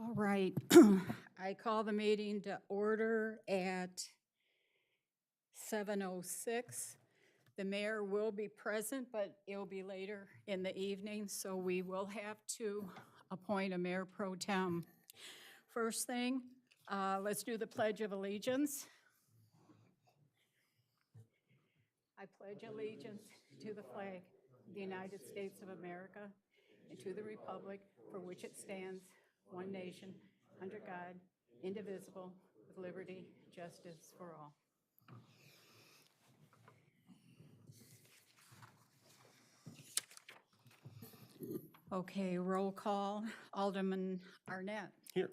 All right. I call the meeting to order at 7:06. The mayor will be present, but it'll be later in the evening, so we will have to appoint a mayor pro tem. First thing, let's do the Pledge of Allegiance. I pledge allegiance to the flag of the United States of America and to the republic for which it stands, one nation, under God, indivisible, with liberty, justice for all. Okay, roll call. Alderman Arnett. Here.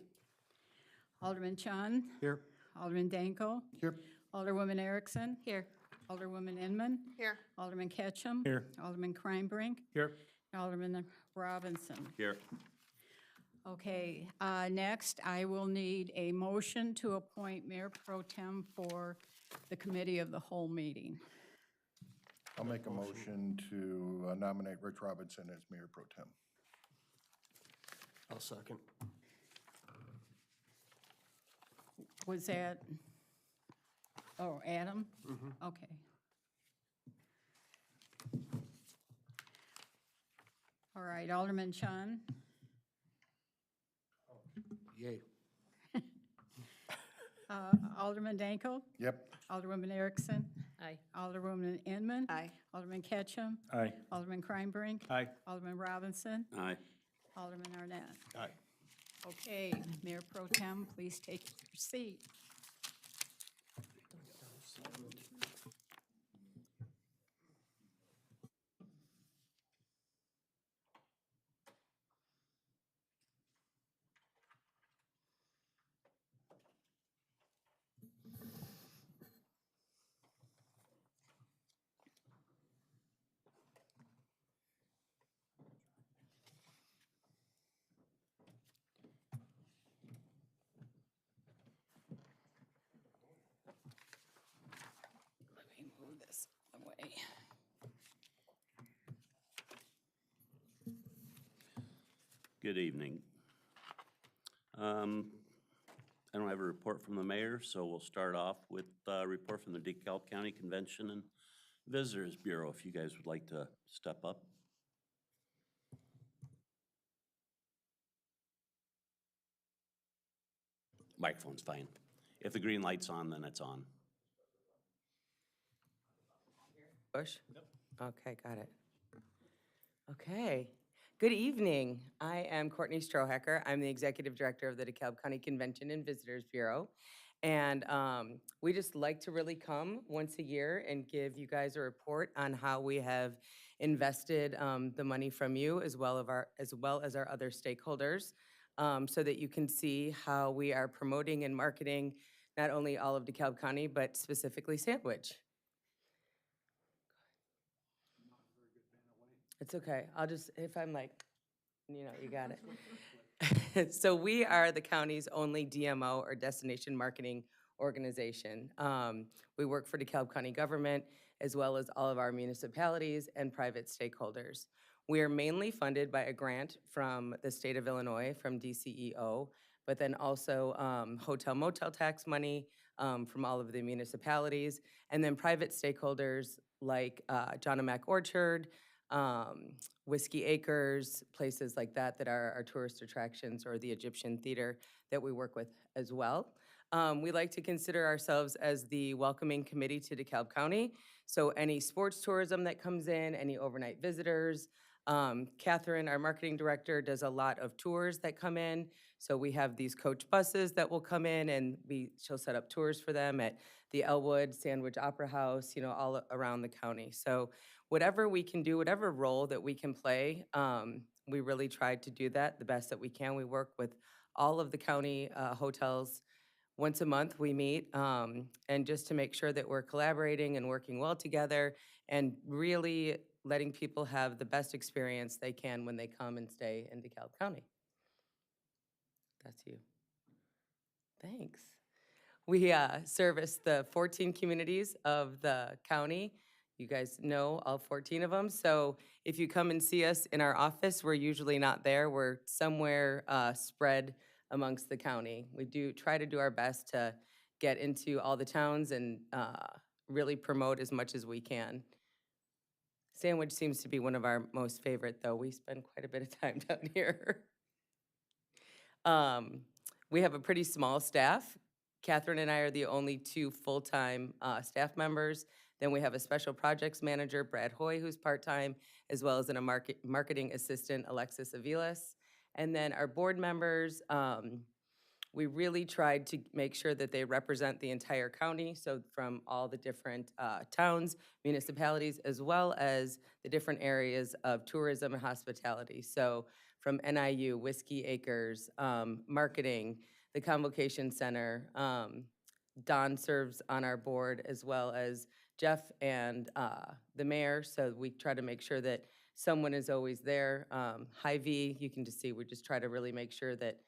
Alderman Chun. Here. Alderman Danko. Here. Alderwoman Erickson. Here. Alderwoman Inman. Here. Alderman Ketchum. Here. Alderman Kreinbrink. Here. Alderman Robinson. Here. Okay, next, I will need a motion to appoint Mayor Pro Tem for the Committee of the Whole meeting. I'll make a motion to nominate Rich Robinson as Mayor Pro Tem. I'll second. Was that, oh, Adam? Okay. All right, Alderman Chun. Yay. Alderman Danko. Yep. Alderwoman Erickson. Aye. Alderwoman Inman. Aye. Alderman Ketchum. Aye. Alderman Kreinbrink. Aye. Alderman Robinson. Aye. Alderman Arnett. Aye. Okay, Mayor Pro Tem, please take your seat. Let me move this away. Good evening. I don't have a report from the mayor, so we'll start off with a report from the DeKalb County Convention and Visitors Bureau, if you guys would like to step up. Microphone's fine. If the green light's on, then it's on. Bush? Okay, got it. Okay. Good evening. I am Courtney Strohacker. I'm the Executive Director of the DeKalb County Convention and Visitors Bureau. And we just like to really come once a year and give you guys a report on how we have invested the money from you as well as our other stakeholders, so that you can see how we are promoting and marketing not only all of DeKalb County, but specifically Sandwich. It's okay. I'll just, if I'm like, you got it. So we are the county's only DMO or destination marketing organization. We work for DeKalb County government as well as all of our municipalities and private stakeholders. We are mainly funded by a grant from the state of Illinois, from DCEO, but then also hotel motel tax money from all of the municipalities, and then private stakeholders like John and Mac Orchard, Whiskey Acres, places like that that are our tourist attractions, or the Egyptian Theater that we work with as well. We like to consider ourselves as the welcoming committee to DeKalb County. So any sports tourism that comes in, any overnight visitors. Catherine, our marketing director, does a lot of tours that come in. So we have these coach buses that will come in, and she'll set up tours for them at the Elwood, Sandwich Opera House, all around the county. So whatever we can do, whatever role that we can play, we really try to do that the best that we can. We work with all of the county hotels. Once a month we meet, and just to make sure that we're collaborating and working well together and really letting people have the best experience they can when they come and stay in DeKalb County. That's you. Thanks. We service the 14 communities of the county. You guys know all 14 of them. So if you come and see us in our office, we're usually not there. We're somewhere spread amongst the county. We do try to do our best to get into all the towns and really promote as much as we can. Sandwich seems to be one of our most favorite, though. We spend quite a bit of time down here. We have a pretty small staff. Catherine and I are the only two full-time staff members. Then we have a special projects manager, Brad Hoy, who's part-time, as well as a marketing assistant, Alexis Avilas. And then our board members, we really tried to make sure that they represent the entire county, so from all the different towns, municipalities, as well as the different areas of tourism and hospitality. So from NIU, Whiskey Acres, marketing, the Convocation Center. Don serves on our board, as well as Jeff and the mayor, so we try to make sure that someone is always there. Hy-Vee, you can just see, we just try to really make sure that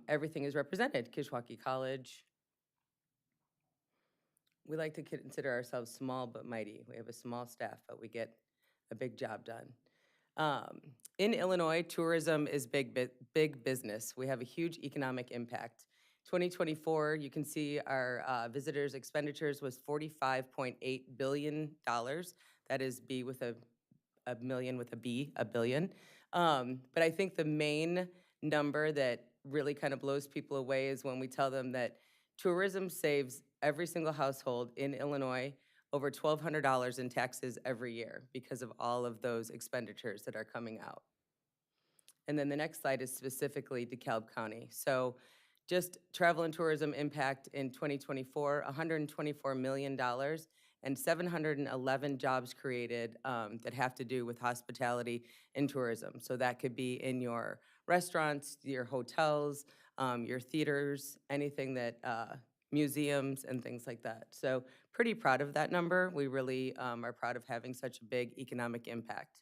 everything is represented. Kishwaukee College. We like to consider ourselves small but mighty. We have a small staff, but we get a big job done. In Illinois, tourism is big business. We have a huge economic impact. 2024, you can see our visitors' expenditures was $45.8 billion. That is B with a million with a B, a billion. But I think the main number that really kind of blows people away is when we tell them that tourism saves every single household in Illinois over $1,200 in taxes every year because of all of those expenditures that are coming out. And then the next slide is specifically DeKalb County. So just travel and tourism impact in 2024, $124 million and 711 jobs created that have to do with hospitality and tourism. So that could be in your restaurants, your hotels, your theaters, anything that, museums and things like that. So pretty proud of that number. We really are proud of having such a big economic impact.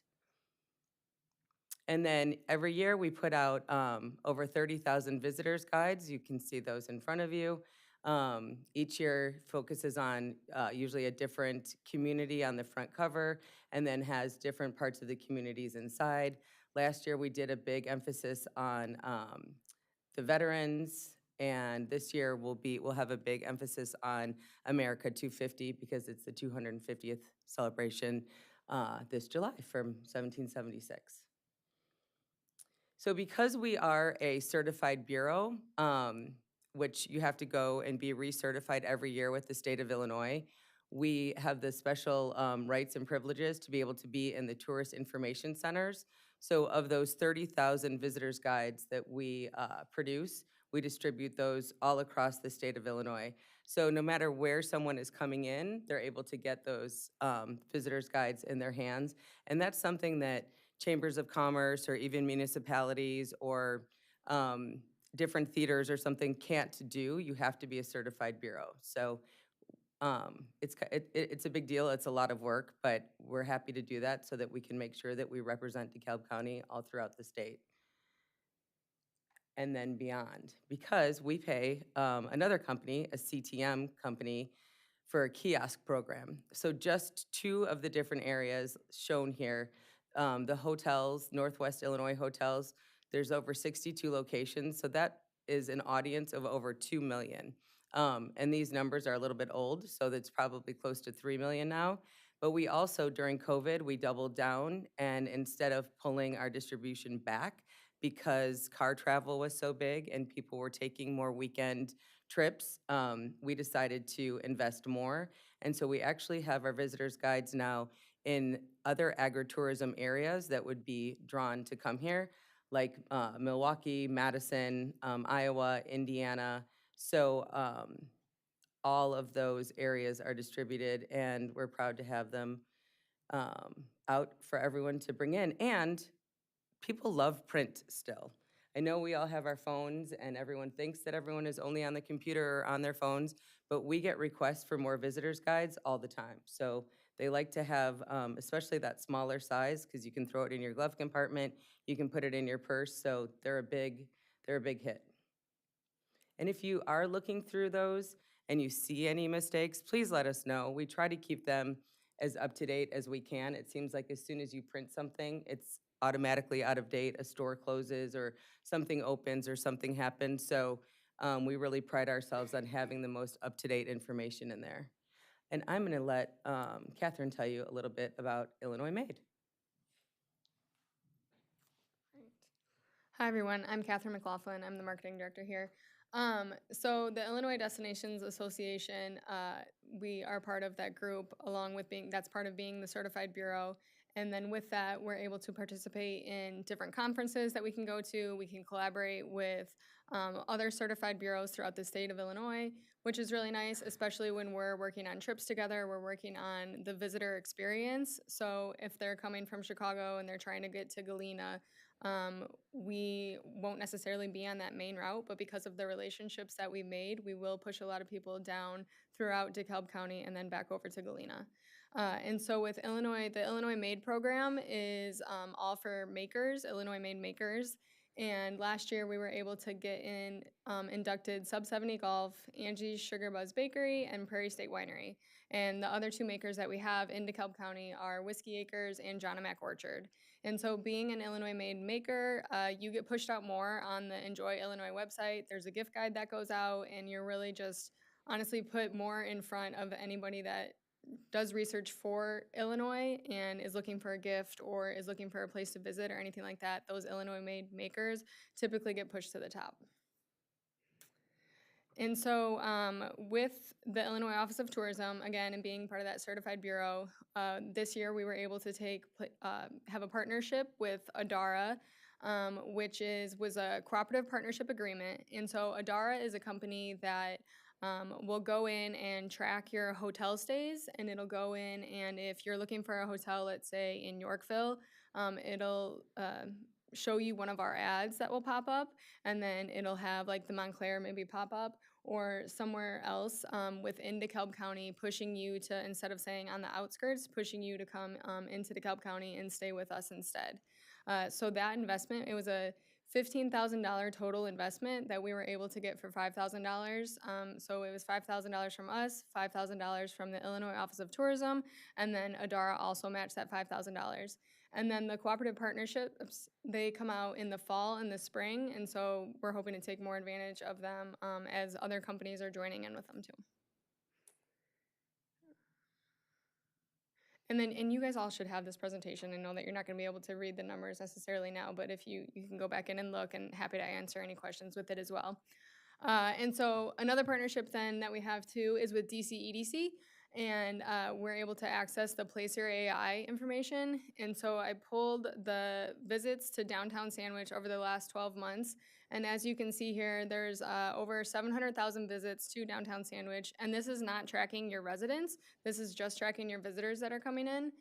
And then every year we put out over 30,000 visitors guides. You can see those in front of you. Each year focuses on usually a different community on the front cover and then has different parts of the communities inside. Last year we did a big emphasis on the veterans, and this year we'll have a big emphasis on America 250 because it's the 250th celebration this July from 1776. So because we are a certified bureau, which you have to go and be recertified every year with the state of Illinois, we have the special rights and privileges to be able to be in the tourist information centers. So of those 30,000 visitors guides that we produce, we distribute those all across the state of Illinois. So no matter where someone is coming in, they're able to get those visitors guides in their hands. And that's something that chambers of commerce or even municipalities or different theaters or something can't do. You have to be a certified bureau. So it's a big deal. It's a lot of work, but we're happy to do that so that we can make sure that we represent DeKalb County all throughout the state and then beyond, because we pay another company, a CTM company, for a kiosk program. So just two of the different areas shown here, the hotels, Northwest Illinois hotels, there's over 62 locations, so that is an audience of over 2 million. And these numbers are a little bit old, so that's probably close to 3 million now. But we also, during COVID, we doubled down, and instead of pulling our distribution back because car travel was so big and people were taking more weekend trips, we decided to invest more. And so we actually have our visitors guides now in other agritourism areas that would be drawn to come here, like Milwaukee, Madison, Iowa, Indiana. So all of those areas are distributed, and we're proud to have them out for everyone to bring in. And people love print still. I know we all have our phones, and everyone thinks that everyone is only on the computer or on their phones, but we get requests for more visitors guides all the time. So they like to have, especially that smaller size, because you can throw it in your glove compartment, you can put it in your purse, so they're a big hit. And if you are looking through those and you see any mistakes, please let us know. We try to keep them as up to date as we can. It seems like as soon as you print something, it's automatically out of date, a store closes or something opens or something happens. So we really pride ourselves on having the most up-to-date information in there. And I'm going to let Catherine tell you a little bit about Illinois Made. Hi, everyone. I'm Catherine McLaughlin. I'm the marketing director here. So the Illinois Destinations Association, we are part of that group along with that's part of being the certified bureau. And then with that, we're able to participate in different conferences that we can go to. We can collaborate with other certified bureaus throughout the state of Illinois, which is really nice, especially when we're working on trips together. We're working on the visitor experience. So if they're coming from Chicago and they're trying to get to Galena, we won't necessarily be on that main route, but because of the relationships that we made, we will push a lot of people down throughout DeKalb County and then back over to Galena. And so with Illinois, the Illinois Made program is all for makers, Illinois Made makers. And last year we were able to get inducted Sub 70 Golf, Angie's Sugar Buzz Bakery, and Prairie State Winery. And the other two makers that we have in DeKalb County are Whiskey Acres and John Mac Orchard. And so being an Illinois Made maker, you get pushed out more on the Enjoy Illinois website. There's a gift guide that goes out, and you're really just honestly put more in front of anybody that does research for Illinois and is looking for a gift or is looking for a place to visit or anything like that. Those Illinois Made makers typically get pushed to the top. And so with the Illinois Office of Tourism, again, and being part of that certified bureau, this year we were able to have a partnership with Adara, which was a cooperative partnership agreement. And so Adara is a company that will go in and track your hotel stays, and it'll go in, and if you're looking for a hotel, let's say in Yorkville, it'll show you one of our ads that will pop up, and then it'll have like the Montclair maybe pop up or somewhere else within DeKalb County, pushing you to, instead of saying on the outskirts, pushing you to come into DeKalb County and stay with us instead. So that investment, it was a $15,000 total investment that we were able to get for $5,000. So it was $5,000 from us, $5,000 from the Illinois Office of Tourism, and then Adara also matched that $5,000. And then the cooperative partnerships, they come out in the fall and the spring, and so we're hoping to take more advantage of them as other companies are joining in with them too. And you guys all should have this presentation and know that you're not going to be able to read the numbers necessarily now, but if you can go back in and look, and happy to answer any questions with it as well. And so another partnership then that we have too is with DC EDC, and we're able to access the Placer AI information. And so I pulled the visits to downtown Sandwich over the last 12 months. And as you can see here, there's over 700,000 visits to downtown Sandwich. And this is not tracking your residents. This is just tracking your visitors that are coming in.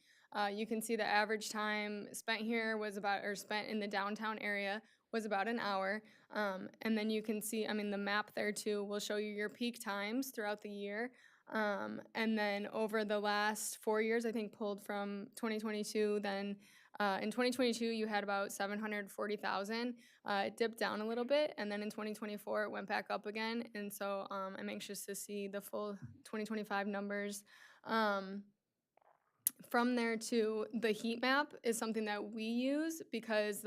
You can see the average time spent here was spent in the downtown area was about an hour. And then you can see, the map there too will show you your peak times throughout the year. And then over the last 4 years, I think pulled from 2022, then in 2022, you had about 740,000. It dipped down a little bit, and then in 2024, it went back up again. And so I'm anxious to see the full 2025 numbers. From there too, the heat map is something that we use because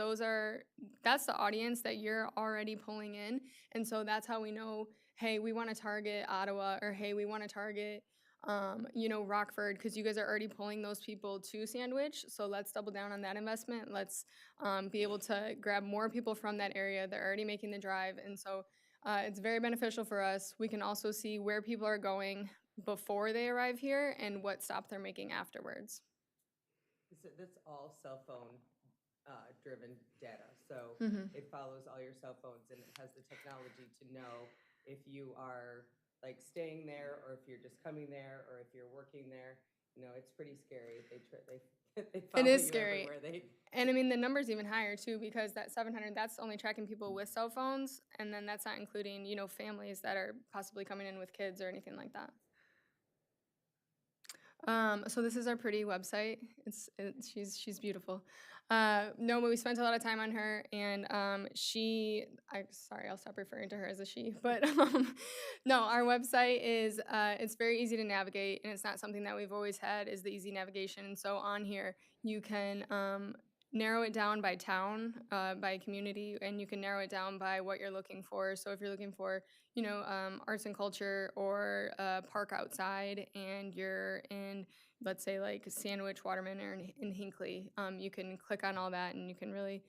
that's the audience that you're already pulling in. And so that's how we know, hey, we want to target Ottawa, or hey, we want to target, Rockford, because you guys are already pulling those people to Sandwich. So let's double down on that investment. Let's be able to grab more people from that area. They're already making the drive. And so it's very beneficial for us. We can also see where people are going before they arrive here and what stop they're making afterwards. That's all cell phone driven data. So it follows all your cell phones, and it has the technology to know if you are like staying there, or if you're just coming there, or if you're working there. It's pretty scary. They follow it is you scary. everywhere. And the number's even higher too, because that 700, that's only tracking people with cell phones, and then that's not including, families that are possibly coming in with kids or anything like that. So this is our pretty website. She's beautiful. No, but we spent a lot of time on her, and sorry, I'll stop referring to her as a she, but no, our website is, it's very easy to navigate, and it's not something that we've always had, is the easy navigation. And so on here, you can narrow it down by town, by community, and you can narrow it down by what you're looking for. So if you're looking for, arts and culture or a park outside and you're in, let's say like Sandwich, Waterman, or in Hinckley, you can click on all that and you can really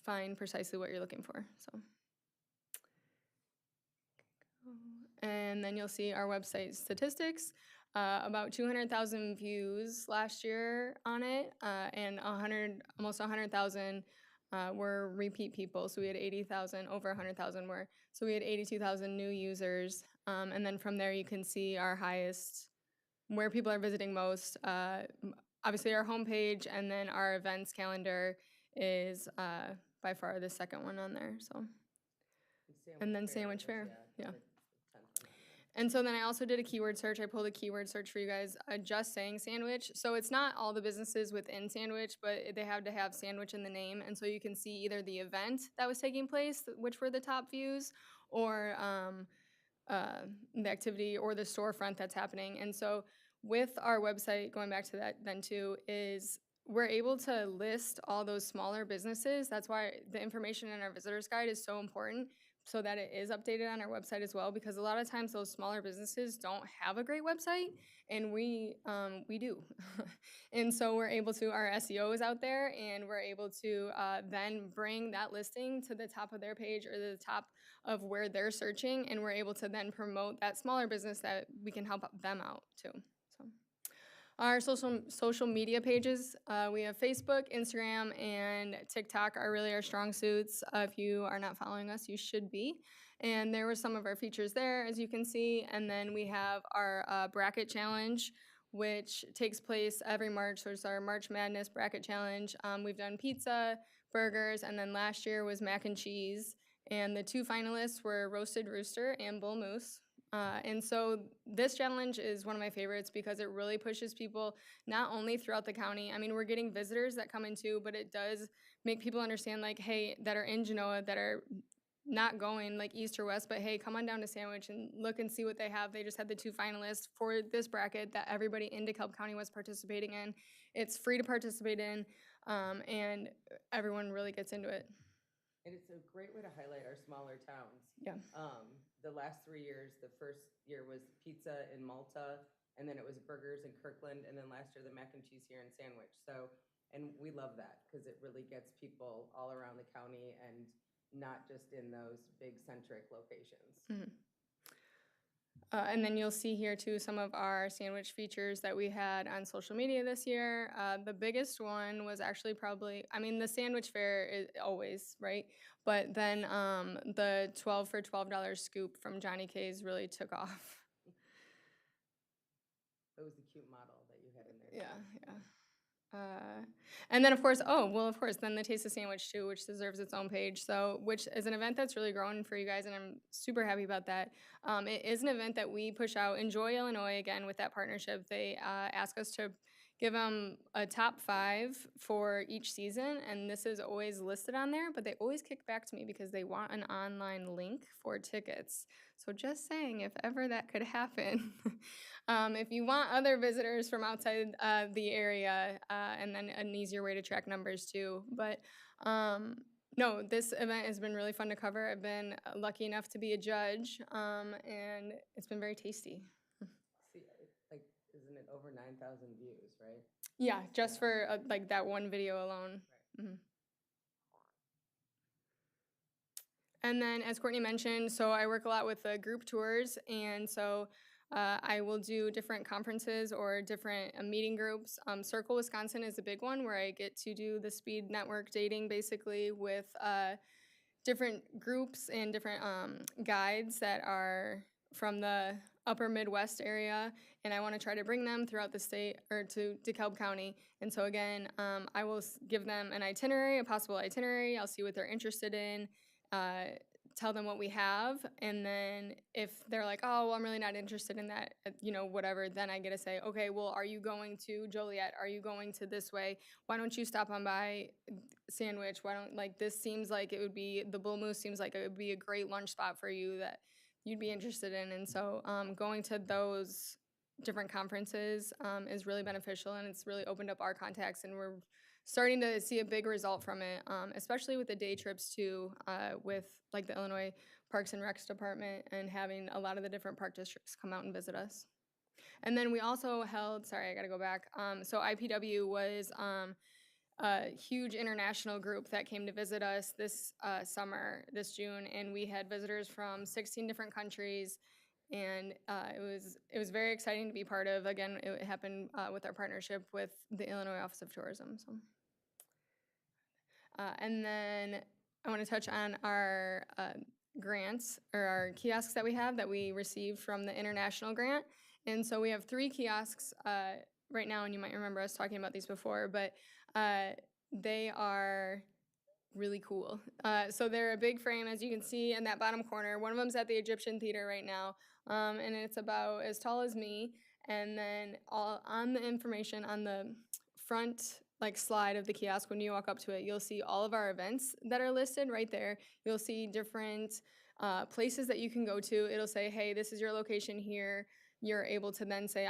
find precisely what you're looking for, so. And then you'll see our website statistics. About 200,000 views last year on it, and almost 100,000 were repeat people. So we had 80,000, over 100,000 were. So we had 82,000 new users. And then from there you can see our highest, where people are visiting most. Obviously our homepage, and then our events calendar is by far the second one on there, so. And then Sandwich Fair, yeah. And so then I also did a keyword search. I pulled a keyword search for you guys, just saying sandwich. So it's not all the businesses within Sandwich, but they have to have sandwich in the name. And so you can see either the event that was taking place, which were the top views, or the activity or the storefront that's happening. And so with our website, going back to that then too, is we're able to list all those smaller businesses. That's why the information in our visitor's guide is so important, so that it is updated on our website as well, because a lot of times those smaller businesses don't have a great website, and we do. And so we're able to, our SEO is out there, and we're able to then bring that listing to the top of their page or the top of where they're searching, and we're able to then promote that smaller business that we can help them out too. So our social media pages, we have Facebook, Instagram, and TikTok are really our strong suits. If you are not following us, you should be. And there were some of our features there, as you can see. And then we have our bracket challenge, which takes place every March. So it's our March Madness bracket challenge. We've done pizza, burgers, and then last year was mac and cheese. And the two finalists were Roasted Rooster and Bull Moose. And so this challenge is one of my favorites because it really pushes people not only throughout the county. I mean, we're getting visitors that come in too, but it does make people understand, like, hey, that are in Genoa, that are not going like east or west, but hey, come on down to Sandwich and look and see what they have. They just had the two finalists for this bracket that everybody in DeKalb County was participating in. It's free to participate in, and everyone really gets into it. And it's a great way to highlight our smaller towns. Yeah. The last 3 years, the first year was pizza in Malta, and then it was burgers in Kirkland, and then last year the mac and cheese here in Sandwich. So, and we love that because it really gets people all around the county and not just in those big centric locations. Mm-hmm. And then you'll see here too some of our sandwich features that we had on social media this year. The biggest one was actually probably, I mean, the sandwich fair is always, right? But then the 12 for $12 scoop from Johnny K's really took off. It was the cute model that you had in there. Yeah. And then of course, then the Taste of Sandwich too, which deserves its own page. So, which is an event that's really grown for you guys, and I'm super happy about that. It is an event that we push out. Enjoy Illinois, again, with that partnership. They ask us to give them a top 5 for each season, and this is always listed on there, but they always kick back to me because they want an online link for tickets. So just saying, if ever that could happen, if you want other visitors from outside the area, and then an easier way to track numbers too. But no, this event has been really fun to cover. I've been lucky enough to be a judge, and it's been very tasty. See, like, isn't it over 9,000 views, right? Yeah, just for like that one video alone. Right. Mm-hmm. And then, as Courtney mentioned, so I work a lot with group tours, and so I will do different conferences or different meeting groups. Circle Wisconsin is a big one where I get to do the speed network dating, basically, with different groups and different guides that are from the upper Midwest area, and I want to try to bring them throughout the state or to DeKalb County. And so again, I will give them an itinerary, a possible itinerary. I'll see what they're interested in, tell them what we have, and then if they're like, oh, well, I'm really not interested in that, whatever, then I get to say, okay, well, are you going to Joliet? Are you going to this way? Why don't you stop on by Sandwich? Why don't, like, this seems like it would be, the Bull Moose seems like it would be a great lunch spot for you that you'd be interested in. And so going to those different conferences is really beneficial, and it's really opened up our contacts, and we're starting to see a big result from it, especially with the day trips too, with like the Illinois Parks and Recs Department and having a lot of the different park districts come out and visit us. And then we also held, sorry, I gotta go back. So IPW was a huge international group that came to visit us this summer, this June, and we had visitors from 16 different countries, and it was very exciting to be part of. Again, it happened with our partnership with the Illinois Office of Tourism. So, and then I want to touch on our grants or our kiosks that we received from the international grant. And so we have 3 kiosks right now, and you might remember us talking about these before, but they are really cool. So they're a big frame, as you can see in that bottom corner. One of them's at the Egyptian Theater right now, and it's about as tall as me. And then all on the information on the front like slide of the kiosk, when you walk up to it, you'll see all of our events that are listed right there. You'll see different places that you can go to. It'll say, hey, this is your location here. You're able to then say,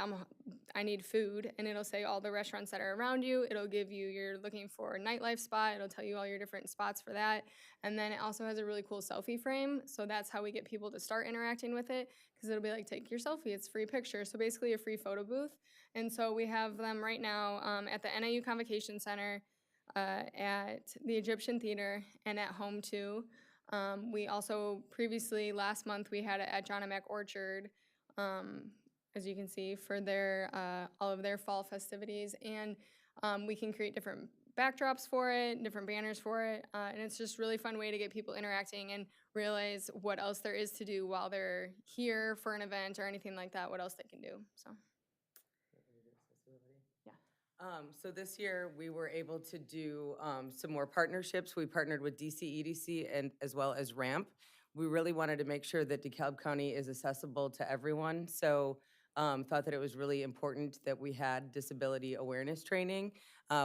I need food, and it'll say all the restaurants that are around you. It'll give you, you're looking for a nightlife spot. It'll tell you all your different spots for that. And then it also has a really cool selfie frame. So that's how we get people to start interacting with it, because it'll be like, take your selfie. It's free picture. So basically a free photo booth. And so we have them right now at the NIU Convocation Center, at the Egyptian Theater, and at home too. We also previously, last month, we had it at John and Mac Orchard, as you can see, for their all of their fall festivities. And we can create different backdrops for it, different banners for it. And it's just really fun way to get people interacting and realize what else there is to do while they're here for an event or anything like that, what else they can do. So. So this year, we were able to do some more partnerships. We partnered with DC and as well as RAMP. We really wanted to make sure that DeKalb County is accessible to everyone. So thought that it was really important that we had disability awareness training.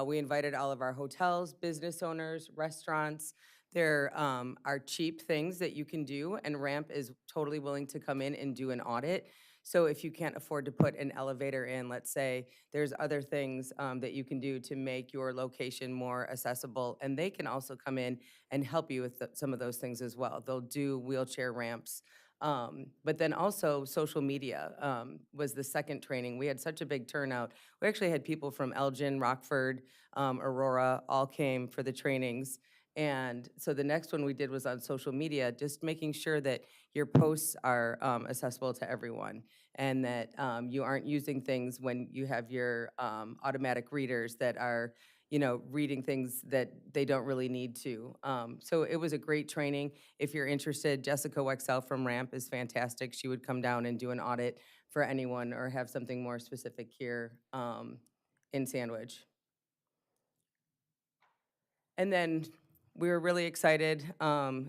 We invited all of our hotels, business owners, restaurants. There are cheap things that you can do, and RAMP is totally willing to come in and do an audit. So if you can't afford to put an elevator in, let's say, there's other things that you can do to make your location more accessible, and they can also come in and help you with some of those things as well. They'll do wheelchair ramps. But then also social media was the second training. We had such a big turnout. We actually had people from Elgin, Rockford, Aurora, all came for the trainings. And so the next one we did was on social media, just making sure that your posts are accessible to everyone, and that you aren't using things when you have your automatic readers that are, reading things that they don't really need to. So it was a great training. If you're interested, Jessica Wexell from RAMP is fantastic. She would come down and do an audit for anyone or have something more specific here in Sandwich. And then we were really excited.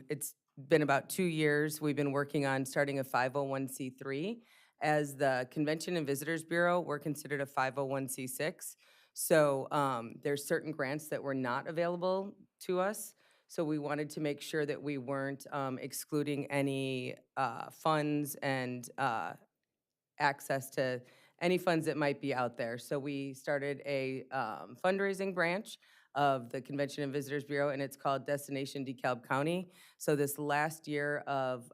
It's been about 2 years. We've been working on starting a 501c3. As the Convention and Visitors Bureau, we're considered a 501c6. So there's certain grants that were not available to us. So we wanted to make sure that we weren't excluding any funds and access to any funds that might be out there. So we started a fundraising branch of the Convention and Visitors Bureau, and it's called Destination DeKalb County. So this last year of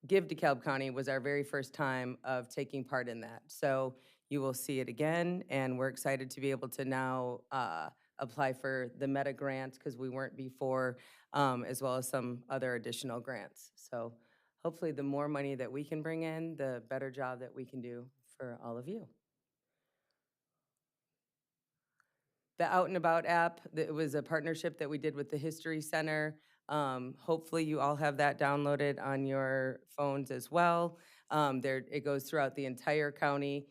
Give DeKalb County was our very first time of taking part in that. So you will see it again, and we're excited to be able to now apply for the Meta grant, because we weren't before, as well as some other additional grants. So hopefully the more money that we can bring in, the better job that we can do for all of you. The Out and About app, it was a partnership that we did with the History Center. Hopefully you all have that downloaded on your phones as well. It goes throughout the entire county.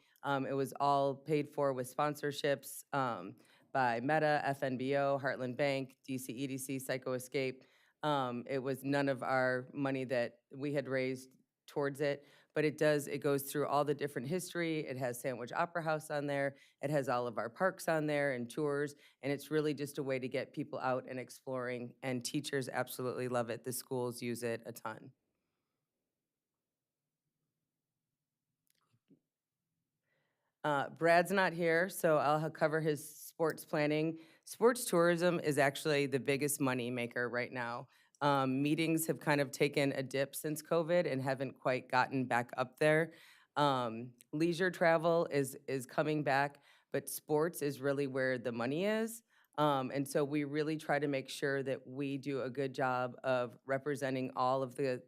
It was all paid for with sponsorships by Meta, FNBO, Heartland Bank, DC EDC, Psycho Escape. It was none of our money that we had raised towards it, but it goes through all the different history. It has Sandwich Opera House on there. It has all of our parks on there and tours, and it's really just a way to get people out and exploring, and teachers absolutely love it. The schools use it a ton. Brad's not here, so I'll cover his sports planning. Sports tourism is actually the biggest money maker right now. Meetings have kind of taken a dip since COVID and haven't quite gotten back up there. Leisure travel is coming back, but sports is really where the money is. And so we really try to make sure that we do a good job of representing all of the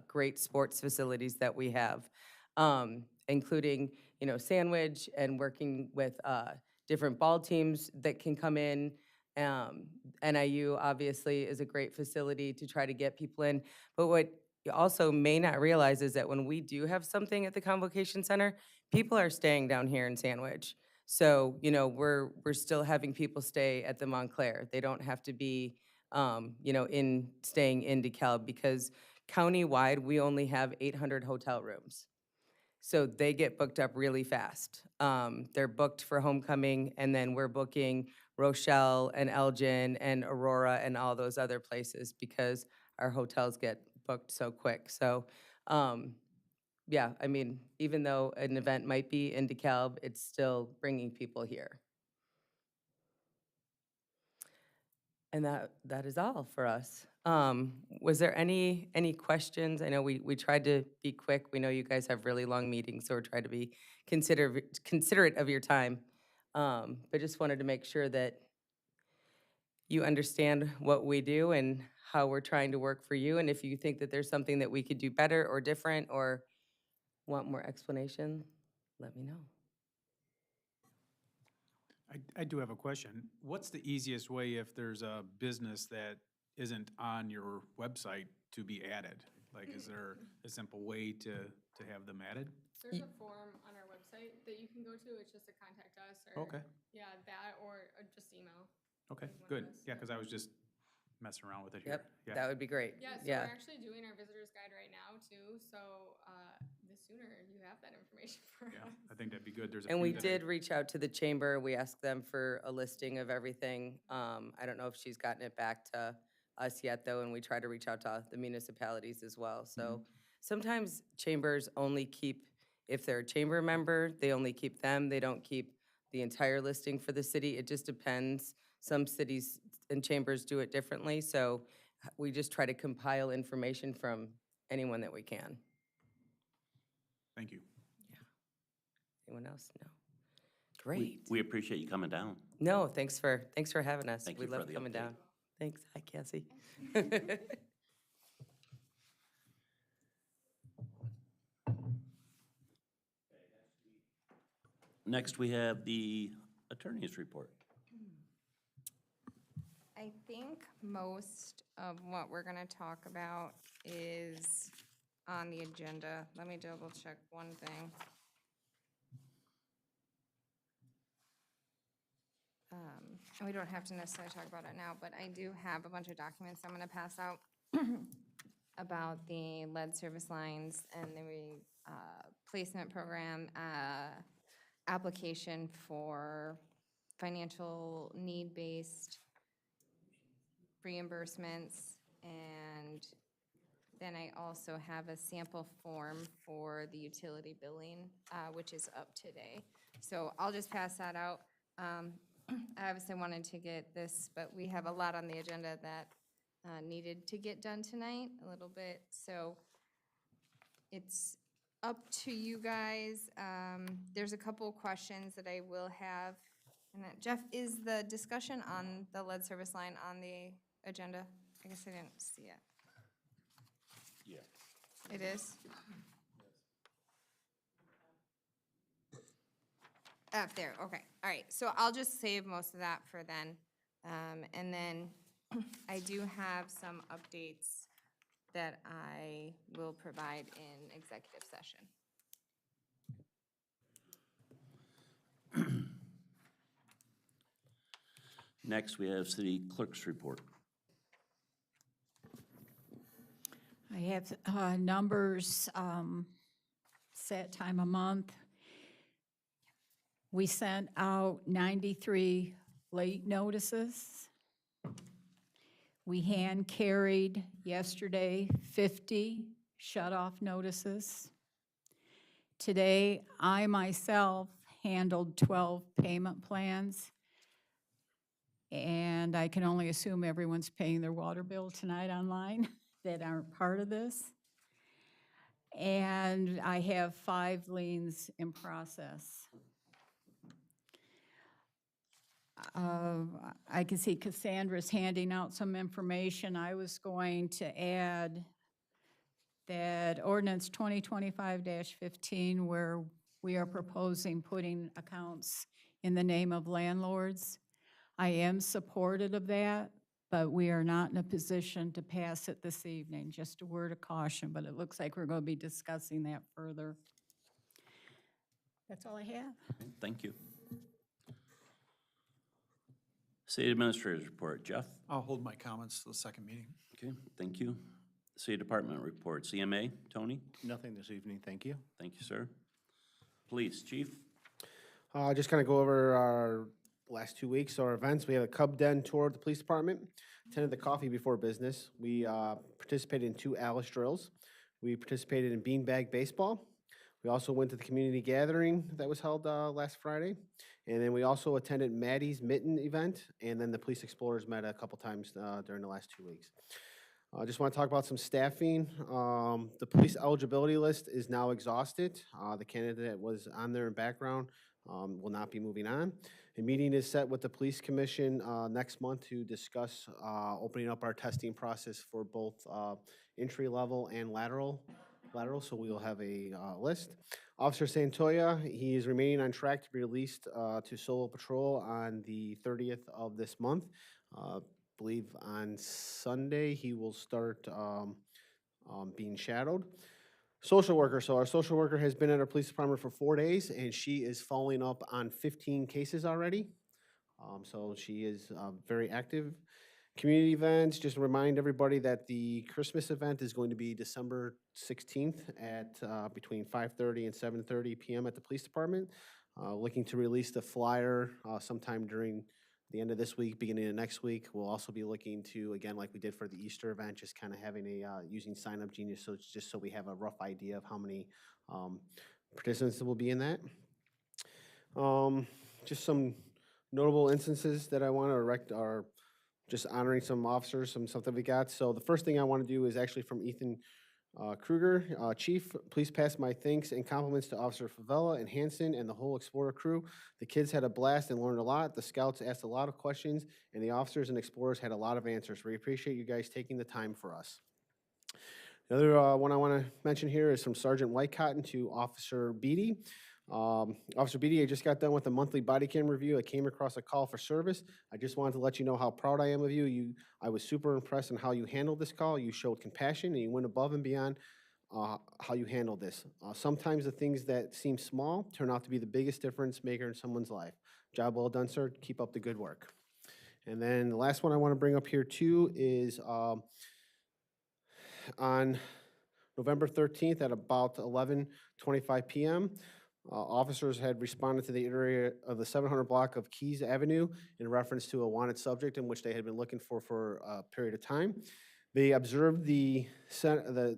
great sports facilities that we have, including, Sandwich and working with different ball teams that can come in. NIU obviously is a great facility to try to get people in. But what you also may not realize is that when we do have something at the Convocation Center, people are staying down here in Sandwich. So, we're still having people stay at the Montclair. They don't have to be, staying in DeKalb, because countywide, we only have 800 hotel rooms. So they get booked up really fast. They're booked for homecoming, and then we're booking Rochelle and Elgin and Aurora and all those other places because our hotels get booked so quick. So, yeah, I mean, even though an event might be in DeKalb, it's still bringing people here. And that is all for us. Was there any questions? I know we tried to be quick. We know you guys have really long meetings, so we're trying to be considerate of your time. But just wanted to make sure that you understand what we do and how we're trying to work for you. And if you think that there's something that we could do better or different or want more explanation, let me know. I do have a question. What's the easiest way if there's a business that isn't on your website to be added? Like, is there a simple way to have them added? There's a form on our website that you can go to. It's just to contact us or. Okay, Yeah, that or just email. okay, One of good. those. Yeah, because I was just messing around with it here. Yep, Yeah. that would be great. Yeah, so we're actually doing our visitor's guide right now too, so the sooner you have that information for Yeah, us. I think that'd be good. There's a And few we that did reach out to the chamber. We asked them for a listing of everything. I don't know if she's gotten it back to us yet, though, and we try to reach out to the municipalities as well. So sometimes chambers only keep, if they're a chamber member, they only keep them. They don't keep the entire listing for the city. It just depends. Some cities and chambers do it differently. So we just try to compile information from anyone that we can. Thank you. Anyone else? No. Great. We appreciate you coming down. No, thanks for having us. Thank We you for love the coming update. down. Thanks. Hi, Cassie. Next, we have the attorney's report. I think most of what we're gonna talk about is on the agenda. Let me double check one thing. And we don't have to necessarily talk about it now, but I do have a bunch of documents I'm gonna pass out about the lead service lines and the placement program, application for financial need-based reimbursements, and then I also have a sample form for the utility billing, which is up today. So I'll just pass that out. I obviously wanted to get this, but we have a lot on the agenda that needed to get done tonight, a little bit. So it's up to you guys. There's a couple questions that I will have. And then, Jeff, is the discussion on the lead service line on the agenda? I guess I didn't see it. Yeah. It is? Up there, okay, all right. So I'll just save most of that for then. And then I do have some updates that I will provide in executive session. Next, we have city clerk's report. I have numbers, set time a month. We sent out 93 late notices. We hand carried yesterday 50 shut-off notices. Today, I myself handled 12 payment plans. And I can only assume everyone's paying their water bill tonight online that aren't part of this. And I have 5 liens in process. I can see Cassandra's handing out some information. I was going to add that ordinance 2025-15, where we are proposing putting accounts in the name of landlords. I am supportive of that, but we are not in a position to pass it this evening. Just a word of caution, but it looks like we're going to be discussing that further. That's all I have. Thank you. City Administrator's Report. Jeff? I'll hold my comments to the second meeting. Okay, thank you. City Department Reports. EMA, Tony? Nothing this evening, thank you. Thank you, sir. Police, Chief? Just kind of go over our last 2 weeks, our events. We had a Cub Den tour of the police department, attended the Coffee Before Business. We participated in 2 Alice drills. We participated in beanbag baseball. We also went to the community gathering that was held last Friday. And then we also attended Maddie's Mitten event, and then the Police Explorers met a couple times during the last 2 weeks. I just want to talk about some staffing. The police eligibility list is now exhausted. The candidate that was on there in background will not be moving on. A meeting is set with the Police Commission next month to discuss opening up our testing process for both entry level and lateral, so we will have a list. Officer Santoya, he is remaining on track to be released to solo patrol on the 30th of this month. Believe on Sunday he will start being shadowed. Social worker, so our social worker has been at our police department for 4 days, and she is following up on 15 cases already. So she is very active. Community events, just remind everybody that the Christmas event is going to be December 16th at between 5:30 and 7:30 p.m. at the police department. Looking to release the flyer sometime during the end of this week, beginning of next week. We'll also be looking to, again, like we did for the Easter event, just kind of having a, using Sign Up Genius, so it's just so we have a rough idea of how many participants will be in that. Just some notable instances that I want to erect are just honoring some officers, some stuff that we got. So the first thing I want to do is actually from Ethan Kruger. Chief, please pass my thanks and compliments to Officer Favela and Hanson and the whole Explorer crew. The kids had a blast and learned a lot. The scouts asked a lot of questions, and the officers and explorers had a lot of answers. We appreciate you guys taking the time for us. The other one I want to mention here is from Sergeant Whitecotton to Officer Beatty. Officer Beatty, I just got done with a monthly body cam review. I came across a call for service. I just wanted to let you know how proud I am of you. I was super impressed on how you handled this call. You showed compassion and you went above and beyond how you handled this. Sometimes the things that seem small turn out to be the biggest difference maker in someone's life. Job well done, sir. Keep up the good work. And then the last one I want to bring up here too is on November 13th at about 11:25 p.m., officers had responded to the area of the 700 block of Keys Avenue in reference to a wanted subject in which they had been looking for a period of time. They observed the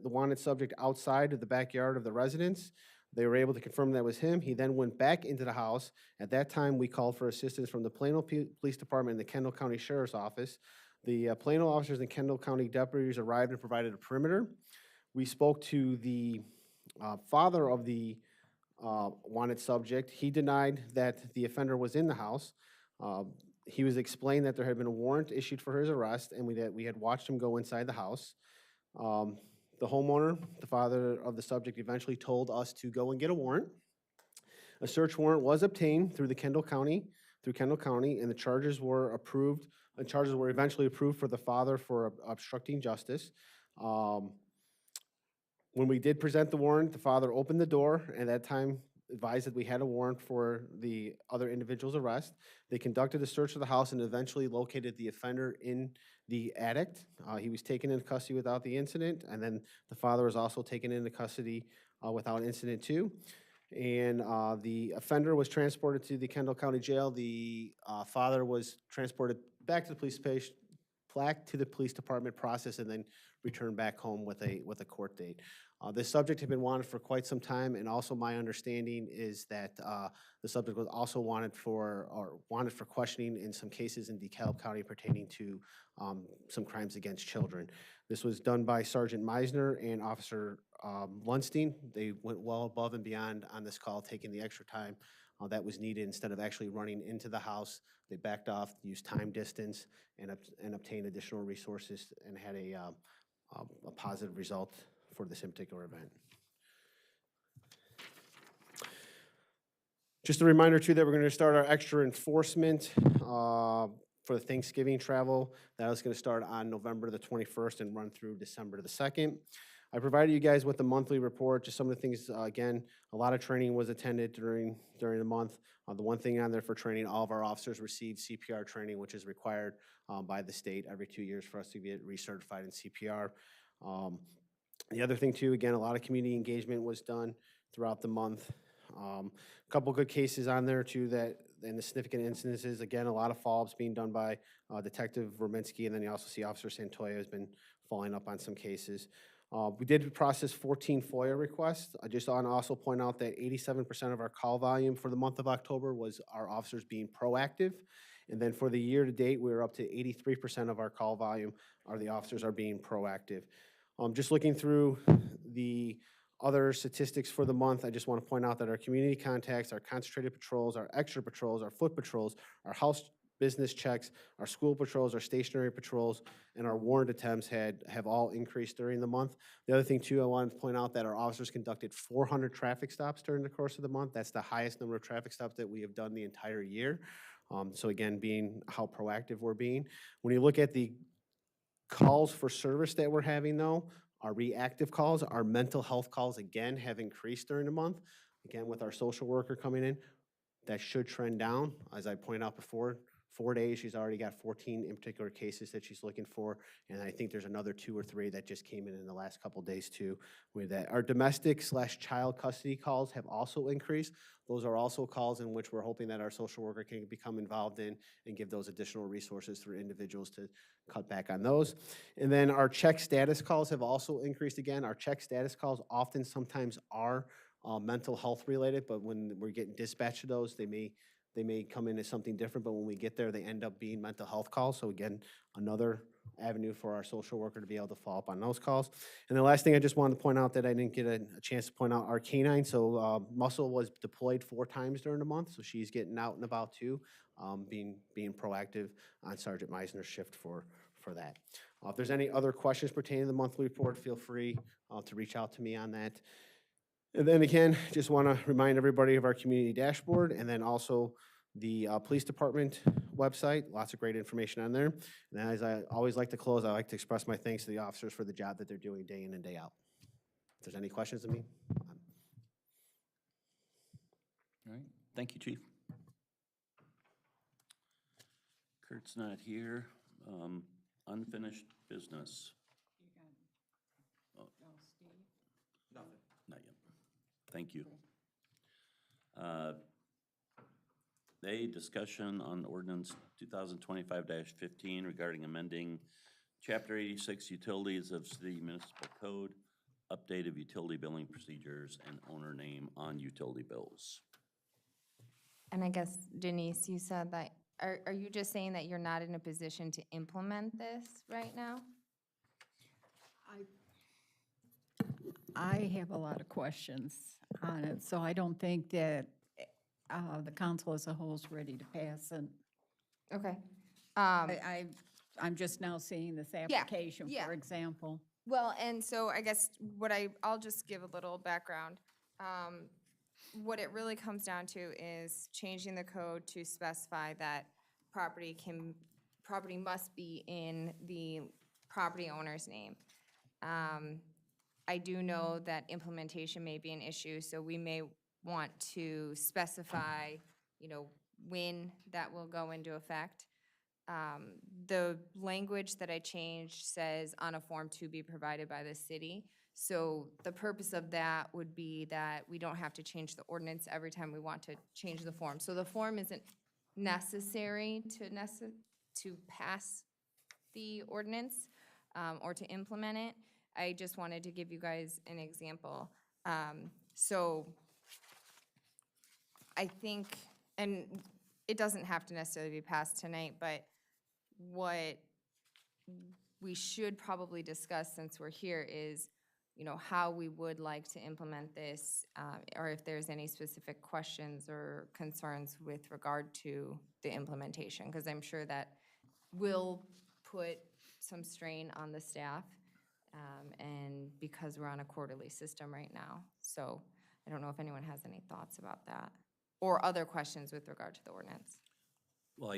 wanted subject outside of the backyard of the residence. They were able to confirm that was him. He then went back into the house. At that time, we called for assistance from the Plano Police Department and the Kendall County Sheriff's Office. The Plano officers and Kendall County deputies arrived and provided a perimeter. We spoke to the father of the wanted subject. He denied that the offender was in the house. He was explained that there had been a warrant issued for his arrest and that we had watched him go inside the house. The homeowner, the father of the subject, eventually told us to go and get a warrant. A search warrant was obtained through Kendall County, and the charges were approved. The charges were eventually approved for the father for obstructing justice. When we did present the warrant, the father opened the door, and at that time advised that we had a warrant for the other individual's arrest. They conducted a search of the house and eventually located the offender in the attic. He was taken into custody without the incident, and then the father was also taken into custody without incident too. And the offender was transported to the Kendall County Jail. The father was transported back to the police plaque to the police department, process, and then return back home with a court date. This subject had been wanted for quite some time, and also my understanding is that the subject was also wanted for questioning in some cases in DeKalb County pertaining to some crimes against children. This was done by Sergeant Meisner and Officer Lundstein. They went well above and beyond on this call, taking the extra time that was needed. Instead of actually running into the house, they backed off, used time distance, and obtained additional resources, and had a positive result for this particular event. Just a reminder too that we're going to start our extra enforcement for the Thanksgiving travel. That is going to start on November the 21st and run through December the 2nd. I provided you guys with the monthly report, just some of the things, again, a lot of training was attended during the month. The one thing on there for training, all of our officers received CPR training, which is required by the state every 2 years for us to get recertified in CPR. The other thing too, again, a lot of community engagement was done throughout the month. A couple good cases on there too that, and the significant instances, again, a lot of follow-ups being done by Detective Rominski, and then you also see Officer Santoya has been following up on some cases. We did process 14 FOIA requests. I just want to also point out that 87% of our call volume for the month of October was our officers being proactive. And then for the year to date, we were up to 83% of our call volume are the officers are being proactive. Just looking through the other statistics for the month, I just want to point out that our community contacts, our concentrated patrols, our extra patrols, our foot patrols, our house business checks, our school patrols, our stationary patrols, and our warrant attempts have all increased during the month. The other thing too, I wanted to point out that our officers conducted 400 traffic stops during the course of the month. That's the highest number of traffic stops that we have done the entire year. So again, being how proactive we're being. When you look at the calls for service that we're having though, our reactive calls, our mental health calls again have increased during the month. Again, with our social worker coming in, that should trend down. As I pointed out before, 4 days, she's already got 14 in particular cases that she's looking for. And I think there's another 2 or 3 that just came in the last couple days too with that. Our domestic/child custody calls have also increased. Those are also calls in which we're hoping that our social worker can become involved in and give those additional resources for individuals to cut back on those. And then our check status calls have also increased again. Our check status calls often sometimes are mental health related, but when we're getting dispatched to those, they may come in as something different, but when we get there, they end up being mental health calls. So again, another avenue for our social worker to be able to follow up on those calls. And the last thing I just wanted to point out that I didn't get a chance to point out, our canine. So Muscle was deployed 4 times during the month, so she's getting out and about too, being proactive on Sergeant Meisner's shift for that. If there's any other questions pertaining to the monthly report, feel free to reach out to me on that. And then again, just want to remind everybody of our community dashboard, and then also the police department website. Lots of great information on there. And as I always like to close, I like to express my thanks to the officers for the job that they're doing day in and day out. If there's any questions of me. All right, thank you, Chief. Kurt's not here. Unfinished business. Oh. Not yet. Thank you. A discussion on ordinance 2025-15 regarding amending Chapter 86 Utilities of City Municipal Code, update of utility billing procedures, and owner name on utility bills. And I guess Denise, you said that, are you just saying that you're not in a position to implement this right now? I have a lot of questions on it, so I don't think that the council as a whole is ready to pass it. Okay. I'm just now seeing this application, yeah. for example. Well, and so I guess I'll just give a little background. What it really comes down to is changing the code to specify that property must be in the property owner's name. I do know that implementation may be an issue, so we may want to specify, when that will go into effect. The language that I changed says on a form to be provided by the city. So the purpose of that would be that we don't have to change the ordinance every time we want to change the form. So the form isn't necessary to pass the ordinance or to implement it. I just wanted to give you guys an example. So I think, and it doesn't have to necessarily be passed tonight, but what we should probably discuss since we're here is, you know, how we would like to implement this, or if there's any specific questions or concerns with regard to the implementation, because I'm sure that will put some strain on the staff, and because we're on a quarterly system right now. So I don't know if anyone has any thoughts about that, or other questions with regard to the ordinance. Well,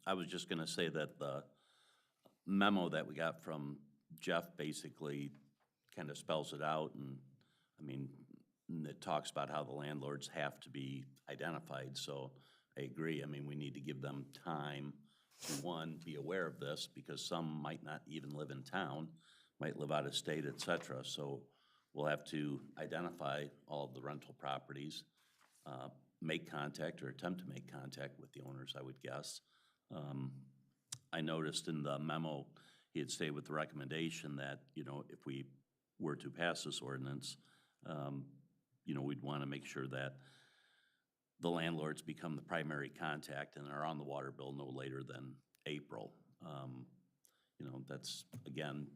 I was just gonna say that the memo that we got from Jeff basically kind of spells it out, and, I mean, and it talks about how the landlords have to be identified, so I agree. I mean, we need to give them time to, one, be aware of this, because some might not even live in town, might live out of state, et cetera, so we'll have to identify all of the rental properties, make contact or attempt to make contact with the owners, I would guess. I noticed in the memo, he had stayed with the recommendation that, you know, if we were to pass this ordinance, you know, we'd want to make sure that the landlords become the primary contact and are on the water bill no later than April. You know, that's, again,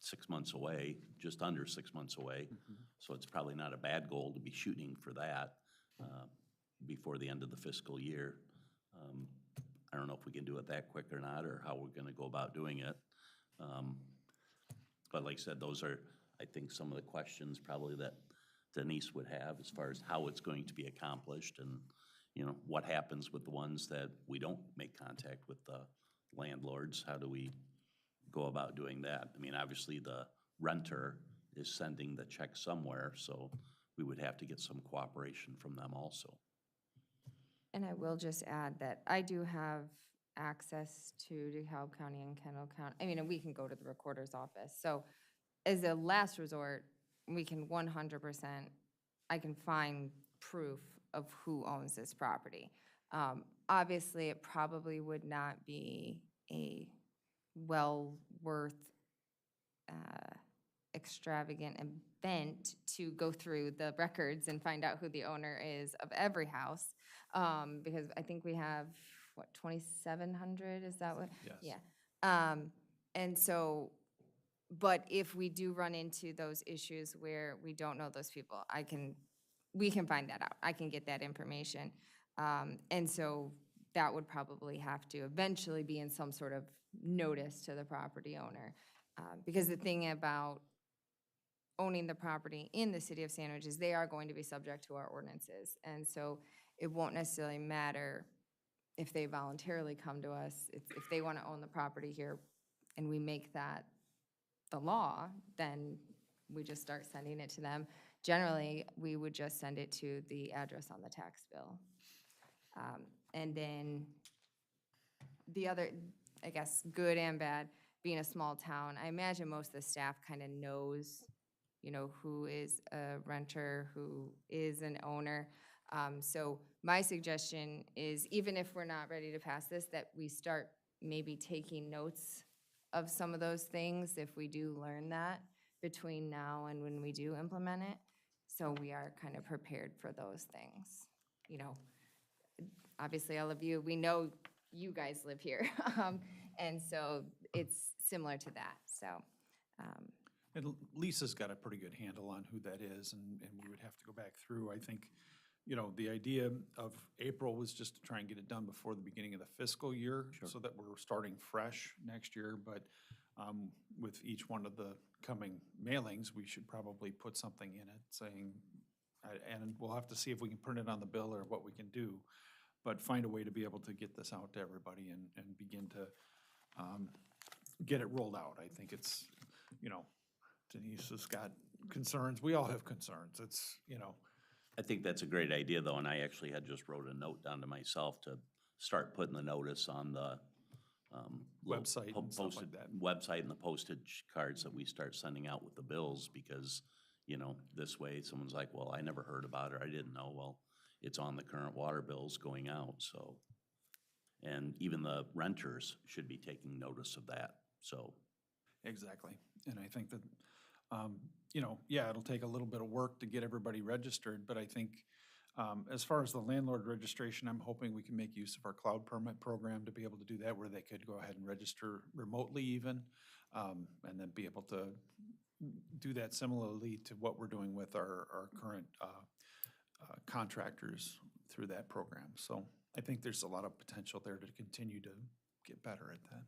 6 months away, just under 6 months away. So it's probably not a bad goal to be shooting for that before the end of the fiscal year. I don't know if we can do it that quick or not, or how we're gonna go about doing it. But like I said, those are, I think, some of the questions probably that Denise would have as far as how it's going to be accomplished, and, you know, what happens with the ones that we don't make contact with the landlords. How do we go about doing that? I mean, obviously, the renter is sending the check somewhere, so we would have to get some cooperation from them also. And I will just add that I do have access to DeKalb County and Kendall County. I mean, and we can go to the recorder's office. So as a last resort, we can 100%, I can find proof of who owns this property. Obviously, it probably would not be a well worth extravagant event to go through the records and find out who the owner is of every house. Because I think we have, what, 2,700, is that what? Yes. Yeah. And so, but if we do run into those issues where we don't know those people, we can find that out. I can get that information. And so that would probably have to eventually be in some sort of notice to the property owner. Because the thing about owning the property in the city of Sandwich is they are going to be subject to our ordinances. And so it won't necessarily matter if they voluntarily come to us. If they want to own the property here and we make that the law, then we just start sending it to them. Generally, we would just send it to the address on the tax bill. And then the other, I guess, good and bad, being a small town, I imagine most of the staff kind of knows, you know, who is a renter, who is an owner. So my suggestion is, even if we're not ready to pass this, that we start maybe taking notes of some of those things if we do learn that between now and when we do implement it. So we are kind of prepared for those things. You know, obviously all of you, we know you guys live here. And so it's similar to that, so. And Lisa's got a pretty good handle on who that is, and we would have to go back through. I think, you know, the idea of April was just to try and get it done before the beginning of the fiscal year, so that we're starting fresh next year. But with each one of the coming mailings, we should probably put something in it saying, and we'll have to see if we can print it on the bill or what we can do, but find a way to be able to get this out to everybody and begin to get it rolled out. I think it's, you know, Denise has got concerns. We all have concerns. It's, you know. I think that's a great idea, though, and I actually had just wrote a note down to myself to start putting the notice on the little Website and stuff like that. Website and the postage cards that we start sending out with the bills, because, you know, this way someone's like, well, I never heard about it, I didn't know. Well, it's on the current water bills going out, so. And even the renters should be taking notice of that, so. Exactly. And I think that, you know, yeah, it'll take a little bit of work to get everybody registered, but I think as far as the landlord registration, I'm hoping we can make use of our cloud permit program to be able to do that, where they could go ahead and register remotely even, and then be able to do that similarly to what we're doing with our current contractors through that program. So I think there's a lot of potential there to continue to get better at that.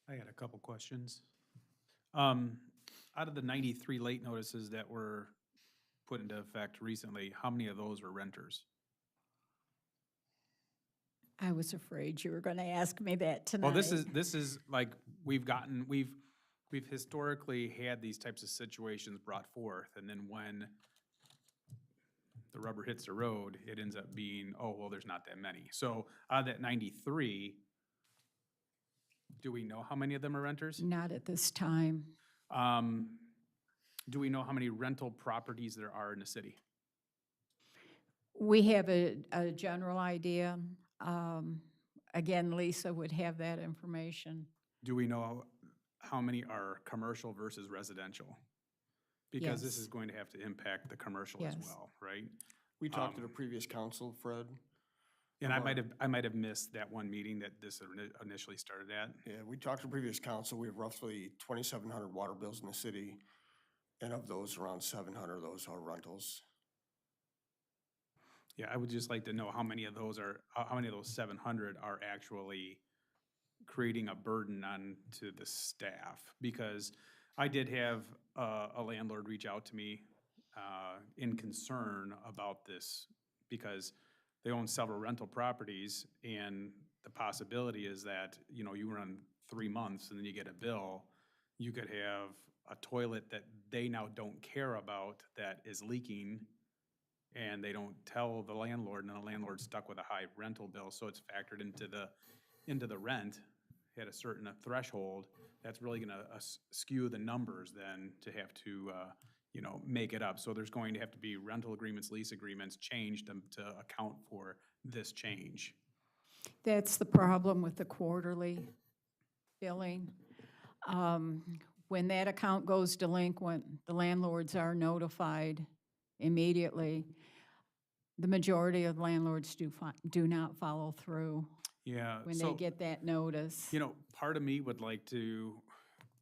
I had a couple questions. Out of the 93 late notices that were put into effect recently, how many of those were renters? I was afraid you were going to ask me that tonight. Well, this is like, we've historically had these types of situations brought forth, and then when the rubber hits the road, it ends up being, oh, well, there's not that many. So out of that 93, do we know how many of them are renters? Not at this time. Do we know how many rental properties there are in the city? We have a general idea. Again, Lisa would have that information. Do we know how many are commercial versus residential? Because this Yes. is going to have to impact the commercial as Yes. well, right? We talked at a previous council, Fred. And I might have missed that one meeting that this initially started at. Yeah, we talked to previous council. We have roughly 2,700 water bills in the city. And of those, around 700 of those are rentals. Yeah, I would just like to know how many of those 700 are actually creating a burden on to the staff. Because I did have a landlord reach out to me in concern about this, because they own several rental properties, and the possibility is that, you know, you run 3 months and then you get a bill, you could have a toilet that they now don't care about that is leaking, and they don't tell the landlord, and then the landlord's stuck with a high rental bill, so it's factored into the rent at a certain threshold. That's really gonna skew the numbers then to have to, you know, make it up. So there's going to have to be rental agreements, lease agreements changed to account for this change. That's the problem with the quarterly billing. When that account goes delinquent, the landlords are notified immediately. The majority of landlords do not follow through Yeah. when so, they get that notice. You know, part of me would like to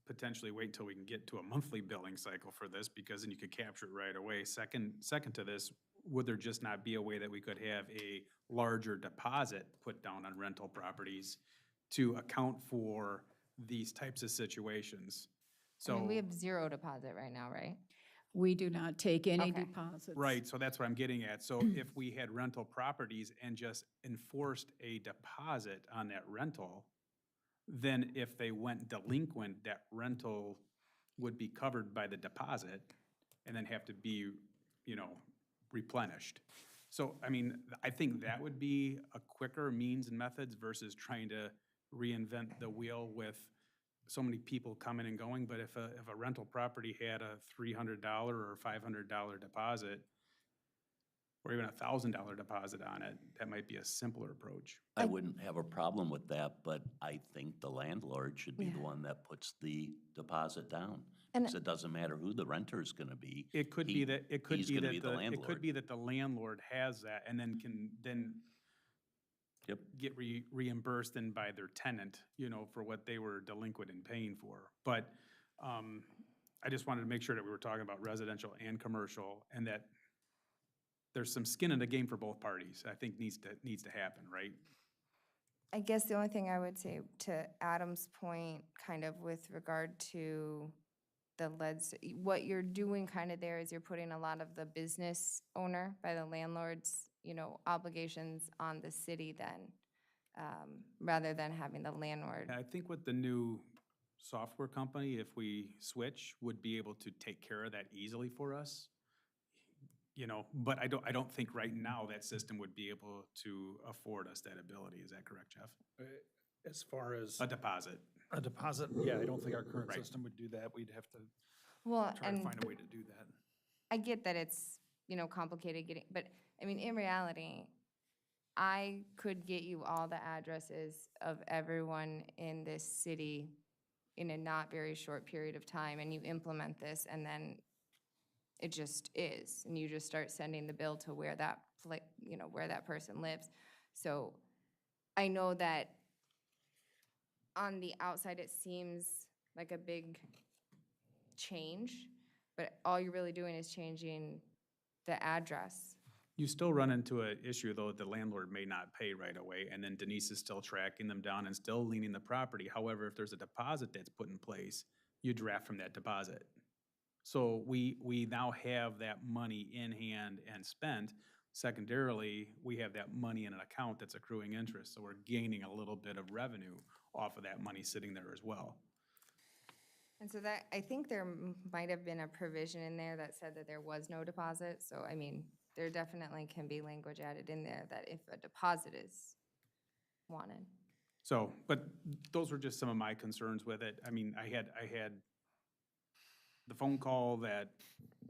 potentially wait until we can get to a monthly billing cycle for this, because then you could capture it right away. Second to this, would there just not be a way that we could have a larger deposit put down on rental properties to account for these types of situations? I mean, we So, have 0 deposit right now, right? We do not take any Okay. deposits. right, so that's what I'm getting at. So if we had rental properties and just enforced a deposit on that rental, then if they went delinquent, that rental would be covered by the deposit and then have to be, you know, replenished. So, I mean, I think that would be a quicker means and methods versus trying to reinvent the wheel with so many people coming and going. But if a rental property had a $300 or $500 deposit, or even a $1,000 deposit on it, that might be a simpler approach. I wouldn't have a problem with that, but I think the landlord should be the one that puts the deposit down. And- Because it doesn't matter who the renter's gonna be. It could be that, he's gonna be the it landlord. could be that the landlord has that and then can Yep. get reimbursed then by their tenant, you know, for what they were delinquent in paying for. But I just wanted to make sure that we were talking about residential and commercial, and that there's some skin in the game for both parties, I think needs to happen, right? I guess the only thing I would say to Adam's point, kind of with regard to the what you're doing kind of there is you're putting a lot of the business owner by the landlord's, you know, obligations on the city then, rather than having the landlord. And I think with the new software company, if we switch, would be able to take care of that easily for us. You know, but I don't think right now that system would be able to afford us that ability. Is that correct, Jeff? As far as A deposit. a deposit, yeah, I don't think our current Right. system would do that. We'd have to Well, try to and find a way to do that. I get that it's, you know, complicated getting, but I mean, in reality, I could get you all the addresses of everyone in this city in a not very short period of time, and you implement this, and then it just is, and you just start sending the bill to where that, where that person lives. So I know that on the outside, it seems like a big change, but all you're really doing is changing the address. You still run into an issue, though, that the landlord may not pay right away, and then Denise is still tracking them down and still leaning the property. However, if there's a deposit that's put in place, you draft from that deposit. So we now have that money in hand and spent. Secondarily, we have that money in an account that's accruing interest, so we're gaining a little bit of revenue off of that money sitting there as well. And so that, I think there might have been a provision in there that said that there was no deposit. So, I mean, there definitely can be language added in there that if a deposit is wanted. So, but those were just some of my concerns with it. I mean, I had the phone call that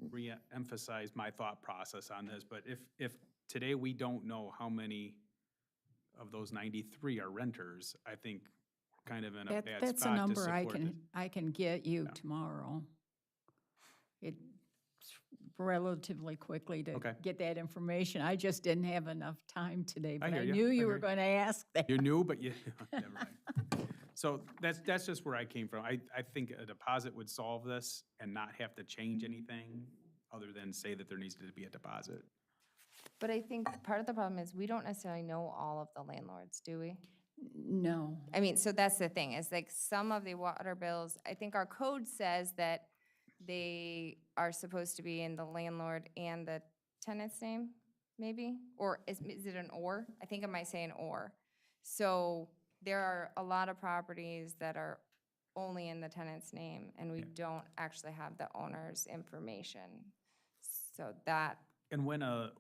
re-emphasized my thought process on this, but if today we don't know how many of those 93 are renters, I think we're kind of in a bad That's a spot to number I support it. can get you Yeah. tomorrow. It's relatively quickly to Okay. get that information. I just didn't have enough time today, but hear I ya. knew I you hear were ya. going to ask that. You knew, but you, never mind. So that's just where I came from. I think a deposit would solve this and not have to change anything other than say that there needs to be a deposit. But I think part of the problem is we don't necessarily know all of the landlords, do we? No. I mean, so that's the thing, is like some of the water bills, I think our code says that they are supposed to be in the landlord and the tenant's name, maybe? Or is it an or? I think it might say an or. So there are a lot of properties that are only in the tenant's name, and we don't actually have the owner's information. So that, And when a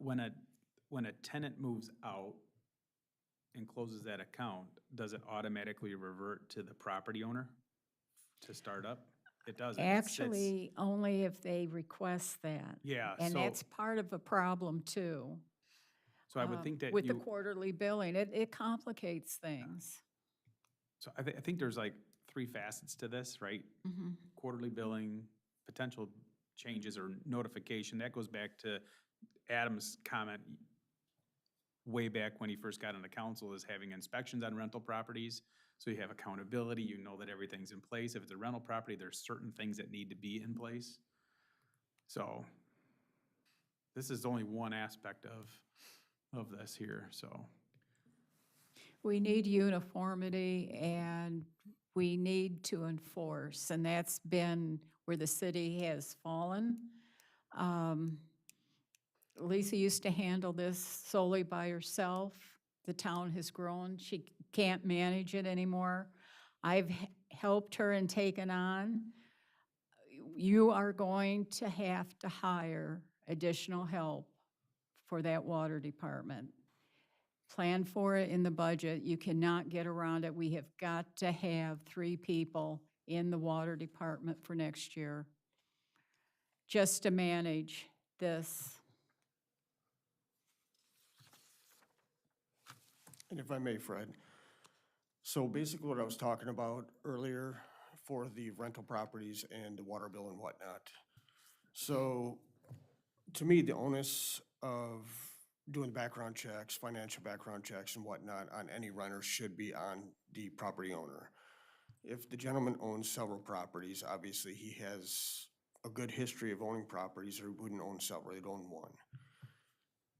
tenant moves out and closes that account, does it automatically revert to the property owner to start up? It doesn't. It's- Actually, only if they request that. Yeah, And so- that's part of a problem too. So I would think that With the you, quarterly billing, it complicates things. so I think there's like 3 facets to this, right? Mhm. Quarterly billing, potential changes or notification. That goes back to Adam's comment way back when he first got into council, is having inspections on rental properties. So you have accountability, you know that everything's in place. If it's a rental property, there's certain things that need to be in place. So this is only one aspect of this here, so. We need uniformity and we need to enforce, and that's been where the city has fallen. Lisa used to handle this solely by herself. The town has grown. She can't manage it anymore. I've helped her and taken on. You are going to have to hire additional help for that water department. Plan for it in the budget. You cannot get around it. We have got to have 3 people in the water department for next year just to manage this. And if I may, Fred, so basically what I was talking about earlier for the rental properties and the water bill and whatnot. So to me, the onus of doing background checks, financial background checks and whatnot on any renter should be on the property owner. If the gentleman owns several properties, obviously he has a good history of owning properties, or he wouldn't own several, he'd own one.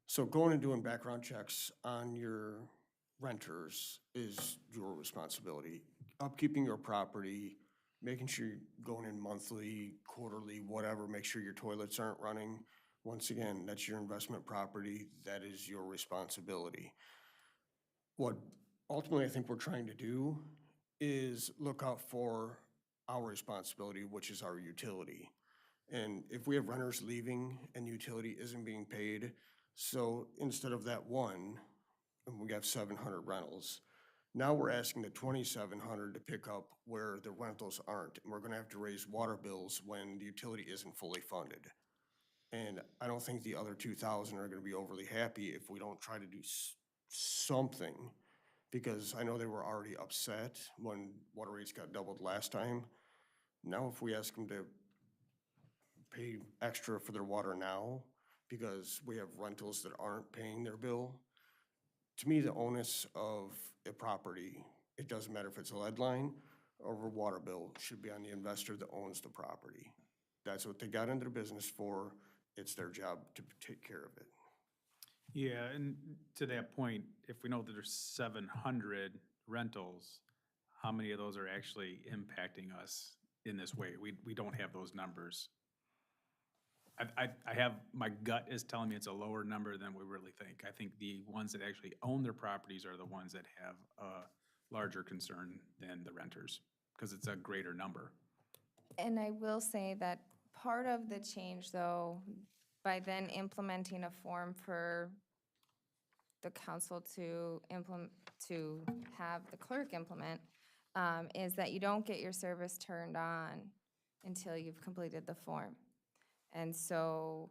So going and doing background checks on your renters is your responsibility. Upkeeping your property, making sure you're going in monthly, quarterly, whatever, make sure your toilets aren't running. Once again, that's your investment property, that is your responsibility. What ultimately I think we're trying to do is look out for our responsibility, which is our utility. And if we have renters leaving and utility isn't being paid, so instead of that one, and we have 700 rentals, now we're asking the 2,700 to pick up where the rentals aren't. And we're gonna have to raise water bills when the utility isn't fully funded. And I don't think the other 2,000 are gonna be overly happy if we don't try to do something, because I know they were already upset when water rates got doubled last time. Now if we ask them to pay extra for their water now, because we have rentals that aren't paying their bill, to me, the onus of a property, it doesn't matter if it's a lead line or a water bill, should be on the investor that owns the property. That's what they got into their business for. It's their job to take care of it. Yeah, and to that point, if we know that there's 700 rentals, how many of those are actually impacting us in this way? We don't have those numbers. I have, my gut is telling me it's a lower number than we really think. I think the ones that actually own their properties are the ones that have a larger concern than the renters, because it's a greater number. And I will say that part of the change, though, by then implementing a form for the council to implement, to have the clerk implement, is that you don't get your service turned on until you've completed the form. And so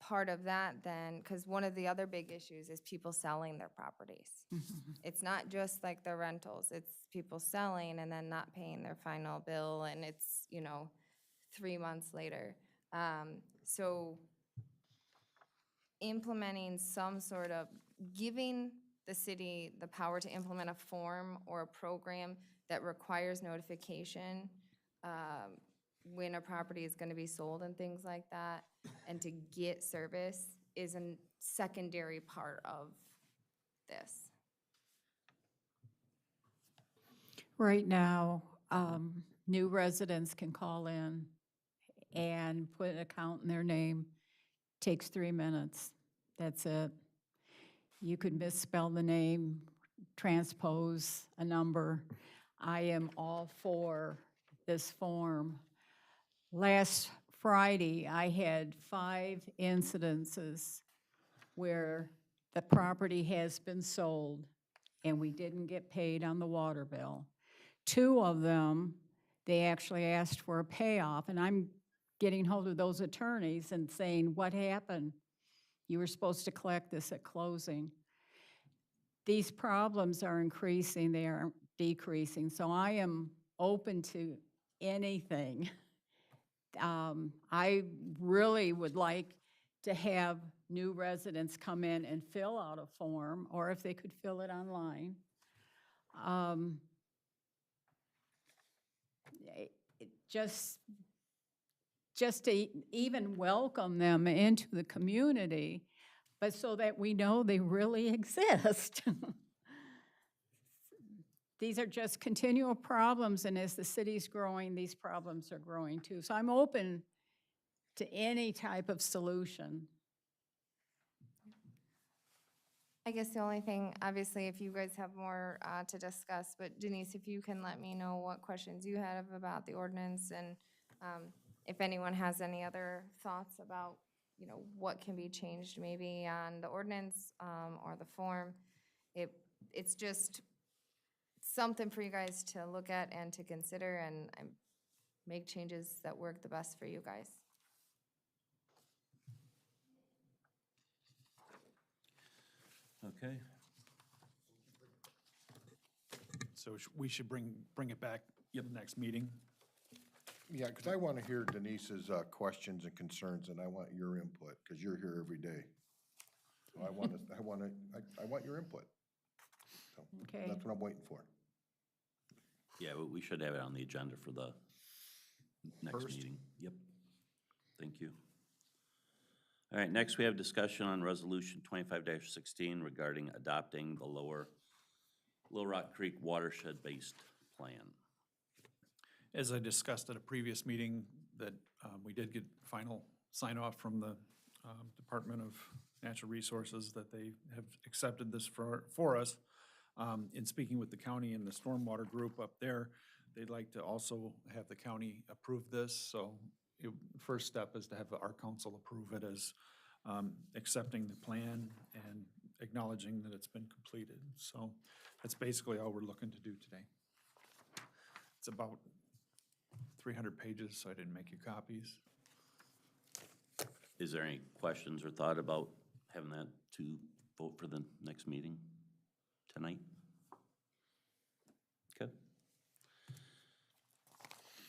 part of that then, because one of the other big issues is people selling their properties. It's not just like the rentals, it's people selling and then not paying their final bill, and it's, 3 months later. So implementing some sort of, giving the city the power to implement a form or a program that requires notification when a property is going to be sold and things like that, and to get service is a secondary part of this. Right now, new residents can call in and put an account in their name. Takes 3 minutes. That's it. You could misspell the name, transpose a number. I am all for this form. Last Friday, I had 5 incidences where the property has been sold and we didn't get paid on the water bill. 2 of them, they actually asked for a payoff, and I'm getting hold of those attorneys and saying, what happened? You were supposed to collect this at closing. These problems are increasing, they aren't decreasing, so I am open to anything. I really would like to have new residents come in and fill out a form, or if they could fill it online. Just to even welcome them into the community, but so that we know they really exist. These are just continual problems, and as the city's growing, these problems are growing too. So I'm open to any type of solution. I guess the only thing, obviously, if you guys have more to discuss, but Denise, if you can let me know what questions you have about the ordinance, and if anyone has any other thoughts about, what can be changed maybe on the ordinance or the form. It's just something for you guys to look at and to consider, and make changes that work the best for you guys. Okay. So we should bring it back at the next meeting. Yeah, because I want to hear Denise's questions and concerns, and I want your input, because you're here every day. So I want your input. So Okay. that's what I'm waiting for. Yeah, we should have it on the agenda for the next First. meeting. Yep. Thank you. All right, next we have discussion on Resolution 25-16 regarding adopting the Little Rock Creek watershed-based plan. As I discussed at a previous meeting, that we did get final sign-off from the Department of Natural Resources that they have accepted this for us. In speaking with the county and the stormwater group up there, they'd like to also have the county approve this. So first step is to have our council approve it as accepting the plan and acknowledging that it's been completed. So that's basically all we're looking to do today. It's about 300 pages, so I didn't make you copies. Is there any questions or thought about having that to vote for the next meeting tonight? Okay.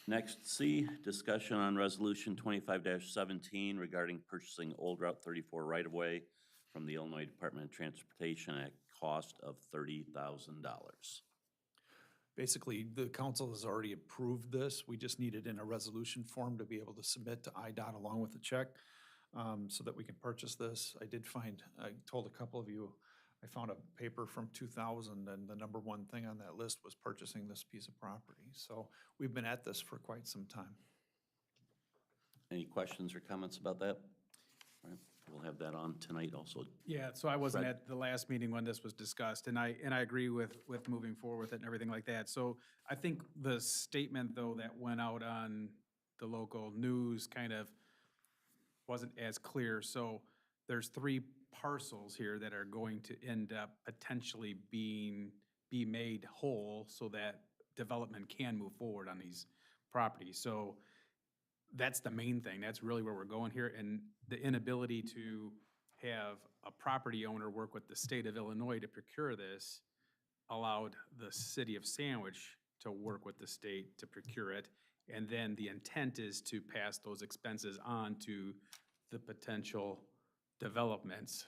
Next, C, discussion on resolution 25-17 regarding purchasing Old Route 34 right-of-way from the Illinois Department of Transportation at cost of $30,000. Basically, the council has already approved this. We just need it in a resolution form to be able to submit to IDOT along with the check, so that we can purchase this. I told a couple of you, I found a paper from 2000, and the number one thing on that list was purchasing this piece of property. So we've been at this for quite some time. Any questions or comments about that? All right, we'll have that on tonight also. Yeah, so I wasn't Fred? at the last meeting when this was discussed, and I agree with moving forward with it and everything like that. So I think the statement, though, that went out on the local news kind of wasn't as clear. So there's 3 parcels here that are going to end up potentially be made whole so that development can move forward on these properties. So that's the main thing. That's really where we're going here. And the inability to have a property owner work with the state of Illinois to procure this allowed the city of Sandwich to work with the state to procure it. And then the intent is to pass those expenses on to the potential developments,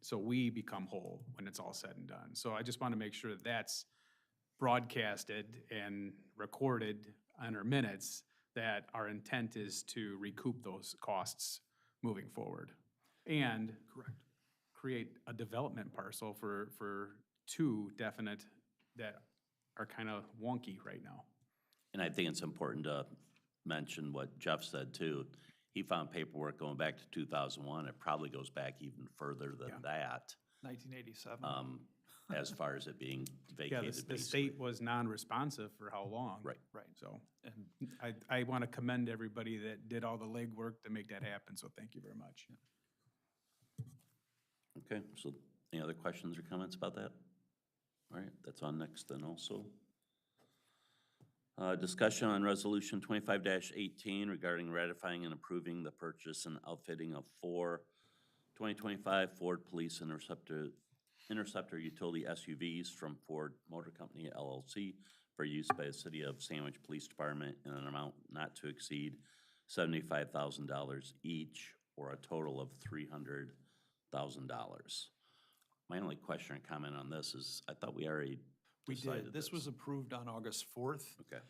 so we become whole when it's all said and done. So I just want to make sure that that's broadcasted and recorded on our minutes, that our intent is to recoup those costs moving forward. And create a development parcel for 2 definite that are kind of wonky right now. And I think it's important to mention what Jeff said too. He found paperwork going back to 2001. It probably goes back even further than that, 1987. as far as it being Yeah, vacated. the state was non-responsive for how long? Right. Right. So And I want to commend everybody that did all the legwork to make that happen, so thank you very much. Okay, so any other questions or comments about that? All right, that's on next then also. Discussion on resolution 25-18 regarding ratifying and approving the purchase and outfitting of 4 2025 Ford Police Interceptor utility SUVs from Ford Motor Company LLC for use by the City of Sandwich Police Department in an amount not to exceed $75,000 each, or a total of $300,000. My only question or comment on this is, I thought we already we decided did. This was approved on August 4th. Okay.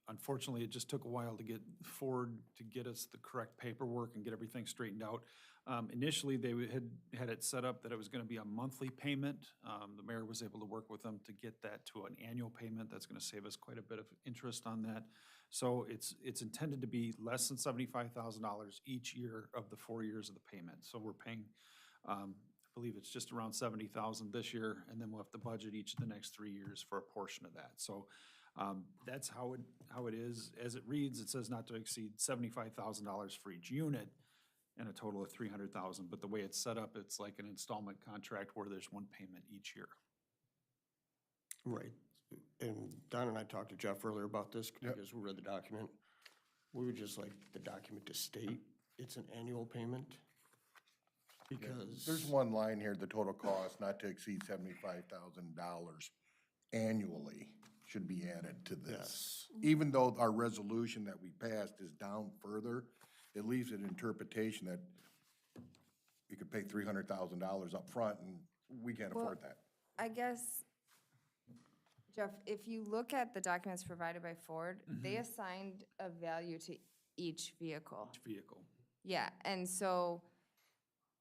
Unfortunately, it just took a while to get Ford to get us the correct paperwork and get everything straightened out. Initially, they had it set up that it was going to be a monthly payment. The mayor was able to work with them to get that to an annual payment. That's going to save us quite a bit of interest on that. So it's intended to be less than $75,000 each year of the 4 years of the payment. So we're paying, I believe it's just around $70,000 this year, and then we'll have to budget each of the next 3 years for a portion of that. So that's how it is. As it reads, it says not to exceed $75,000 for each unit and a total of $300,000. But the way it's set up, it's like an installment contract where there's one payment each year. Right. And Don and I talked to Jeff earlier about this because we read the document. We would just like the document to state it's an annual payment. Because There's one line here, the total cost not to exceed $75,000 annually should be added to this. Even though our resolution that we passed is down further, it leaves an interpretation that you could pay $300,000 up front, and we can't afford that. I guess, Jeff, if you look at the documents provided by Ford, they assigned a value to each vehicle. Each vehicle. Yeah, and so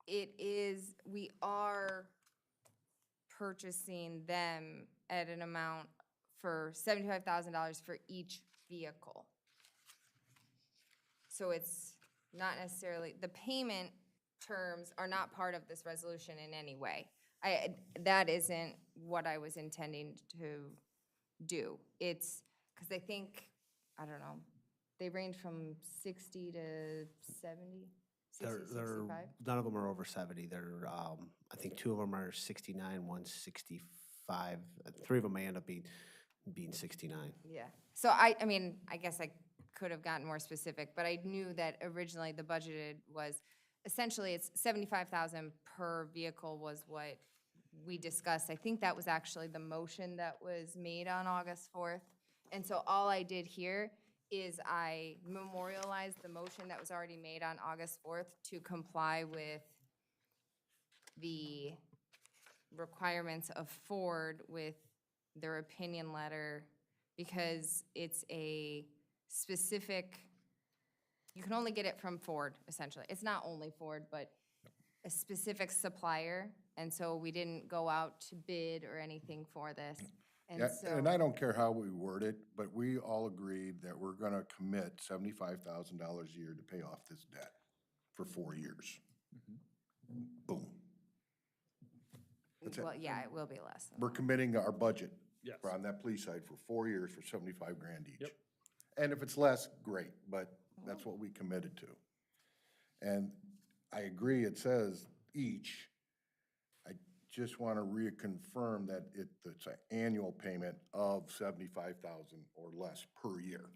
we are purchasing them at an amount for $75,000 for each vehicle. So it's not necessarily, the payment terms are not part of this resolution in any way. That isn't what I was intending to do. It's, because I think, I don't know, they range from 60 to 70, 60, 65? None of them are over 70. They're, I think 2 of them are 69, one's 65. 3 of them may end up being 69. Yeah. So I mean, I guess I could have gotten more specific, but I knew that originally the budgeted was essentially it's 75,000 per vehicle was what we discussed. I think that was actually the motion that was made on August 4th. And so all I did here is I memorialized the motion that was already made on August 4th to comply with the requirements of Ford with their opinion letter, because it's a specific, you can only get it from Ford, essentially. It's not only Ford, but a specific supplier, and so we didn't go out to bid or anything for this. And Yeah, so, and I don't care how we word it, but we all agreed that we're gonna commit $75,000 a year to pay off this debt for 4 years. Boom. That's it. well, yeah, it will be less than We're that. committing our budget Yes. on that police side for 4 years for 75 grand each. Yep. And if it's less, great, but that's what we committed to. And I agree, it says each. I just want to reconfirm that it's an annual payment of 75,000 or less per year.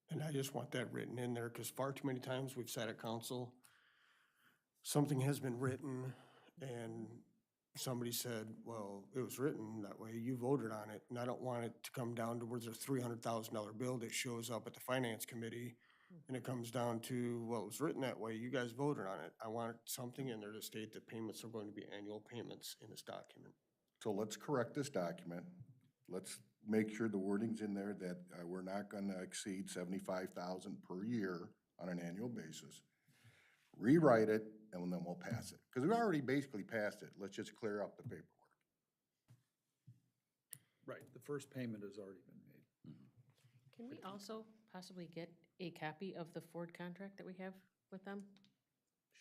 And I just want that written in there, because far too many times we've sat at council, something has been written, and somebody said, well, it was written that way, you voted on it, and I don't want it to come down to where there's a $300,000 bill that shows up at the finance committee, and it comes down to, well, it was written that way, you guys voted on it. I want something in there to state that payments are going to be annual payments in this document. So let's correct this document. Let's make sure the wording's in there that we're not gonna exceed 75,000 per year on an annual basis. Rewrite it, and then we'll pass it. Because we already basically passed it. Let's just clear up the paperwork. Right, the first payment has already been made. Can we also possibly get a copy of the Ford contract that we have with them?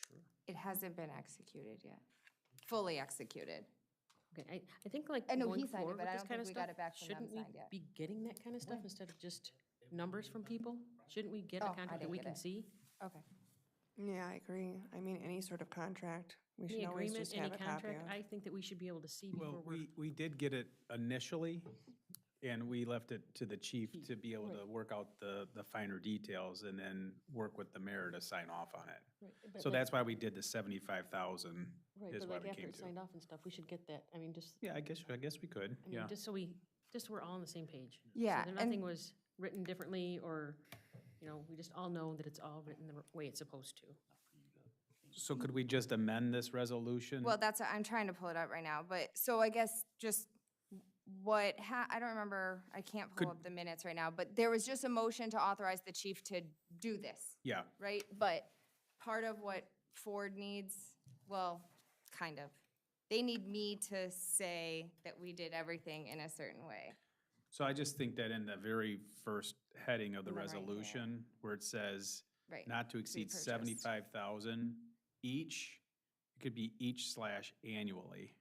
Sure. It hasn't been executed yet, fully executed. Okay, I think like I know going he signed it, forward but with I this don't kind think of we got stuff, it back from them shouldn't we signed yet. be getting that kind of stuff instead of just numbers from people? Shouldn't we get Oh, a I contract that didn't we get can it. see? Okay. Yeah, I agree. I mean, any sort of contract, we Any should always agreement, just any have a copy contract, of. I think that we should be able to see before Well, we're. we did get it initially, and we left it to the chief to be able to Right. work out the finer details and then work with the mayor to sign off on it. Right, but So like- that's why we did the 75,000 Right, is but why like we after came it's to. signed off and stuff, we should get that, I mean, just, Yeah, I guess we could, I mean, yeah. just so we're all on the same page. Yeah, So that and- nothing was written differently, or, we just all know that it's all written the way it's supposed to. So could we just amend this resolution? Well, I'm trying to pull it up right now, but, so I guess just I don't remember, I can't pull Could- up the minutes right now, but there was just a motion to authorize the chief to do this, Yeah, right? But part of what Ford needs, well, kind of, they need me to say that we did everything in a certain way. so I just think that in the very first heading of the And then right here. resolution, where it says Right. not to exceed Repurchased. 75,000 each, it could be each / annually.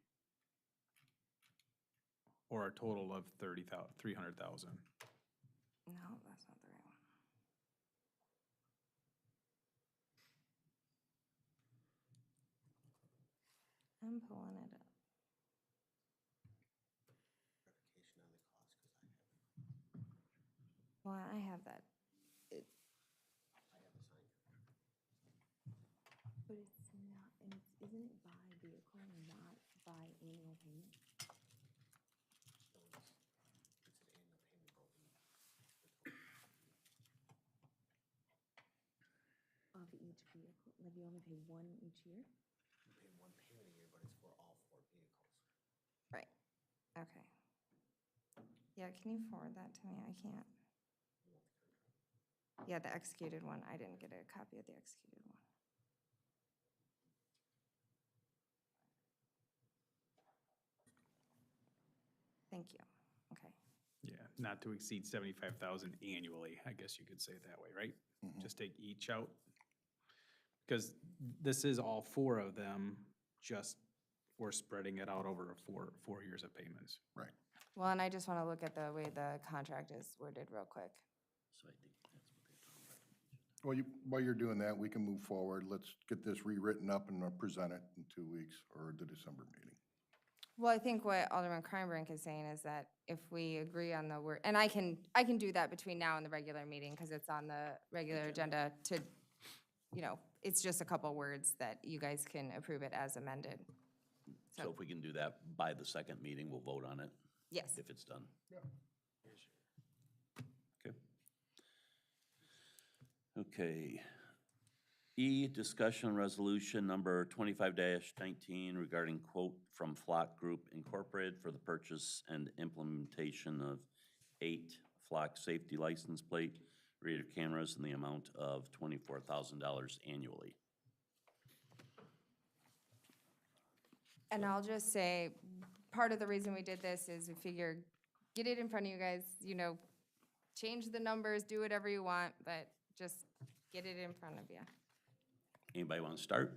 Or a total of 300,000. No, that's not the right one. I'm pulling it up. Well, I have that. But it's not, and isn't it by vehicle, not by annual payment? Of each vehicle, like you only pay one each year? You pay one payment a year, but it's for all 4 vehicles. Right, okay. Yeah, can you forward that to me? I can't. Yeah, the executed one, I didn't get a copy of the executed one. Thank you, okay. Yeah, not to exceed 75,000 annually, I guess you could say it that way, right? Just take each out. Because this is all 4 of them, just we're spreading it out over 4 years of payments. Right. Well, and I just want to look at the way the contract is worded real quick. So I think that's what they're talking about. Well, while you're doing that, we can move forward. Let's get this rewritten up and present it in 2 weeks or the December meeting. Well, I think what Alderman Kreinbrink is saying is that if we agree on the word, and I can do that between now and the regular meeting, because it's on the regular agenda to, it's just a couple words that you guys can approve it as amended. So if we can do that by the second meeting, we'll vote on it Yes. if it's done. Okay. Okay. E, discussion resolution number 25-19 regarding quote from Flock Group Incorporated for the purchase and implementation of 8 Flock safety license plate reader cameras in the amount of $24,000 annually. And I'll just say, part of the reason we did this is we figure, get it in front of you guys, you know, change the numbers, do whatever you want, but just get it in front of you. Anybody want to start?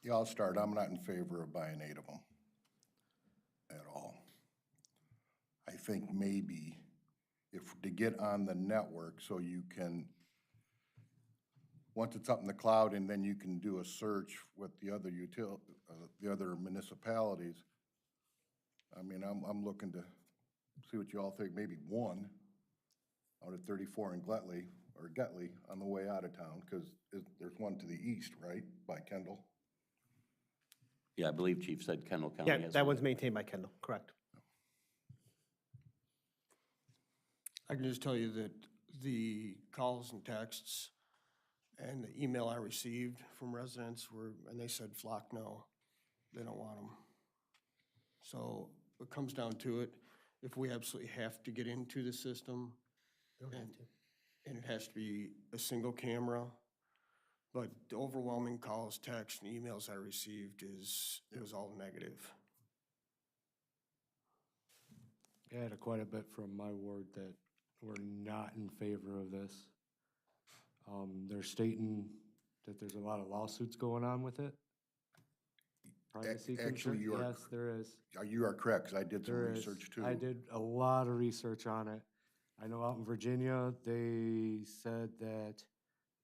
Yeah, I'll start. I'm not in favor of buying 8 of them at all. I think maybe if, to get on the network so you can, once it's up in the cloud and then you can do a search with the other the other municipalities. I mean, I'm looking to see what you all think, maybe 1 out of 34 in Getley on the way out of town, because there's one to the east, right, by Kendall? Yeah, I believe Chief said Kendall County Yeah, has that one. one's maintained by Kendall, correct. I can just tell you that the calls and texts and the email I received from residents were, and they said, Flock, no, they don't want them. So it comes down to it, if we absolutely have to get into the system, and it has to be a single camera, but the overwhelming calls, texts, and emails I received it was all negative. I had quite a bit from my ward that were not in favor of this. They're stating that there's a lot of lawsuits going on with it. Privacy Actually, concern. Yes, there is. You are correct, because I did some There is. research too. I did a lot of research on it. I know out in Virginia, they said that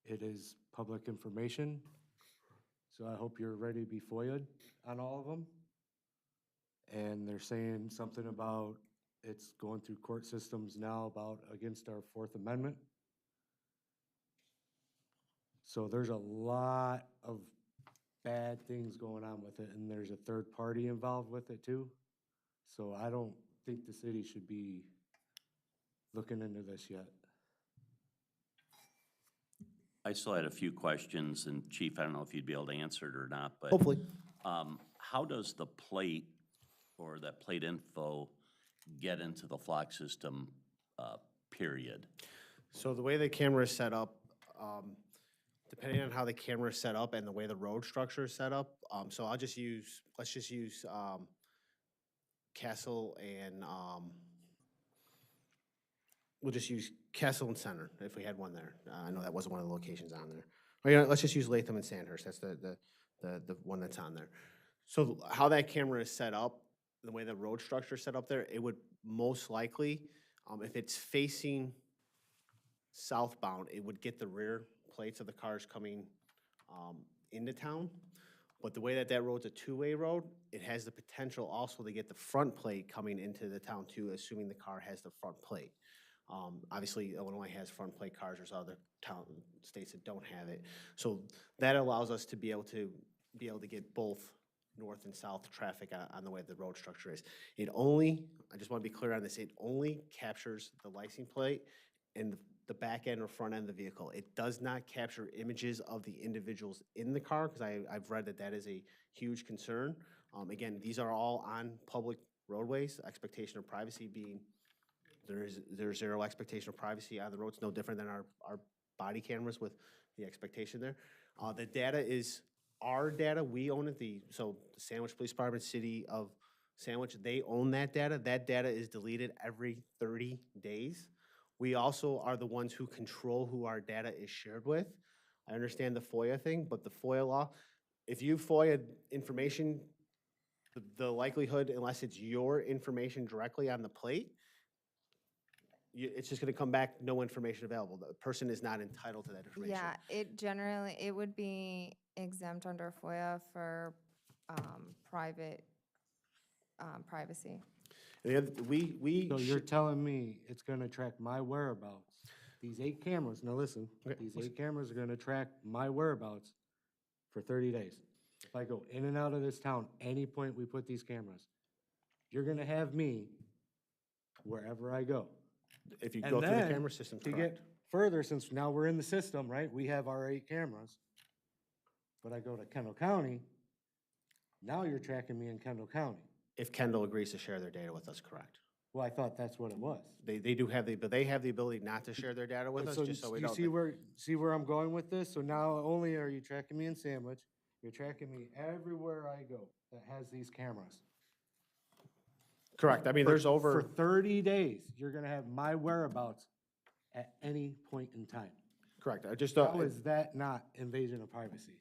it is public information. So I hope you're ready to be FOIA'd on all of them. And they're saying something about it's going through court systems now about against our Fourth Amendment. So there's a lot of bad things going on with it, and there's a third party involved with it too. So I don't think the city should be looking into this yet. I still had a few questions, and Chief, I don't know if you'd be able to answer it or not, but. Hopefully. How does the plate or that plate info get into the Flock system, period? So the way the camera is set up, depending on how the camera is set up and the way the road structure is set up, so let's just use Castle and, we'll just use Castle and Center, if we had one there. I know that wasn't one of the locations on there. Or, you know, let's just use Latham and Sandhurst, that's the one that's on there. So how that camera is set up, the way the road structure is set up there, it would most likely, if it's facing southbound, it would get the rear plates of the cars coming into town. But the way that road's a two-way road, it has the potential also to get the front plate coming into the town too, assuming the car has the front plate. Obviously, Illinois has front plate cars, there's other states that don't have it. So that allows us to be able to get both north and south traffic on the way the road structure is. It only, I just want to be clear on this, it only captures the license plate and the back end or front end of the vehicle. It does not capture images of the individuals in the car, because I've read that is a huge concern. Again, these are all on public roadways, expectation of privacy being, there's zero expectation of privacy on the roads, no different than our body cameras with the expectation there. The data is our data, we own it, so the Sandwich Police Department, City of Sandwich, they own that data. That data is deleted every 30 days. We also are the ones who control who our data is shared with. I understand the FOIA thing, but the FOIA law, if you FOIA information, the likelihood, unless it's your information directly on the plate, it's just gonna come back, no information available. The person is not entitled to that information. Yeah, it would be exempt under FOIA for private privacy. So So you're telling me it's gonna track my whereabouts? these 8 cameras, now listen, Okay, these listen. 8 cameras are gonna track my whereabouts for 30 days. If I go in and out of this town, any point we put these cameras, you're gonna have me wherever I go. If you And go through the then, camera system, to correct. get further, since now we're in the system, right, we have our 8 cameras, but I go to Kendall County, now you're tracking me in Kendall County. If Kendall agrees to share their data with us, correct. Well, I thought that's what it was. They do have but they have the ability not to share their data with us, just so we you know. see where I'm going with this? So now only are you tracking me in Sandwich, you're tracking me everywhere I go that has these cameras. Correct, I mean, there's For over, 30 days, you're gonna have my whereabouts at any point in time. correct, I just, How is that not invasion of privacy?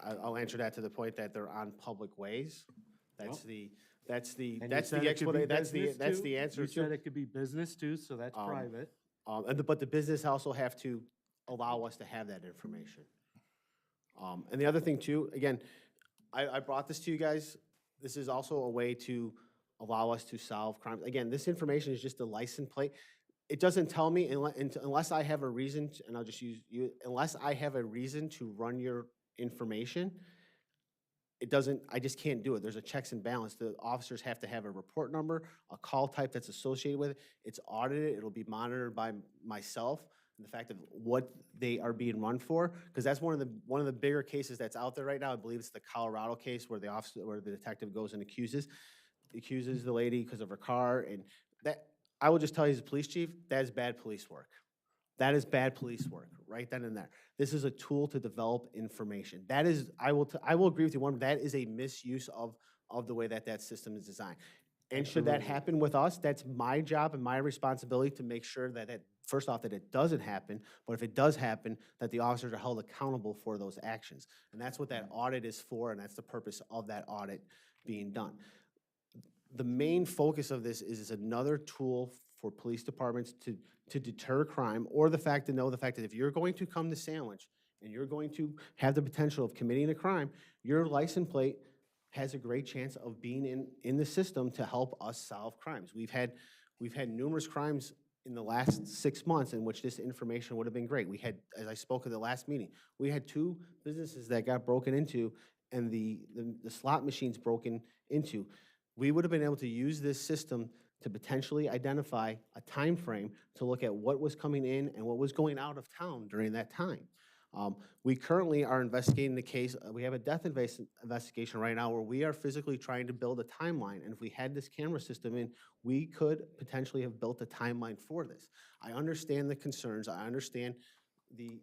I'll answer that to the point that they're on public ways. That's the, that's the, And you that's said the it could be explanation, that's business the too? answer You said to. it could be business too, so that's private. But the business also have to allow us to have that information. And the other thing too, again, I brought this to you guys, this is also a way to allow us to solve crimes. Again, this information is just a license plate. It doesn't tell me unless I have a reason, and I'll just use you, unless I have a reason to run your information, it doesn't, I just can't do it. There's a checks and balance. The officers have to have a report number, a call type that's associated with it. It's audited, it'll be monitored by myself, and the fact of what they are being run for, because that's one of the bigger cases that's out there right now. I believe it's the Colorado case where the detective goes and accuses the lady because of her car, and that, I will just tell you as a police chief, that is bad police work. That is bad police work, right then and there. This is a tool to develop information. That is, I will agree with you, that is a misuse of the way that system is designed. And should that happen with us, that's my job and my responsibility to make sure that first off, that it doesn't happen, but if it does happen, that the officers are held accountable for those actions. And that's what that audit is for, and that's the purpose of that audit being done. The main focus of this is another tool for police departments to deter crime, or the fact that if you're going to come to Sandwich and you're going to have the potential of committing a crime, your license plate has a great chance of being in the system to help us solve crimes. We've had numerous crimes in the last 6 months in which this information would have been great. We had, as I spoke at the last meeting, we had 2 businesses that got broken into and the slot machines broken into. We would have been able to use this system to potentially identify a time frame to look at what was coming in and what was going out of town during that time. We currently are investigating the case. We have a death investigation right now where we are physically trying to build a timeline. And if we had this camera system in, we could potentially have built a timeline for this. I understand the concerns. I understand the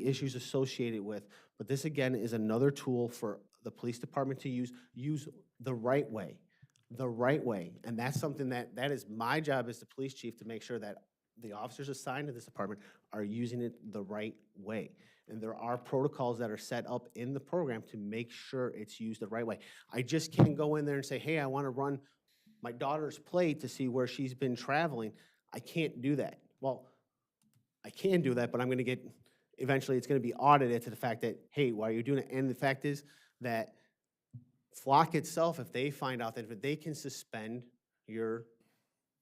issues associated with, but this again is another tool for the police department to use the right way. The right way. And that's something that is my job as the police chief, to make sure that the officers assigned to this department are using it the right way. And there are protocols that are set up in the program to make sure it's used the right way. I just can't go in there and say, hey, I want to run my daughter's plate to see where she's been traveling. I can't do that. Well, I can do that, but I'm going to get, eventually it's going to be audited to the fact that, hey, why are you doing it? And the fact is that Flock itself, if they find out that they can suspend your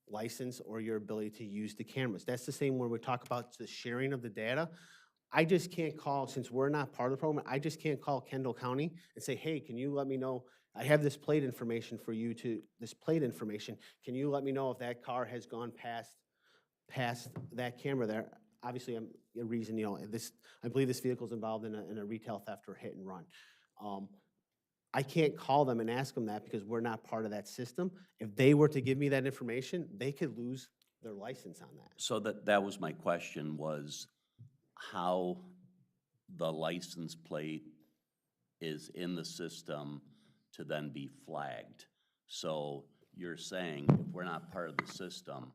license or your ability to use the cameras. That's the same when we talk about the sharing of the data. I just can't call, since we're not part of the program, I just can't call Kendall County and say, hey, can you let me know, I have this plate information for you Can you let me know if that car has gone past that camera there? Obviously, a reason, I believe this vehicle is involved in a retail theft or hit and run. I can't call them and ask them that because we're not part of that system. If they were to give me that information, they could lose their license on that. So that was my question, was how the license plate is in the system to then be flagged. So you're saying if we're not part of the system,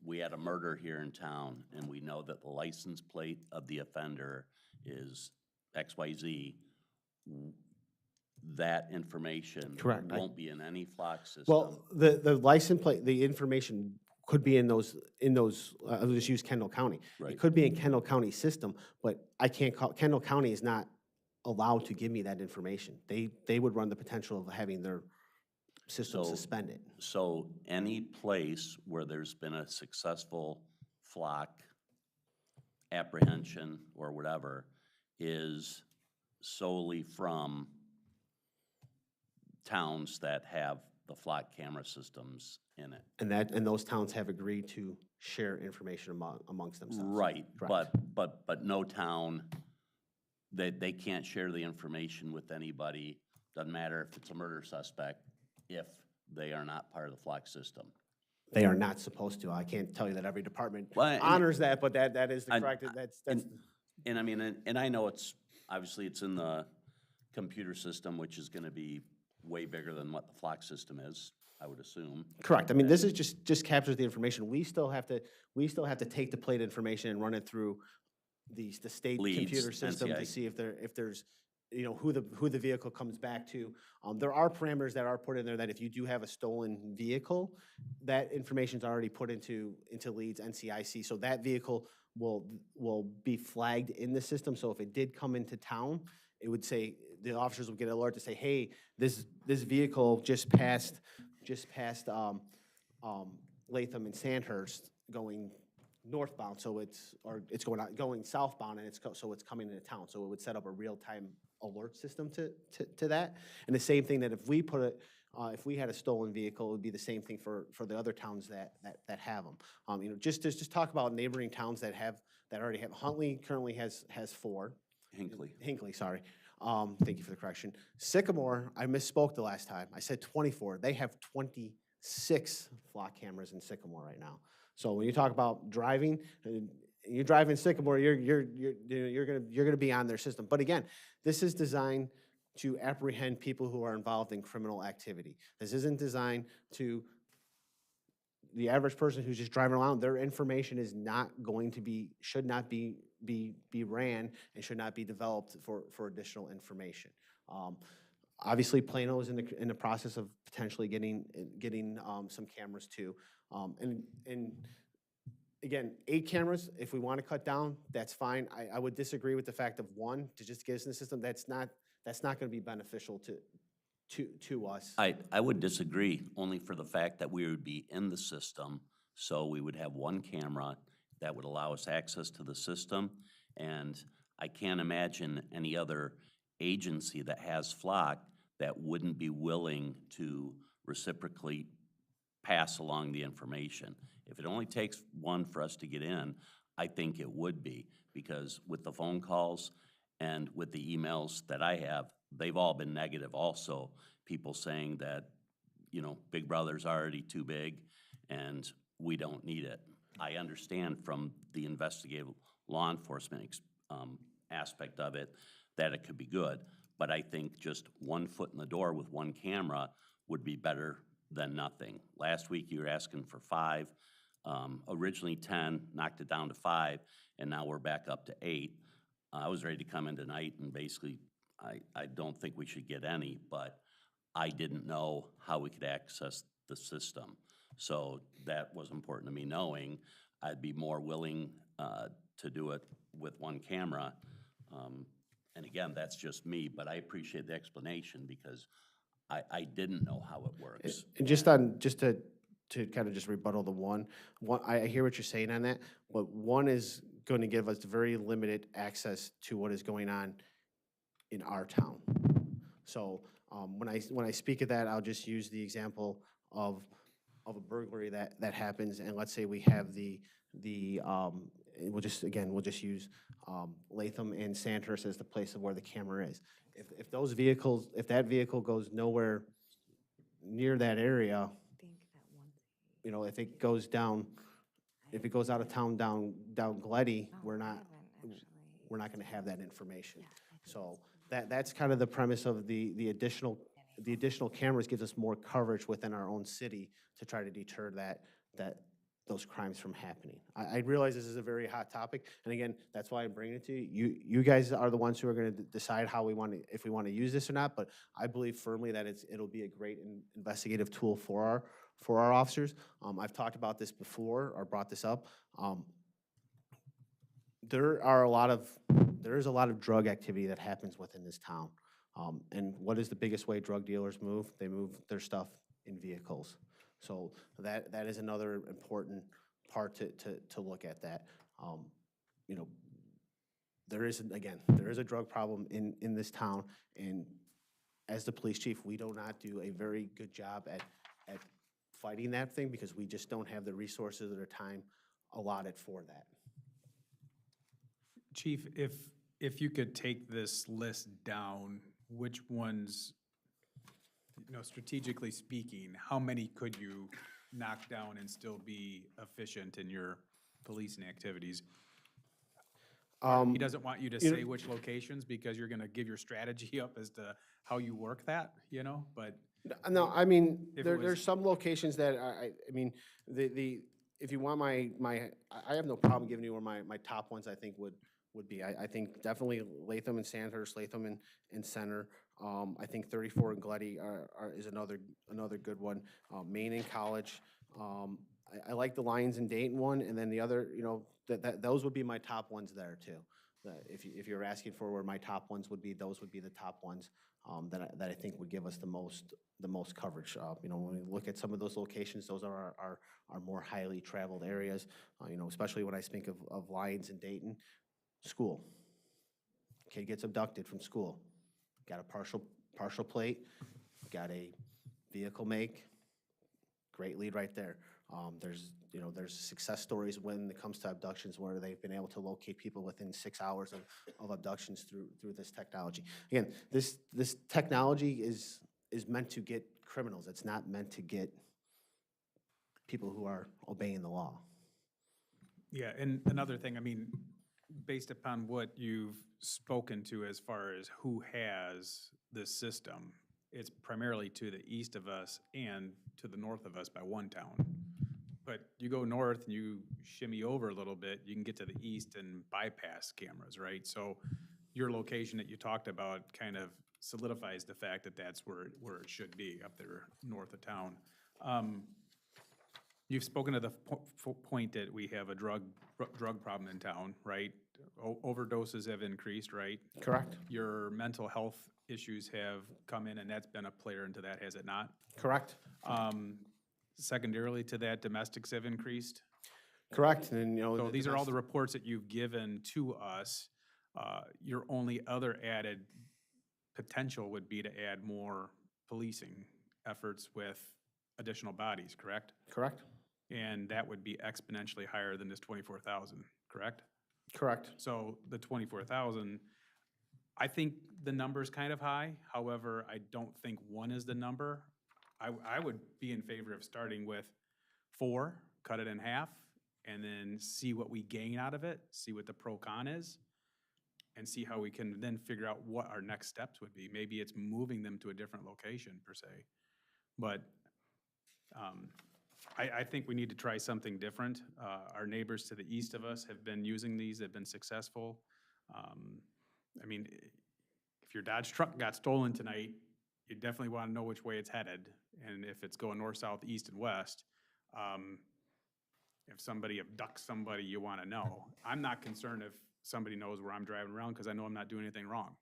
we had a murder here in town and we know that the license plate of the offender is XYZ, that information Correct. won't be in any Flock system. Well, the license plate, the information could be in those, I'll just use Kendall County. Right. It could be in Kendall County system, but I can't call, Kendall County is not allowed to give me that information. They would run the potential of having their system suspended. So any place where there's been a successful flock apprehension or whatever is solely from towns that have the flock camera systems in it. And those towns have agreed to share information amongst themselves. Right, Correct. but no town, they can't share the information with anybody, doesn't matter if it's a murder suspect, if they are not part of the flock system. They are not supposed to. I can't tell you that every department Well, and- honors that, but that is the I- correct, that's. And I mean, and I know it's, obviously it's in the computer system, which is gonna be way bigger than what the flock system is, I would assume. Correct. I mean, this is just captures the information. We still have to take the plate information and run it through the state Leads, computer system NCI. to see if there's, you know, who the vehicle comes back to. There are parameters that are put in there that if you do have a stolen vehicle, that information's already put into leads, NCIC, so that vehicle will be flagged in the system. So if it did come into town, it would say, the officers would get an alert to say, hey, this vehicle just passed Latham and Sandhurst going northbound, so it's going southbound, and so it's coming into town. So it would set up a real-time alert system to that. And the same thing that if we put it, if we had a stolen vehicle, it would be the same thing for the other towns that have them. You know, just talk about neighboring towns that already have. Huntley currently has 4. Hinckley, sorry. Thank you for the correction. Sycamore, I misspoke the last time. I said 24. They have 26 flock cameras in Sycamore right now. So when you talk about driving, you drive in Sycamore, you're gonna be on their system. But again, this is designed to apprehend people who are involved in criminal activity. This isn't designed to the average person who's just driving around. Their information is not going to be, should not be ran and should not be developed for additional information. Obviously, Plano is in the process of potentially getting some cameras too. And again, 8 cameras, if we want to cut down, that's fine. I would disagree with the fact of 1 to just get us in the system. That's not going to be beneficial to us. I would disagree, only for the fact that we would be in the system, so we would have 1 camera that would allow us access to the system, and I can't imagine any other agency that has flock that wouldn't be willing to reciprocally pass along the information. If it only takes 1 for us to get in, I think it would be, because with the phone calls and with the emails that I have, they've all been negative also. People saying that, you know, Big Brother's already too big and we don't need it. I understand from the investigative law enforcement aspect of it that it could be good, but I think just 1 foot in the door with 1 camera would be better than nothing. Last week you were asking for 5, originally 10, knocked it down to 5, and now we're back up to 8. I was ready to come in tonight and basically, I don't think we should get any, but I didn't know how we could access the system. So that was important to me knowing. I'd be more willing to do it with 1 camera. And again, that's just me, but I appreciate the explanation because I didn't know how it works. And just to kind of just rebuttal the one, I hear what you're saying on that, but 1 is going to give us very limited access to what is going on in our town. So when I speak of that, I'll just use the example of a burglary that happens, and let's say we have we'll just use Latham and Sandhurst as the place of where the camera is. If that vehicle goes nowhere near that area, you know, if it goes out of town down Gleddy, we're not going to have that information. So that's kind of the premise of the additional cameras gives us more coverage within our own city to try to deter those crimes from happening. I realize this is a very hot topic, and again, that's why I'm bringing it to you. You guys are the ones who are going to decide if we want to use this or not, but I believe firmly that it'll be a great investigative tool for our officers. I've talked about this before, or brought this up. There is a lot of drug activity that happens within this town. And what is the biggest way drug dealers move? They move their stuff in vehicles. So that is another important part to look at that. You know, there is, again, there is a drug problem in this town, and as the police chief, we do not do a very good job at fighting that thing because we just don't have the resources or the time allotted for that. Chief, if you could take this list down, which ones, strategically speaking, how many could you knock down and still be efficient in your policing activities? He doesn't want you to say which locations because you're gonna give your strategy up as to how you work that, but. No, I mean, If it there's was- some locations that I mean, if you want I have no problem giving you where my top ones I think would be. I think definitely Latham and Sandhurst, Latham and Center. I think 34 and Gletty is another good one. Maine and College. I like the Lions and Dayton one, and then the other, those would be my top ones there too. If you're asking for where my top ones would be, those would be the top ones that I think would give us the most coverage. When we look at some of those locations, those are our more highly traveled areas. Especially when I think of Lions and Dayton. School. Kid gets abducted from school. Got a partial plate. Got a vehicle make. Great lead right there. There's success stories when it comes to abductions where they've been able to locate people within 6 hours of abductions through this technology. Again, this technology is meant to get criminals. It's not meant to get people who are obeying the law. Yeah, and another thing, based upon what you've spoken to as far as who has this system, it's primarily to the east of us and to the north of us by one town. But you go north and you shimmy over a little bit, you can get to the east and bypass cameras, right? So your location that you talked about kind of solidifies the fact that that's where it should be, up there north of town. You've spoken to the point that we have a drug problem in town, right? Overdoses have increased, right? Correct. Your mental health issues have come in, and that's been a player into that, has it not? Correct. Secondarily to that, domestics have increased. Correct. And So these are all the reports that you've given to us. Your only other added potential would be to add more policing efforts with additional bodies, correct? Correct. And that would be exponentially higher than this 24,000, correct? Correct. So the 24,000, I think the number's kind of high. However, I don't think one is the number. I would be in favor of starting with 4, cut it in half, and then see what we gain out of it, see what the pro-con is, and see how we can then figure out what our next steps would be. Maybe it's moving them to a different location per se. But I think we need to try something different. Our neighbors to the east of us have been using these, they've been successful. If your Dodge truck got stolen tonight, you definitely want to know which way it's headed. And if it's going north, south, east, and west, if somebody abducts somebody, you want to know. I'm not concerned if somebody knows where I'm driving around because I know I'm not doing anything wrong.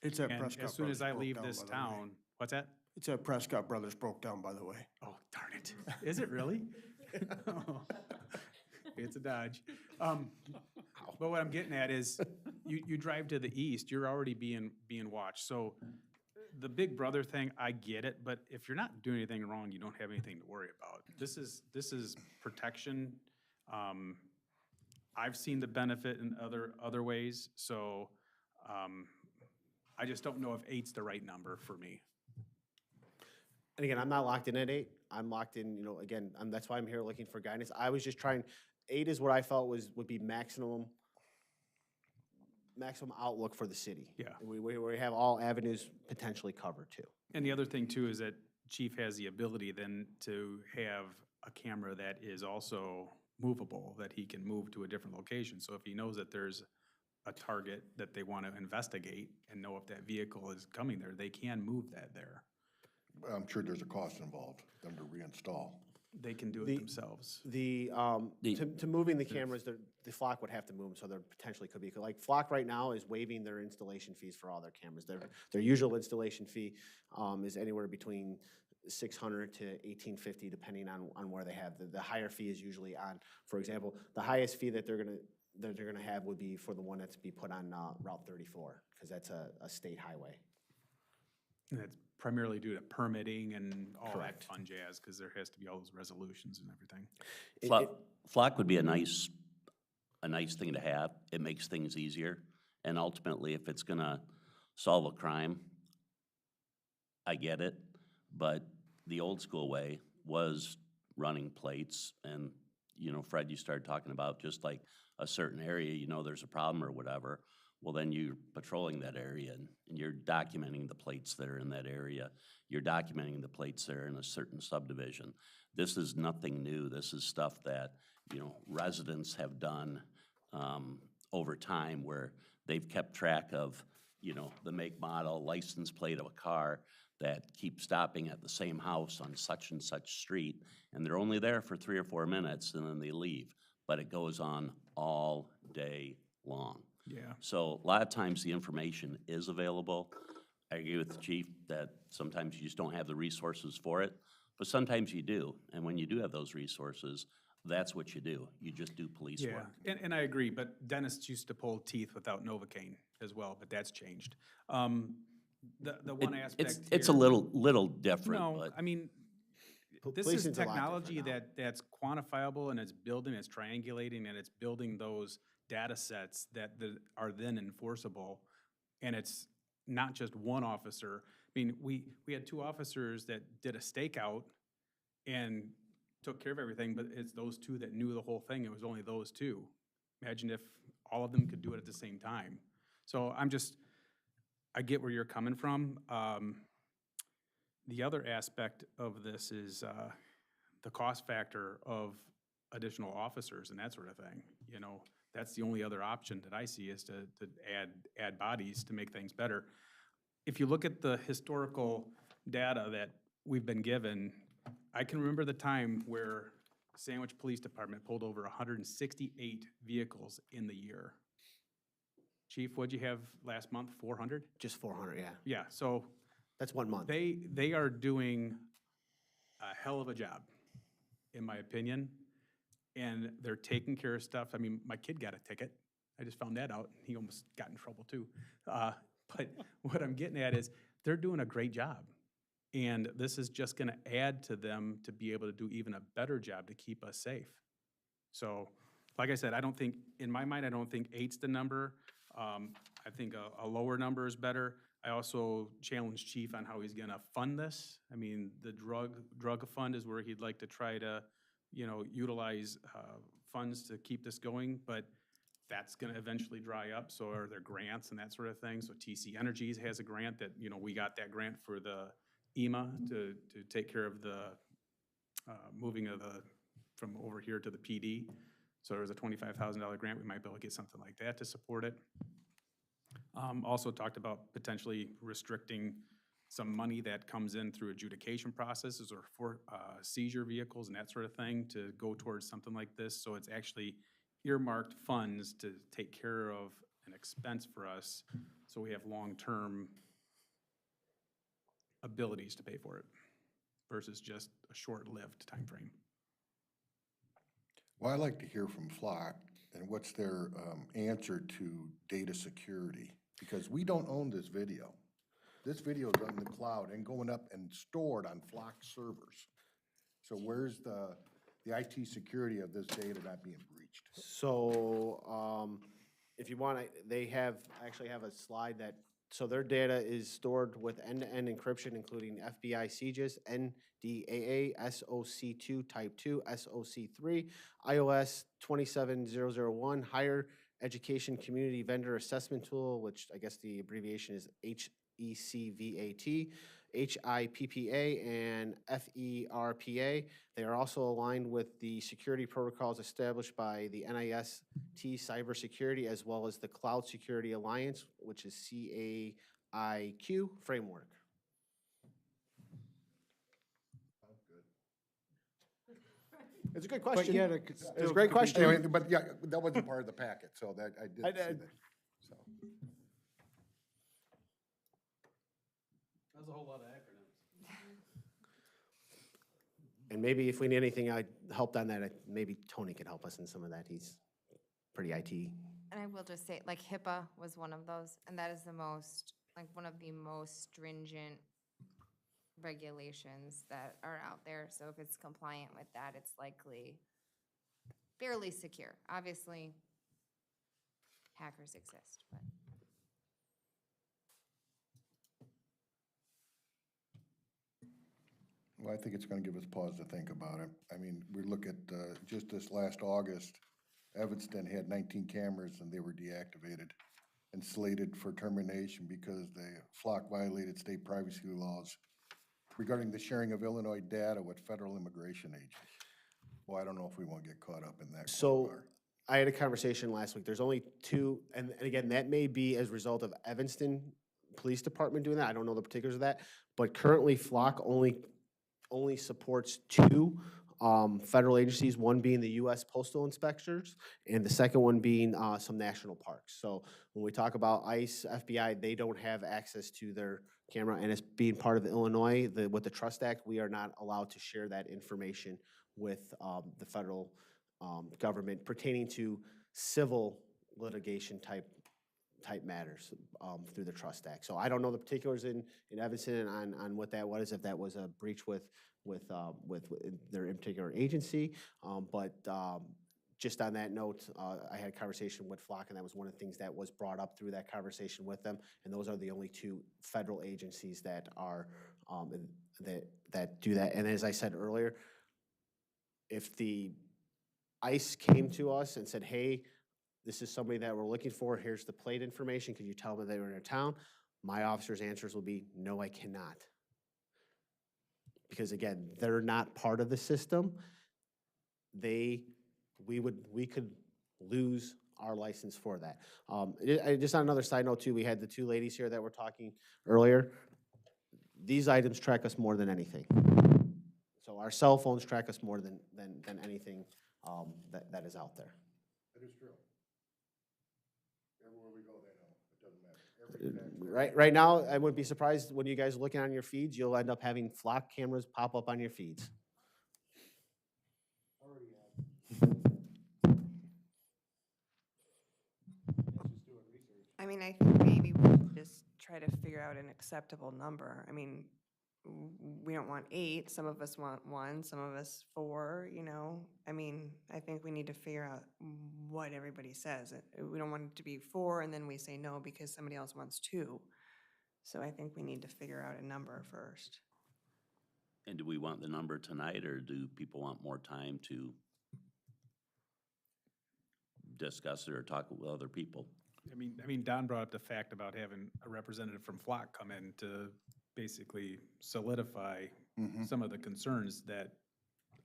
It's at And Prescott as soon as I Brothers leave broke down, this by the way. town, what's that? It's at Prescott Brothers broke down, by the way. Oh, darn it. Is it really? It's a Dodge. But what I'm getting at is, you drive to the east, you're already being watched. So the big brother thing, I get it, but if you're not doing anything wrong, you don't have anything to worry about. This is protection. I've seen the benefit in other ways, so I just don't know if 8's the right number for me. And again, I'm not locked in at 8. I'm locked in, again, that's why I'm here looking for guidance. I was just trying, 8 is what I felt would be maximum outlook for the city. Yeah. We have all avenues potentially covered too. And the other thing too is that Chief has the ability then to have a camera that is also movable, that he can move to a different location. So if he knows that there's a target that they want to investigate and know if that vehicle is coming there, they can move that there. I'm sure there's a cost involved, them to reinstall. They can do it themselves. To moving the cameras, the Flock would have to move them, so there potentially could be, like Flock right now is waiving their installation fees for all their cameras. Their usual installation fee is anywhere between $600 to $1,850, depending on where they have. The higher fee is usually on, for example, the highest fee that they're gonna have would be for the one that's be put on Route 34, because that's a state highway. And that's primarily due to permitting and all that Correct. fun jazz, because there has to be all those resolutions and everything. Flock would be a nice thing to have. It makes things easier. And ultimately, if it's gonna solve a crime, I get it. But the old school way was running plates. And, you know, Fred, you started talking about just like a certain area, you know, there's a problem or whatever. Well, then you're patrolling that area and you're documenting the plates that are in that area. You're documenting the plates that are in a certain subdivision. This is nothing new. This is stuff that, you know, residents have done over time where they've kept track of, you know, the make, model, license plate of a car that keeps stopping at the same house on such and such street, and they're only there for 3 or 4 minutes and then they leave. But it goes on all day long. Yeah. So a lot of times the information is available. I agree with the chief that sometimes you just don't have the resources for it, but sometimes you do. And when you do have those resources, that's what you do. You just do police Yeah, work. and I agree, but dentists used to pull teeth without Novocaine as well, but that's changed. The one aspect It's a here- little different, No, but I mean, this is Policing's a lot different technology now. that's quantifiable and it's building, it's triangulating, and it's building those data sets that are then enforceable. And it's not just one officer. I mean, we had 2 officers that did a stakeout and took care of everything, but it's those 2 that knew the whole thing. It was only those 2. Imagine if all of them could do it at the same time. So I get where you're coming from. The other aspect of this is the cost factor of additional officers and that sort of thing. You know, that's the only other option that I see is to add bodies to make things better. If you look at the historical data that we've been given, I can remember the time where Sandwich Police Department pulled over 168 vehicles in the year. Chief, what'd you have last month, 400? Just 400, yeah. Yeah, so That's 1 month. they are doing a hell of a job, in my opinion, and they're taking care of stuff. I mean, my kid got a ticket. I just found that out. He almost got in trouble too. But what I'm getting at is they're doing a great job. And this is just gonna add to them to be able to do even a better job to keep us safe. So, like I said, in my mind, I don't think 8's the number. I think a lower number is better. I also challenged Chief on how he's gonna fund this. I mean, the drug fund is where he'd like to try to, you know, utilize funds to keep this going, but that's gonna eventually dry up, so are there grants and that sort of thing? So TC Energies has a grant that, you know, we got that grant for the EMA to take care of the moving of from over here to the PD. So there's a $25,000 grant. We might be able to get something like that to support it. Also talked about potentially restricting some money that comes in through adjudication processes or for seizure vehicles and that sort of thing to go towards something like this. So it's actually earmarked funds to take care of an expense for us, so we have long-term abilities to pay for it versus just a short-lived time frame. Well, I'd like to hear from Flock and what's their answer to data security, because we don't own this video. This video is on the cloud and going up and stored on Flock servers. So where's the IT security of this data not being breached? So, if you want, they actually have a slide that, so their data is stored with end-to-end encryption, including FBI CGIS, NDAA, SOC2 Type 2, SOC3, iOS 27001, Higher Education Community Vendor Assessment Tool, which I guess the abbreviation is HECVAT, HIPPA, and FERPA. They are also aligned with the security protocols established by the NIST Cybersecurity, as well as the Cloud Security Alliance, which is CAIQ framework. It's a good question. yeah, It's a great question. Anyway, but yeah, that wasn't part of the packet, so that, I did see that, so. That was a whole lot of acronyms. And maybe if we need anything, helped on that, maybe Tony could help us in some of that. He's pretty IT. And I will just say, like HIPAA was one of those, and that is the most, like, one of the most stringent regulations that are out there. So if it's compliant with that, it's likely fairly secure. Obviously, hackers exist, but. Well, I think it's gonna give us pause to think about it. I mean, we look at, just this last August, Evanston had 19 cameras and they were deactivated and slated for termination because the flock violated state privacy laws regarding the sharing of Illinois data with federal immigration agents. Well, I don't know if we want to get caught up in that. So I had a conversation last week. There's only two, and again, that may be as a result of Evanston Police Department doing that. I don't know the particulars of that. But currently Flock only supports two federal agencies, one being the U.S. Postal Inspectors, and the second one being some national parks. So when we talk about ICE, FBI, they don't have access to their camera, and it's being part of Illinois, with the Trust Act, we are not allowed to share that information with the federal government pertaining to civil litigation type matters through the Trust Act. So I don't know the particulars in Evanston on what that was, if that was a breach with their particular agency. But just on that note, I had a conversation with Flock, and that was one of the things that was brought up through that conversation with them. And those are the only two federal agencies that are that do that. And as I said earlier, if the ICE came to us and said, hey, this is somebody that we're looking for, here's the plate information, could you tell them they were in a town? My officer's answers will be, no, I cannot. Because again, they're not part of the system. We could lose our license for that. Just on another side note too, we had the two ladies here that were talking earlier. These items track us more than anything. So our cell phones track us more than anything that is out there. That is true. Everywhere we go, they know. It doesn't matter. Right now, I wouldn't be surprised when you guys are looking on your feeds, you'll end up having Flock cameras pop up on your feeds. I mean, I think maybe we should just try to figure out an acceptable number. I mean, we don't want 8, some of us want 1, some of us 4, you know? I mean, I think we need to figure out what everybody says. We don't want it to be 4 and then we say no because somebody else wants 2. So I think we need to figure out a number first. And do we want the number tonight, or do people want more time to discuss it or talk with other people? I mean, Don brought up the fact about having a representative from Flock come in to basically solidify some of the concerns that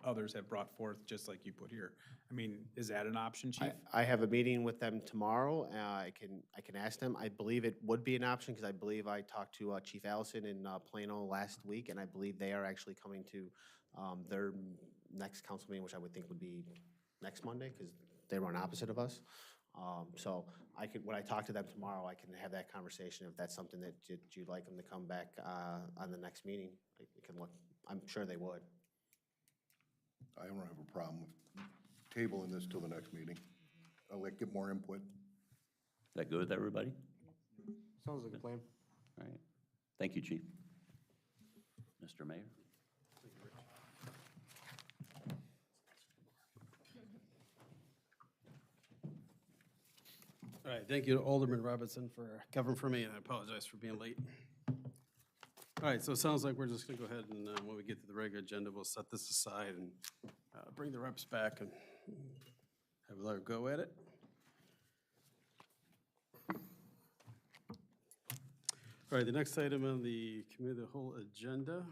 others have brought forth, just like you put here. I mean, is that an option, Chief? I have a meeting with them tomorrow. I can ask them. I believe it would be an option because I believe I talked to Chief Allison in Plano last week, and I believe they are actually coming to their next council meeting, which I would think would be next Monday because they run opposite of us. So when I talk to them tomorrow, I can have that conversation. If that's something that you'd like them to come back on the next meeting, I can look. I'm sure they would. I don't have a problem with tabling this till the next meeting. I'll get more input. Is that good with everybody? Sounds like a plan. All right. Thank you, Chief. Mr. Mayor? All right, thank you to Alderman Robinson for covering for me, and I apologize for being late. All right, so it sounds like we're just gonna go ahead and when we get to the regular agenda, we'll set this aside and bring the reps back and have another go at it. All right, the next item on the committee of the whole agenda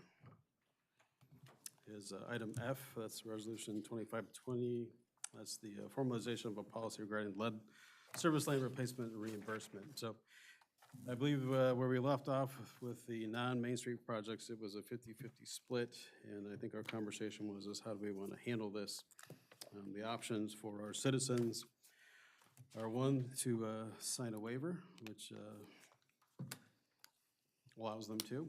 is item F, that's Resolution 2520. That's the formalization of a policy regarding lead service lane replacement and reimbursement. So I believe where we left off with the non-Main Street projects, it was a 50-50 split, and I think our conversation was how do we want to handle this? The options for our citizens are, one, to sign a waiver, which allows them to.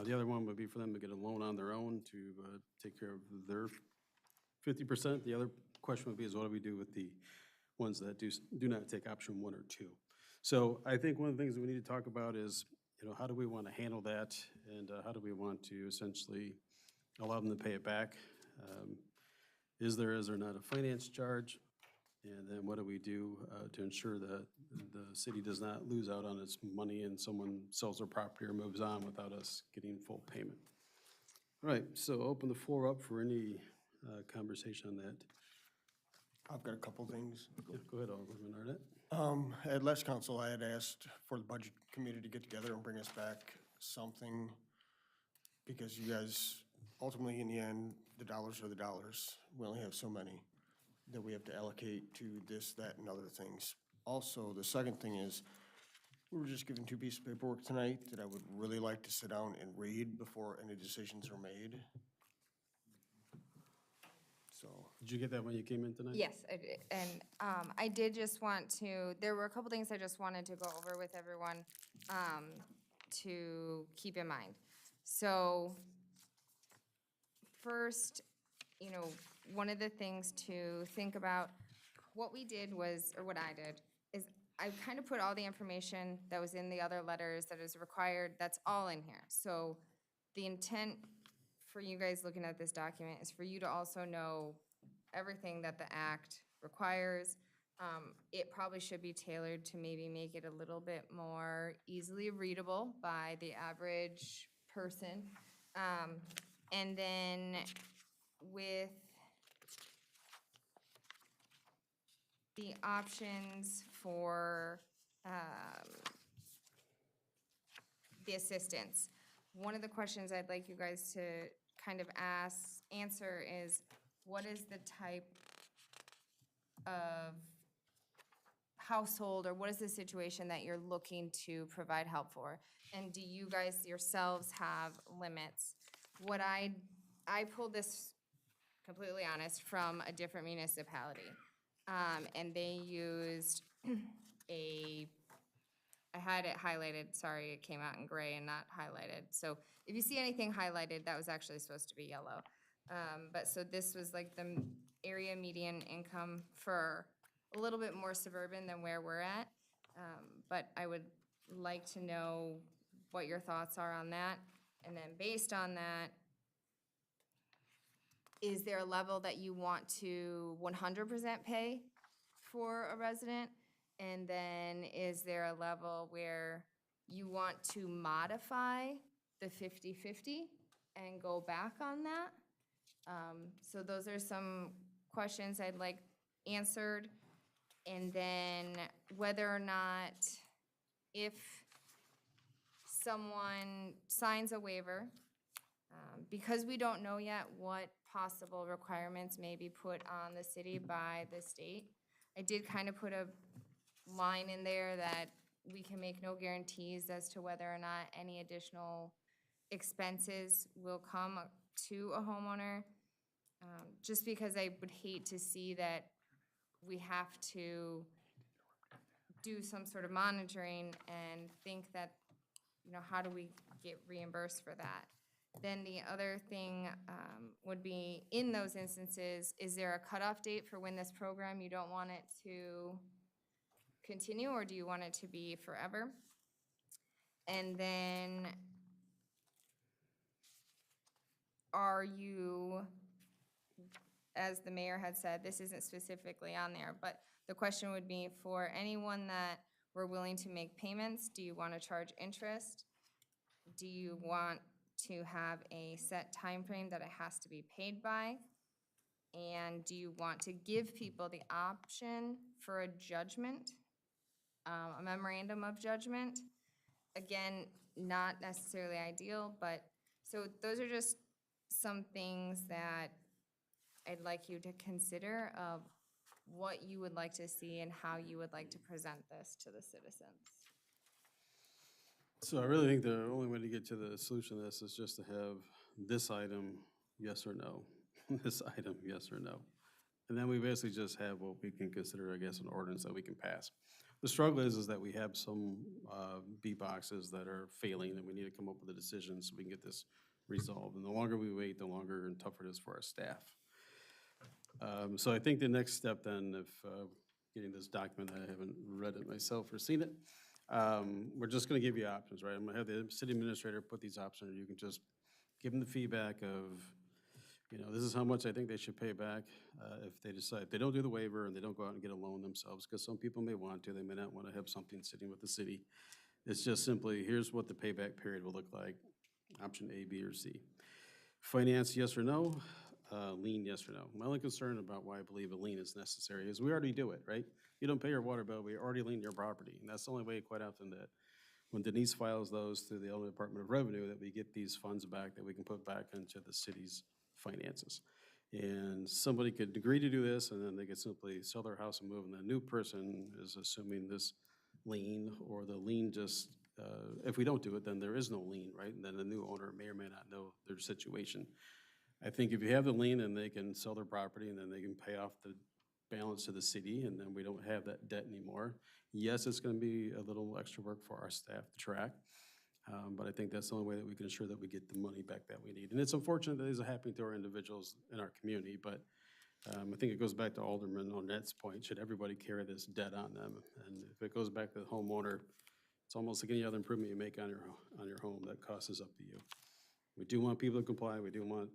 The other one would be for them to get a loan on their own to take care of their 50%. The other question would be is what do we do with the ones that do not take option 1 or 2? So I think one of the things that we need to talk about is, how do we want to handle that, and how do we want to essentially allow them to pay it back? Is there not a finance charge? And then what do we do to ensure that the city does not lose out on its money and someone sells their property or moves on without us getting full payment? All right, so open the floor up for any conversation on that. I've got a couple things. Yeah, go ahead, Alderman Arnett. At last council, I had asked for the budget committee to get together and bring us back something, because you guys, ultimately, in the end, the dollars are the dollars. We only have so many that we have to allocate to this, that, and other things. Also, the second thing is, we were just given 2 pieces of paperwork tonight that I would really like to sit down and read before any decisions are made. So, Did you get that when you came in tonight? Yes, I did. And I did just want to, there were a couple things I just wanted to go over with everyone to keep in mind. So first, one of the things to think about, what we did was, or what I did, is I kind of put all the information that was in the other letters that is required, that's all in here. So the intent for you guys looking at this document is for you to also know everything that the act requires. It probably should be tailored to maybe make it a little bit more easily readable by the average person. And then with the options for the assistance, one of the questions I'd like you guys to kind of answer is, what is the type of household, or what is the situation that you're looking to provide help for? And do you guys yourselves have limits? What I pulled this, completely honest, from a different municipality. And they used I had it highlighted, sorry, it came out in gray and not highlighted. So if you see anything highlighted, that was actually supposed to be yellow. But so this was like the area median income for a little bit more suburban than where we're at. But I would like to know what your thoughts are on that. And then based on that, is there a level that you want to 100% pay for a resident? And then is there a level where you want to modify the 50-50 and go back on that? So those are some questions I'd like answered. And then whether or not, if someone signs a waiver, because we don't know yet what possible requirements may be put on the city by the state, I did kind of put a line in there that we can make no guarantees as to whether or not any additional expenses will come to a homeowner, just because I would hate to see that we have to do some sort of monitoring and think that, how do we get reimbursed for that? Then the other thing would be, in those instances, is there a cutoff date for when this program, you don't want it to continue, or do you want it to be forever? And then are you, as the mayor had said, this isn't specifically on there, but the question would be, for anyone that we're willing to make payments, do you want to charge interest? Do you want to have a set time frame that it has to be paid by? And do you want to give people the option for a judgment, a memorandum of judgment? Again, not necessarily ideal, but so those are just some things that I'd like you to consider of what you would like to see and how you would like to present this to the citizens. So I really think the only way to get to the solution to this is just to have this item, yes or no, this item, yes or no. And then we basically just have what we can consider, I guess, an ordinance that we can pass. The struggle is that we have some B boxes that are failing, and we need to come up with a decision so we can get this resolved. And the longer we wait, the longer and tougher it is for our staff. So I think the next step then, if getting this document, I haven't read it myself or seen it, we're just gonna give you options, right? I'm gonna have the city administrator put these options, you can just give them the feedback of, this is how much I think they should pay back if they decide, if they don't do the waiver and they don't go out and get a loan themselves, because some people may want to, they may not want to have something sitting with the city. It's just simply, here's what the payback period will look like, option A, B, or C. Finance, yes or no? Lien, yes or no? My only concern about why I believe a lien is necessary is we already do it, right? You don't pay your water bill, we already lien your property. And that's the only way quite often that when Denise files those through the Illinois Department of Revenue, that we get these funds back that we can put back into the city's finances. And somebody could agree to do this, and then they could simply sell their house and move, and the new person is assuming this lien, or the lien just, if we don't do it, then there is no lien, right? And then the new owner may or may not know their situation. I think if you have the lien, and they can sell their property, and then they can pay off the balance to the city, and then we don't have that debt anymore. Yes, it's gonna be a little extra work for our staff to track, but I think that's the only way that we can ensure that we get the money back that we need. And it's unfortunate that this is happening to our individuals in our community, but I think it goes back to Alderman Ornette's point, should everybody carry this debt on them? And if it goes back to the homeowner, it's almost like any other improvement you make on your home that costs is up to you. We do want people to comply, we do want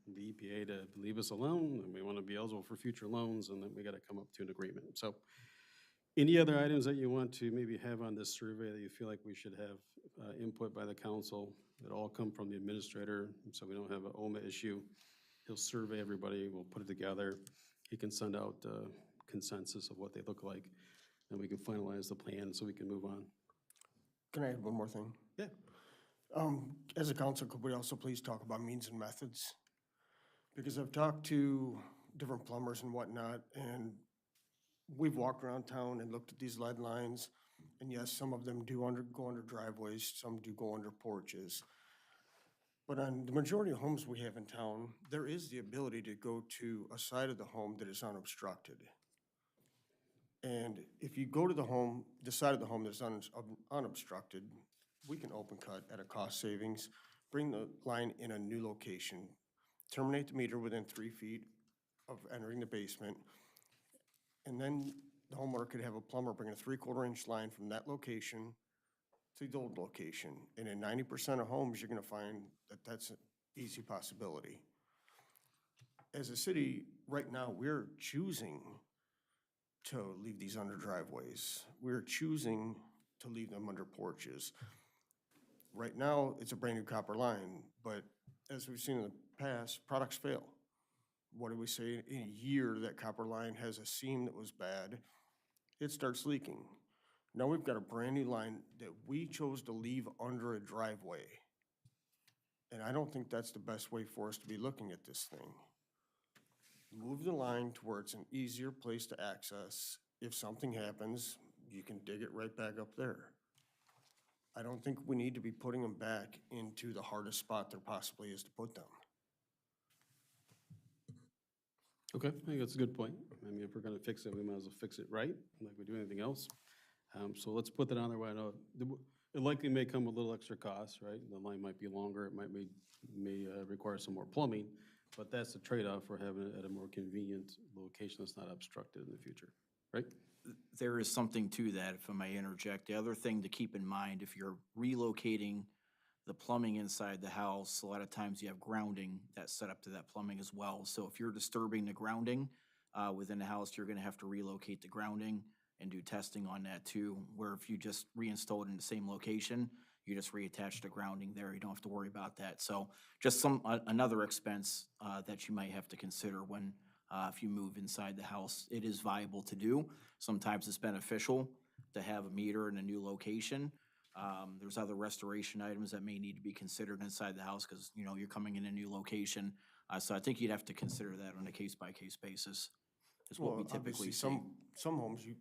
the EPA to leave us alone, and we want to be eligible for future loans, and then we got to come up to an agreement. So any other items that you want to maybe have on this survey that you feel like we should have input by the council, that all come from the administrator, so we don't have an OMA issue. He'll survey everybody, we'll put it together. He can send out consensus of what they look like, and we can finalize the plan so we can move on. Can I add one more thing? Yeah. As a council, could we also please talk about means and methods? Because I've talked to different plumbers and whatnot, and we've walked around town and looked at these lead lines, and yes, some of them do go under driveways, some do go under porches. But on the majority of homes we have in town, there is the ability to go to a side of the home that is unobstructed. And if you go to the side of the home that's unobstructed, we can open cut at a cost savings, bring the line in a new location, terminate the meter within 3 feet of entering the basement, and then the homeowner could have a plumber bring a 3/4 inch line from that location to the old location. And in 90% of homes, you're gonna find that that's an easy possibility. As a city, right now, we're choosing to leave these under driveways. We're choosing to leave them under porches. Right now, it's a brand new copper line, but as we've seen in the past, products fail. What do we say? In a year, that copper line has a seam that was bad, it starts leaking. Now we've got a brand new line that we chose to leave under a driveway. And I don't think that's the best way for us to be looking at this thing. Move the line to where it's an easier place to access. If something happens, you can dig it right back up there. I don't think we need to be putting them back into the hardest spot there possibly is to put them. Okay, I think that's a good point. I mean, if we're gonna fix it, we might as well fix it right, like we do anything else. So let's put that on there. I know it likely may come with a little extra cost, right? The line might be longer, it may require some more plumbing, but that's the trade-off for having it at a more convenient location that's not obstructed in the future, right? There is something to that, if I may interject. The other thing to keep in mind, if you're relocating the plumbing inside the house, a lot of times you have grounding that's set up to that plumbing as well. So if you're disturbing the grounding within the house, you're gonna have to relocate the grounding and do testing on that too, where if you just reinstall it in the same location, you just reattach the grounding there, you don't have to worry about that. So just another expense that you might have to consider when if you move inside the house. It is viable to do. Sometimes it's beneficial to have a meter in a new location. There's other restoration items that may need to be considered inside the house because, you're coming in a new location. So I think you'd have to consider that on a case-by-case basis, is what we typically see. Some homes you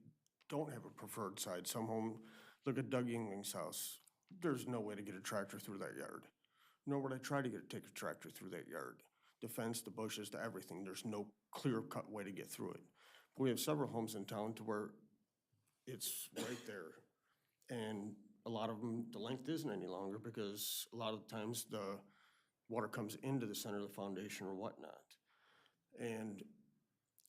don't have a preferred side. Some home, look at Doug Yingling's house. There's no way to get a tractor through that yard. Nor would I try to take a tractor through that yard. The fence, the bushes, the everything. There's no clear-cut way to get through it. We have several homes in town to where it's right there. And a lot of them, the length isn't any longer because a lot of times the water comes into the center of the foundation or whatnot. And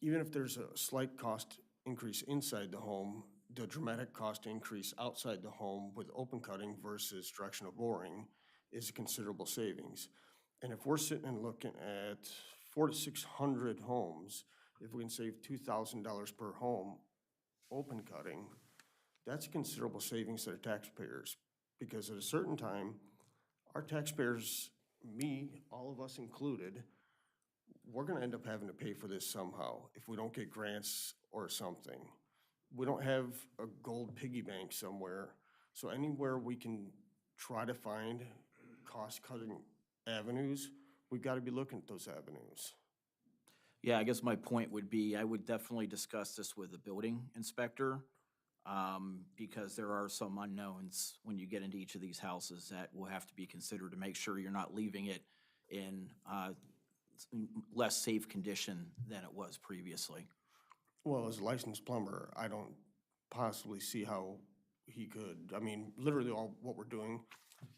even if there's a slight cost increase inside the home, the dramatic cost increase outside the home with open cutting versus directional boring is a considerable savings. And if we're sitting and looking at 400 to 600 homes, if we can save $2,000 per home open cutting, that's considerable savings to the taxpayers. Because at a certain time, our taxpayers, me, all of us included, we're gonna end up having to pay for this somehow if we don't get grants or something. We don't have a gold piggy bank somewhere, so anywhere we can try to find cost-cutting avenues, we've gotta be looking at those avenues. Yeah, I guess my point would be, I would definitely discuss this with the building inspector, because there are some unknowns when you get into each of these houses that will have to be considered to make sure you're not leaving it in less safe condition than it was previously. Well, as a licensed plumber, I don't possibly see how he could. I mean, literally all what we're doing,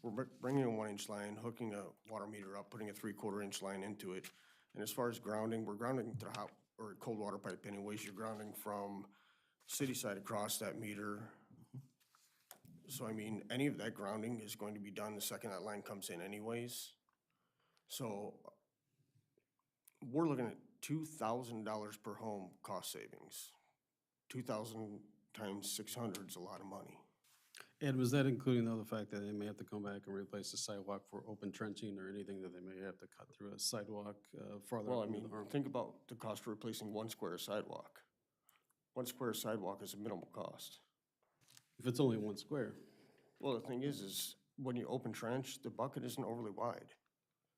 we're bringing a 1-inch line, hooking a water meter up, putting a 3/4-inch line into it. And as far as grounding, we're grounding to hot or cold water pipe anyways. You're grounding from city side across that meter. So I mean, any of that grounding is going to be done the second that line comes in anyways. So we're looking at $2,000 per home cost savings. 2,000 times 600 is a lot of money. And was that including though the fact that they may have to come back and replace the sidewalk for open trenching or anything that they may have to cut through a sidewalk farther Well, I into mean, the home? think about the cost of replacing 1 square sidewalk. 1 square sidewalk is a minimal cost. If it's only 1 square. Well, the thing is when you open trench, the bucket isn't overly wide.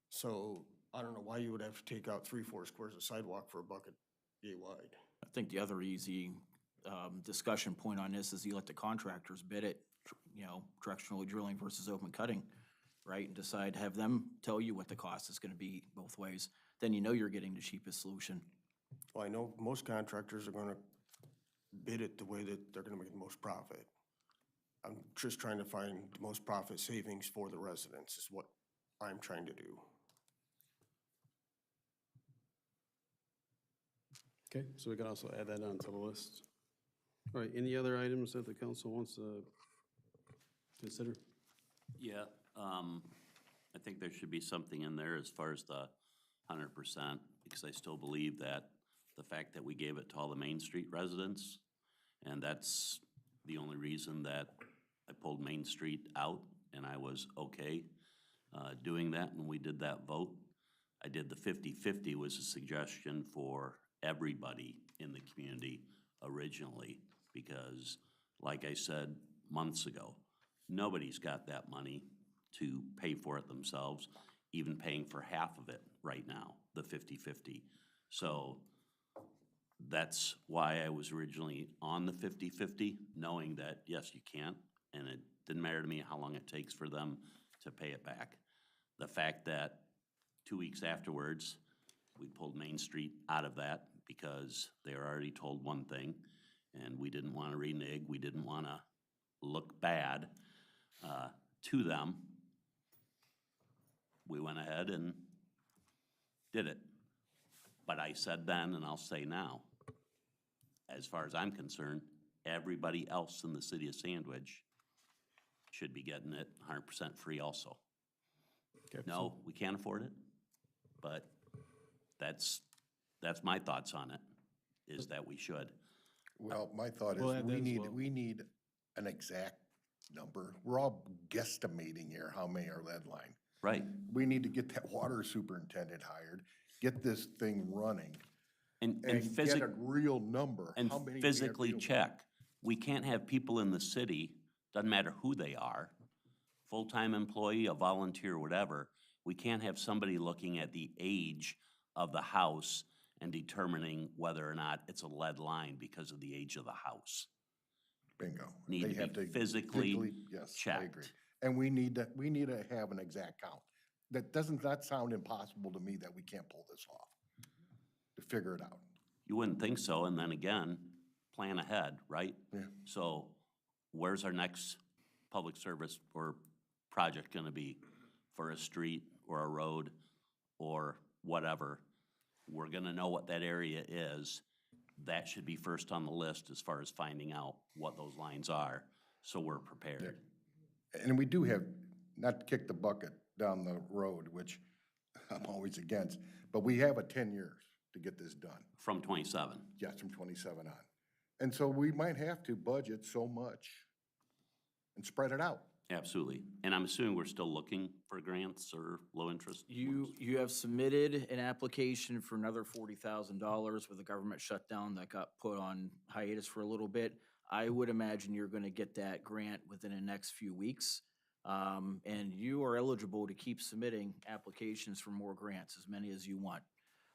So I don't know why you would have to take out 3-4 squares of sidewalk for a bucket yay wide. I think the other easy discussion point on this is you let the contractors bid it, you know, directional drilling versus open cutting, right? And decide, have them tell you what the cost is gonna be both ways. Then you know you're getting the cheapest solution. Well, I know most contractors are gonna bid it the way that they're gonna make the most profit. I'm just trying to find the most profit savings for the residents is what I'm trying to do. Okay, so we can also add that onto the list. All right, any other items that the council wants to consider? Yeah, I think there should be something in there as far as the 100%, because I still believe that the fact that we gave it to all the Main Street residents, and that's the only reason that I pulled Main Street out, and I was okay doing that when we did that vote. I did the 50-50 was a suggestion for everybody in the community originally, because like I said months ago, nobody's got that money to pay for it themselves, even paying for half of it right now, the 50-50. So that's why I was originally on the 50-50, knowing that, yes, you can't, and it didn't matter to me how long it takes for them to pay it back. The fact that 2 weeks afterwards, we pulled Main Street out of that because they were already told one thing, and we didn't want to renege, we didn't want to look bad to them. We went ahead and did it. But I said then, and I'll say now, as far as I'm concerned, everybody else in the city of Sandwich should be getting it 100% free also. Okay, No, we can't afford it, but that's my thoughts on it, is that we should. Well, my thought We'll is add that as well. we need an exact number. We're all guesstimating here how many are lead line. Right. We need to get that water superintendent hired, get this thing running, And get a real number. and How many we have physically real- check. We can't have people in the city, doesn't matter who they are, full-time employee, a volunteer, whatever, we can't have somebody looking at the age of the house and determining whether or not it's a lead line because of the age of the house. Bingo. Need They to have be physically yes, I agree. checked. And we need to have an exact count. That sound impossible to me that we can't pull this off, to figure it out. You wouldn't think so, and then again, plan ahead, right? Yeah. So where's our next public service or project gonna be for a street or a road or whatever? We're gonna know what that area is. That should be first on the list as far as finding out what those lines are, so we're prepared. And we do have, not to kick the bucket down the road, which I'm always against, but we have a 10 years to get this done. From 27. Yes, from 27 on. And so we might have to budget so much and spread it out. Absolutely. And I'm assuming we're still looking for grants or low interest? You have submitted an application for another $40,000 with the government shutdown that got put on hiatus for a little bit. I would imagine you're gonna get that grant within the next few weeks. And you are eligible to keep submitting applications for more grants, as many as you want.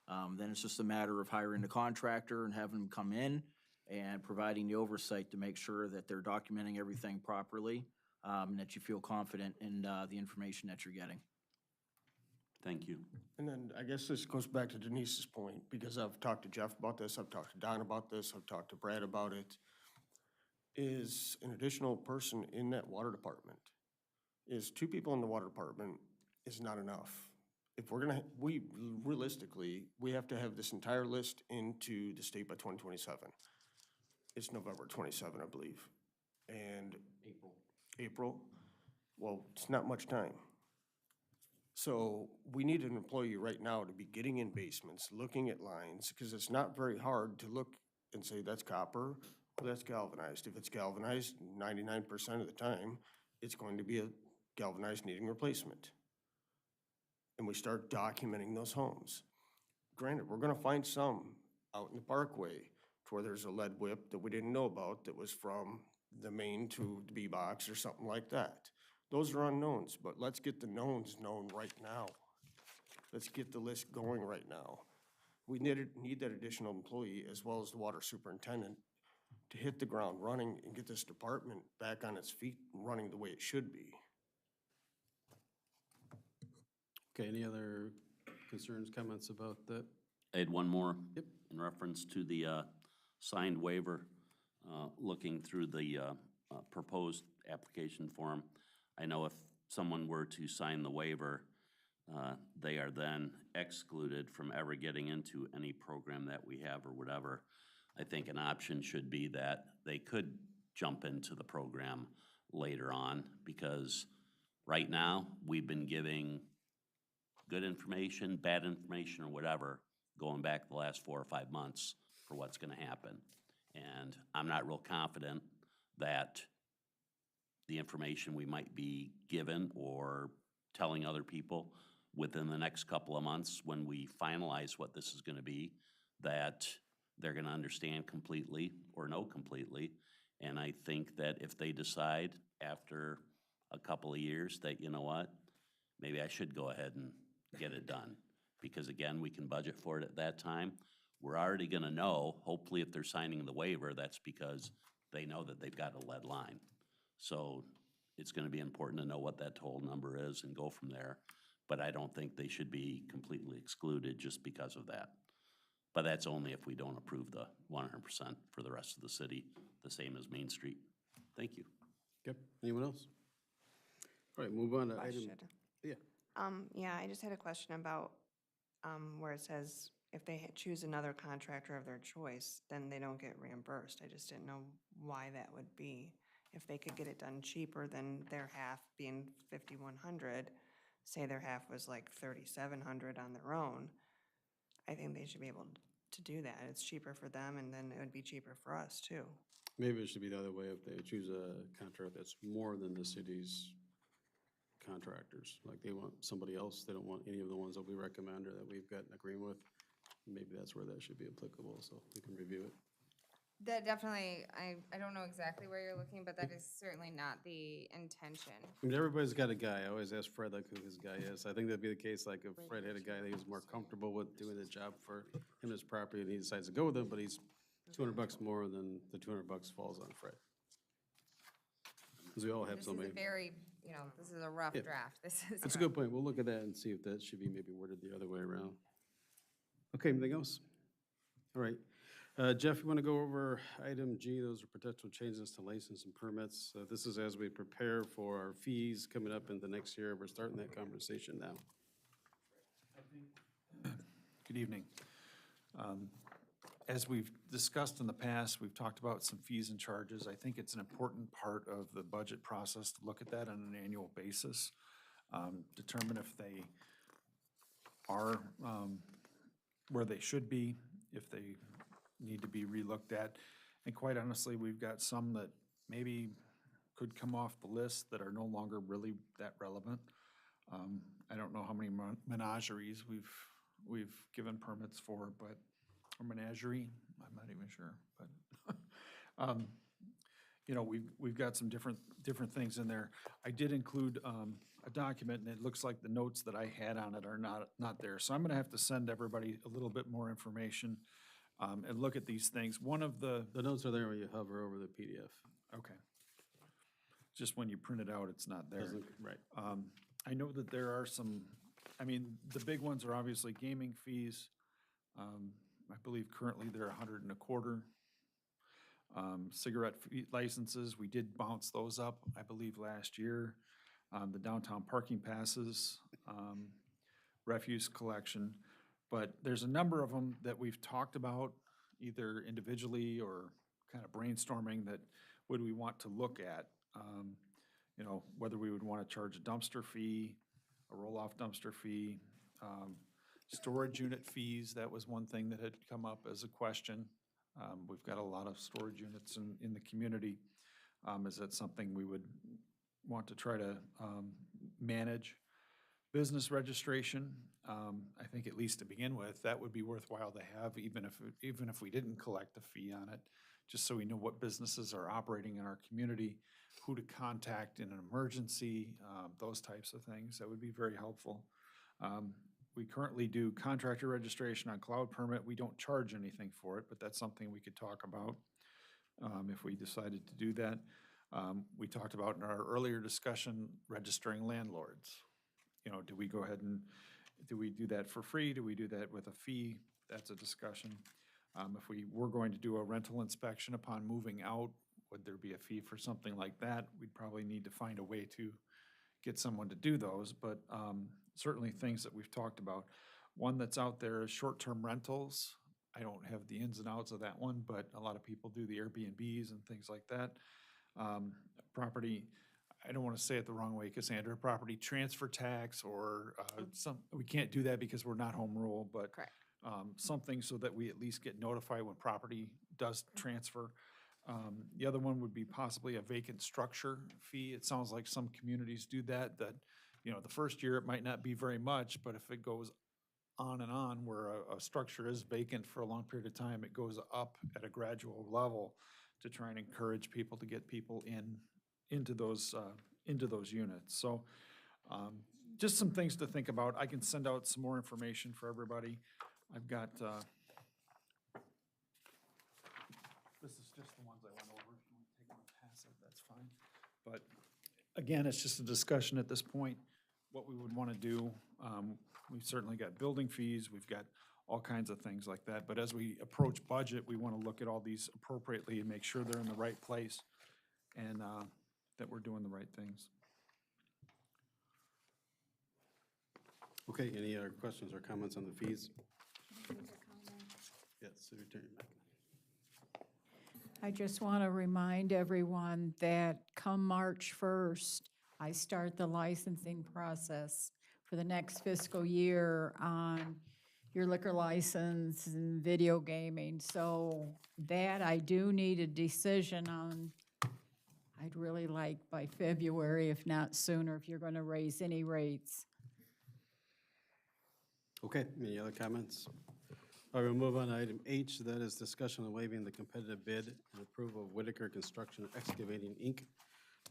Then it's just a matter of hiring the contractor and having them come in and providing the oversight to make sure that they're documenting everything properly, and that you feel confident in the information that you're getting. Thank you. And then I guess this goes back to Denise's point, because I've talked to Jeff about this, I've talked to Don about this, I've talked to Brad about it. Is an additional person in that water department, is 2 people in the water department is not enough. If we're gonna, realistically, we have to have this entire list into the state by 2027. It's November 27, I believe. And April? Well, it's not much time. So we need an employee right now to be getting in basements, looking at lines, because it's not very hard to look and say, that's copper, or that's galvanized. If it's galvanized, 99% of the time, it's going to be a galvanized needing replacement. And we start documenting those homes. Granted, we're gonna find some out in the parkway to where there's a lead whip that we didn't know about that was from the main to the B-box or something like that. Those are unknowns, but let's get the knowns known right now. Let's get the list going right now. We need that additional employee as well as the water superintendent to hit the ground running and get this department back on its feet and running the way it should be. Okay, any other concerns, comments about that? I had one more. Yep. In reference to the signed waiver, looking through the proposed application form. I know if someone were to sign the waiver, they are then excluded from ever getting into any program that we have or whatever. I think an option should be that they could jump into the program later on, because right now, we've been giving good information, bad information, or whatever, going back the last 4 or 5 months for what's gonna happen. And I'm not real confident that the information we might be given or telling other people within the next couple of months, when we finalize what this is gonna be, that they're gonna understand completely or know completely. And I think that if they decide after a couple of years that, you know what, maybe I should go ahead and get it done. Because again, we can budget for it at that time. We're already gonna know, hopefully if they're signing the waiver, that's because they know that they've got a lead line. So it's gonna be important to know what that total number is and go from there. But I don't think they should be completely excluded just because of that. But that's only if we don't approve the 100% for the rest of the city, the same as Main Street. Thank you. Yep, anyone else? All right, move on to item. Question. Yeah. Yeah, I just had a question about, where it says if they choose another contractor of their choice, then they don't get reimbursed. I just didn't know why that would be. If they could get it done cheaper than their half being 5,100, say their half was like 3,700 on their own, I think they should be able to do that. It's cheaper for them, and then it would be cheaper for us too. Maybe it should be the other way, if they choose a contract that's more than the city's contractors. Like they want somebody else, they don't want any of the ones that we recommend or that we've got an agreement with. Maybe that's where that should be applicable, so we can review it. That definitely, I don't know exactly where you're looking, but that is certainly not the intention. I mean, everybody's got a guy. I always ask Fred like who his guy is. I think that'd be the case, like if Fred had a guy that he was more comfortable with doing the job for him and his property, and he decides to go with him, but he's $200 more, than the $200 falls on Fred. Because we all have This somebody. is a very, this is a rough Yeah. draft. This is. That's a good point. We'll look at that and see if that should be maybe worded the other way around. Okay, anything else? All right. Jeff, you want to go over item G? Those are potential changes to license and permits. This is as we prepare for our fees coming up in the next year. We're starting that conversation now. Good evening. As we've discussed in the past, we've talked about some fees and charges. I think it's an important part of the budget process to look at that on an annual basis, determine if they are where they should be, if they need to be relooked at. And quite honestly, we've got some that maybe could come off the list that are no longer really that relevant. I don't know how many menageries we've given permits for, but, or menagerie, I'm not even sure, but, you know, we've got some different things in there. I did include a document, and it looks like the notes that I had on it are not there. So I'm gonna have to send everybody a little bit more information and look at these things. One of the notes are there when you hover over the PDF. Okay. Just when you print it out, it's not there. Right. I know that there are some, I mean, the big ones are obviously gaming fees. I believe currently they're $125. Cigarette licenses, we did bounce those up, I believe, last year. The downtown parking passes, refuse collection. But there's a number of them that we've talked about, either individually or kind of brainstorming that would we want to look at. You know, whether we would want to charge a dumpster fee, a roll-off dumpster fee, storage unit fees. That was one thing that had come up as a question. We've got a lot of storage units in the community. Is that something we would want to try to manage? Business registration, I think at least to begin with, that would be worthwhile to have, even if we didn't collect a fee on it, just so we know what businesses are operating in our community, who to contact in an emergency, those types of things. That would be very helpful. We currently do contractor registration on cloud permit. We don't charge anything for it, but that's something we could talk about if we decided to do that. We talked about in our earlier discussion, registering landlords. You know, do we go ahead and, do we do that for free? Do we do that with a fee? That's a discussion. If we were going to do a rental inspection upon moving out, would there be a fee for something like that? We'd probably need to find a way to get someone to do those, but certainly things that we've talked about. One that's out there is short-term rentals. I don't have the ins and outs of that one, but a lot of people do the Airbnbs and things like that. Property, I don't want to say it the wrong way, Cassandra, property transfer tax or we can't do that because we're not home rule, but something so that we at least get notified when property does transfer. The other one would be possibly a vacant structure fee. It sounds like some communities do that, you know, the first year it might not be very much, but if it goes on and on where a structure is vacant for a long period of time, it goes up at a gradual level to try and encourage people to get people into those units. So just some things to think about. I can send out some more information for everybody. I've got, this is just the ones I went over. If you want to take one and pass it, that's fine. But again, it's just a discussion at this point, what we would want to do. We've certainly got building fees, we've got all kinds of things like that. But as we approach budget, we want to look at all these appropriately and make sure they're in the right place and that we're doing the right things. Okay, any other questions or comments on the fees? Yes, City Attorney Mike. I just want to remind everyone that come March 1st, I start the licensing process for the next fiscal year on your liquor license and video gaming. So that I do need a decision on. I'd really like by February, if not sooner, if you're going to raise any rates. Okay, any other comments? All right, we'll move on to item H, that is discussion on waiving the competitive bid and approval of Whitaker Construction and Excavating, Inc.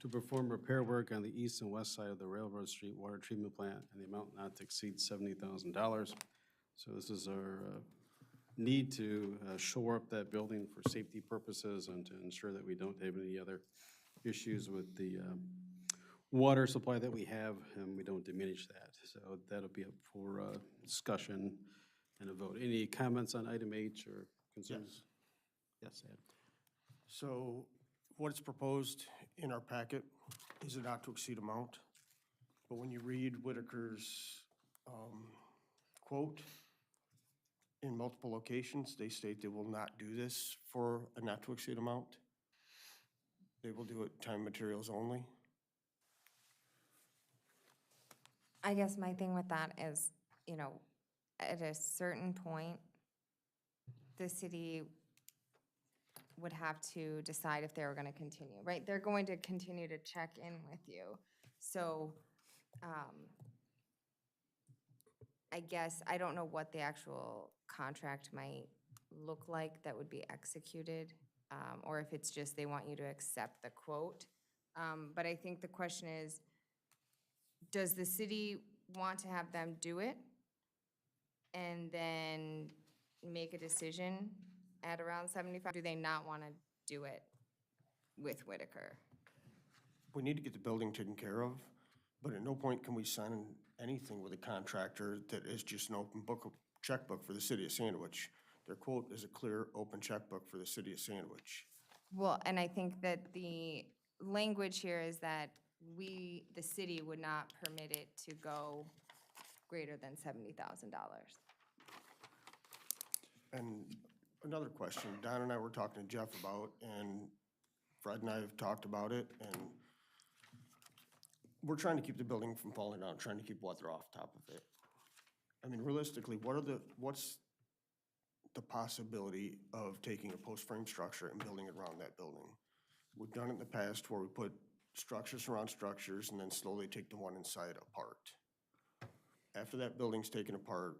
to perform repair work on the east and west side of the Railroad Street Water Treatment Plant and the amount not to exceed $70,000. So this is our need to shore up that building for safety purposes and to ensure that we don't have any other issues with the water supply that we have, and we don't diminish that. So that'll be up for discussion and a vote. Any comments on item H or concerns? Yes, Ed. So what is proposed in our packet is a not to exceed amount. But when you read Whitaker's quote, in multiple locations, they state they will not do this for a not to exceed amount. They will do it time and materials only. I guess my thing with that is, you know, at a certain point, the city would have to decide if they were gonna continue, right? They're going to continue to check in with you. So, I guess, I don't know what the actual contract might look like that would be executed, or if it's just they want you to accept the quote. But I think the question is, does the city want to have them do it and then make a decision at around 75? Do they not want to do it with Whitaker? We need to get the building taken care of, but at no point can we sign anything with a contractor that is just an open book, checkbook for the city of Sandwich. Their quote is a clear, open checkbook for the city of Sandwich. Well, and I think that the language here is that we, the city, would not permit it to go greater than $70,000. And another question, Don and I were talking to Jeff about, and Fred and I have talked about it, and we're trying to keep the building from falling down, trying to keep weather off top of it. I mean, realistically, what's the possibility of taking a post-frame structure and building it around that building? We've done it in the past where we put structures around structures and then slowly take the one inside apart. After that building's taken apart,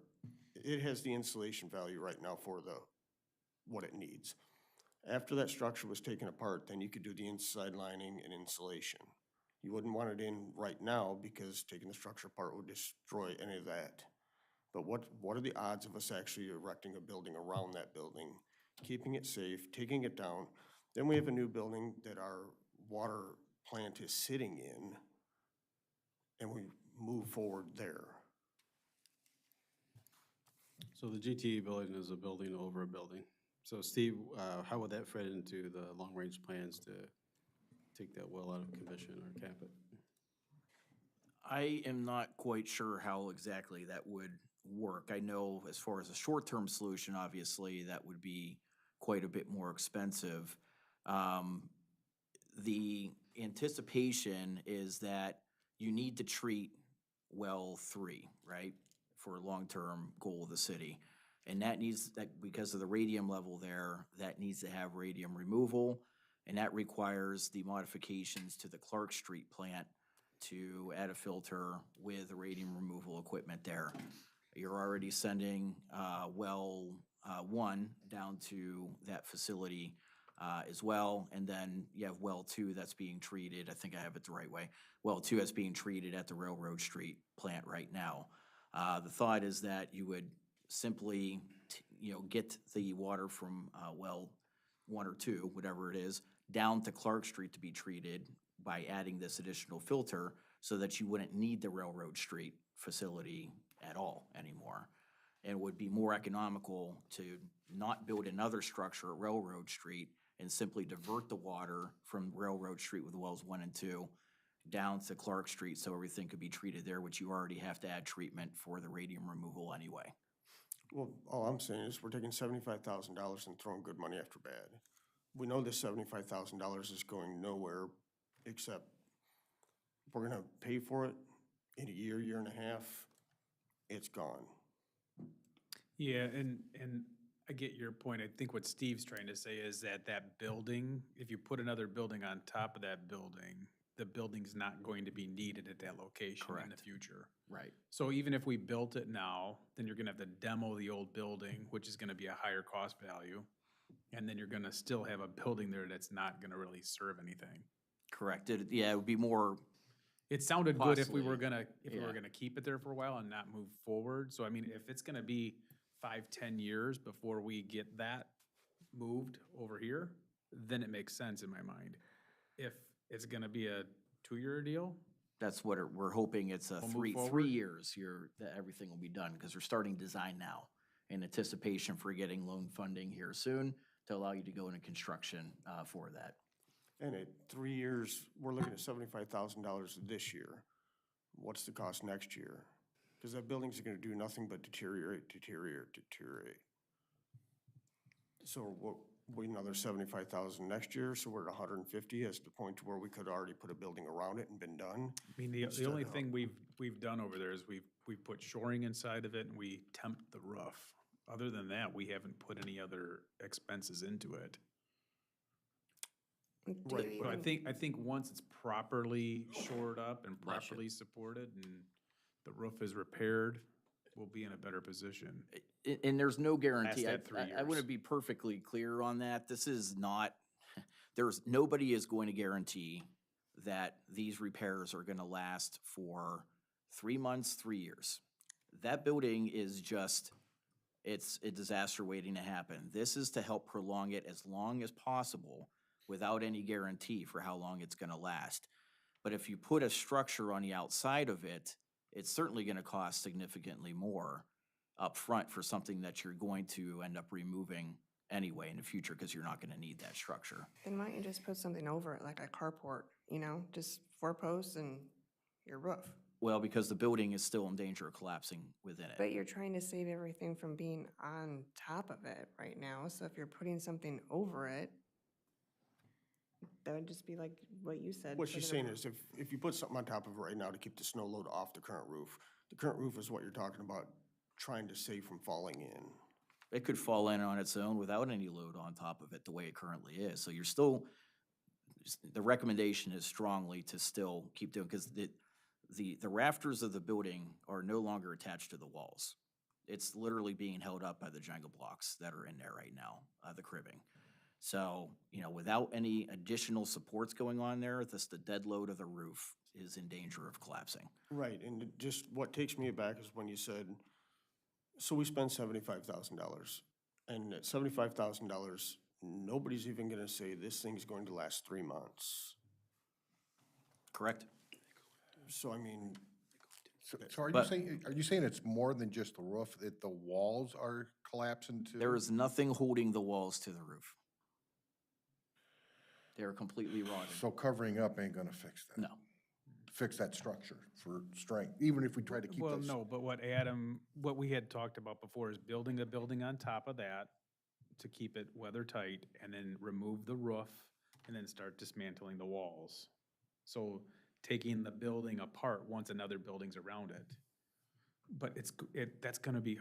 it has the insulation value right now for what it needs. After that structure was taken apart, then you could do the inside lining and insulation. You wouldn't want it in right now because taking the structure apart would destroy any of that. But what are the odds of us actually erecting a building around that building, keeping it safe, taking it down? Then we have a new building that our water plant is sitting in, and we move forward there. So the GTE building is a building over a building. So Steve, how would that fit into the long-range plans to take that well out of commission or cap it? I am not quite sure how exactly that would work. I know as far as a short-term solution, obviously, that would be quite a bit more expensive. The anticipation is that you need to treat well 3, right, for a long-term goal of the city. And that needs, because of the radium level there, that needs to have radium removal, and that requires the modifications to the Clark Street plant to add a filter with the radium removal equipment there. You're already sending well 1 down to that facility as well, and then you have well 2 that's being treated, I think I have it the right way, well 2 that's being treated at the Railroad Street plant right now. The thought is that you would simply, get the water from well 1 or 2, whatever it is, down to Clark Street to be treated by adding this additional filter so that you wouldn't need the Railroad Street facility at all anymore. And it would be more economical to not build another structure at Railroad Street and simply divert the water from Railroad Street with wells 1 and 2 down to Clark Street so everything could be treated there, which you already have to add treatment for the radium removal anyway. Well, all I'm saying is we're taking $75,000 and throwing good money after bad. We know this $75,000 is going nowhere except we're gonna pay for it in a year, year and a half, it's gone. Yeah, and I get your point. I think what Steve's trying to say is that building, if you put another building on top of that building, the building's not going to be needed at that location in the future. Right. So even if we built it now, then you're gonna have to demo the old building, which is gonna be a higher cost value. And then you're gonna still have a building there that's not gonna really serve anything. Correct. It would be more. It sounded good if we were Costly, gonna keep it there for a while and not move forward. So I mean, if it's gonna be 5-10 years before we get that moved over here, then it makes sense in my mind. If it's gonna be a 2-year deal, That's what we're hoping. It's a We'll move three forward? years that everything will be done because we're starting design now in anticipation for getting loan funding here soon. to allow you to go into construction for that. And at 3 years, we're looking at $75,000 this year. What's the cost next year? Because that building's gonna do nothing but deteriorate. So what, we another 75,000 next year, so we're at 150 as the point to where we could already put a building around it and been done. I mean, the only thing we've done over there is we've put shoring inside of it and we temp the roof. Other than that, we haven't put any other expenses into it. Right, But I think once it's properly shored up and properly supported and the roof is repaired, we'll be in a better position. And there's no guarantee. that 3 I want to years. be perfectly clear on that. This is not, nobody is going to guarantee that these repairs are going to last for 3 months, 3 years. That building is just, it's a disaster waiting to happen. This is to help prolong it as long as possible without any guarantee for how long it's going to last. But if you put a structure on the outside of it, it's certainly going to cost significantly more upfront for something that you're going to end up removing anyway in the future because you're not going to need that structure. Then why don't you just put something over it, like a carport, you know, just 4 posts and your roof? Well, because the building is still in danger of collapsing within it. But you're trying to save everything from being on top of it right now, so if you're putting something over it, that would just be like what you said. What she's put it saying over- is if you put something on top of it right now to keep the snow load off the current roof is what you're talking about, trying to save from falling in. It could fall in on its own without any load on top of it the way it currently is. So you're still, the recommendation is strongly to still keep doing, because the rafters of the building are no longer attached to the walls. It's literally being held up by the Jenga blocks that are in there right now, the cribbing. So, you know, without any additional supports going on there, the dead load of the roof is in danger of collapsing. Right, and just what takes me aback is when you said, so we spend $75,000, and at $75,000, nobody's even gonna say this thing's going to last 3 months. Correct? So, I mean, So are But- you saying it's more than just the roof, that the walls are collapsing too? There is nothing holding the walls to the roof. They're completely rotted. So covering up ain't gonna fix that? No. Fix that structure for strength, even if we try to keep Well, those. no, but what we had talked about before is building a building on top of that to keep it weather tight and then remove the roof and then start dismantling the walls. So taking the building apart once another building's around it. But that's gonna be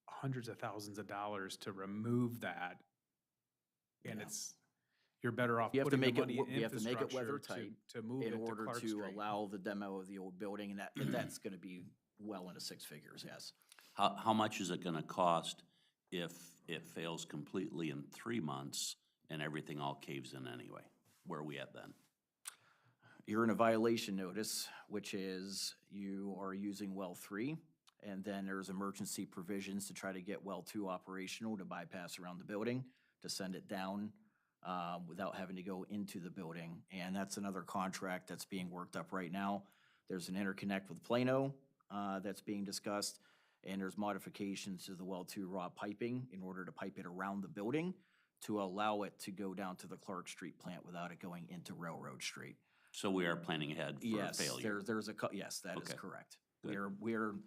hundreds of thousands of dollars to remove that. And Yeah. you're better off You have to putting the make it, money in you have to make it weather infrastructure tight to move it in to order Clark to Street. allow the demo of the old building, and that's gonna be well into 6 figures, yes. How much is it gonna cost if it fails completely in 3 months and everything all caves in anyway? Where are we at then? You're in a violation notice, which is you are using well 3, and then there's emergency provisions to try to get well 2 operational to bypass around the building, to send it down without having to go into the building. And that's another contract that's being worked up right now. There's an interconnect with Plano that's being discussed, and there's modifications to the well 2 raw piping in order to pipe it around the building to allow it to go down to the Clark Street plant without it going into Railroad Street. So we are planning ahead for Yes, failure? yes, that is Okay. correct. Good. We're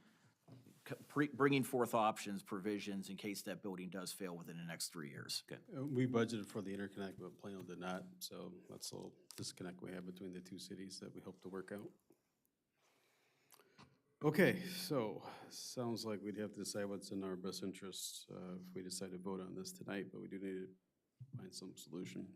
bringing forth options, provisions in case that building does fail within the next 3 years. Okay. We budgeted for the interconnect, but Plano did not, so that's a little disconnect we have between the two cities that we hope to work out. Okay, so, sounds like we'd have to decide what's in our best interests if we decide to vote on this tonight, but we do need to find some solution.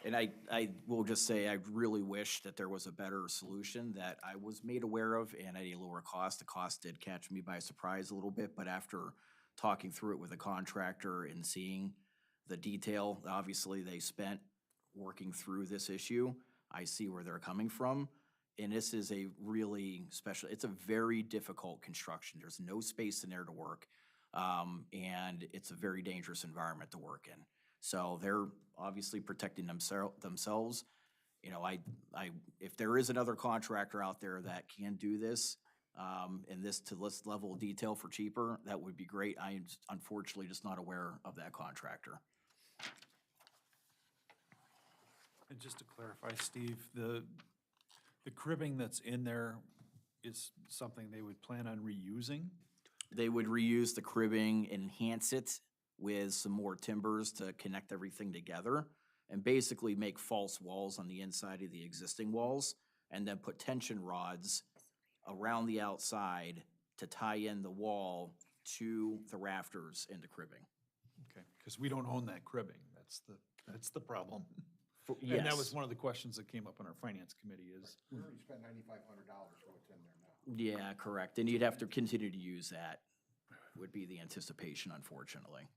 And I will just say, I really wish that there was a better solution that I was made aware of and at a lower cost. The cost did catch me by surprise a little bit, but after talking through it with a contractor and seeing the detail, obviously they spent working through this issue, I see where they're coming from. And this is a really special, it's a very difficult construction. There's no space in there to work. And it's a very dangerous environment to work in. So they're obviously protecting themselves. You know, if there is another contractor out there that can do this, and this to this level of detail for cheaper, that would be great. I am unfortunately just not aware of that contractor. And just to clarify, Steve, the cribbing that's in there is something they would plan on reusing? They would reuse the cribbing, enhance it with some more timbers to connect everything together, and basically make false walls on the inside of the existing walls, and then put tension rods around the outside to tie in the wall to the rafters and the cribbing. Okay, because we don't own that cribbing. That's the problem. And that was Yes. one of the questions that came up on our finance committee is, We already spent $9,500 for what's in there now. Yeah, correct. And you'd have to continue to use that, would be the anticipation, unfortunately.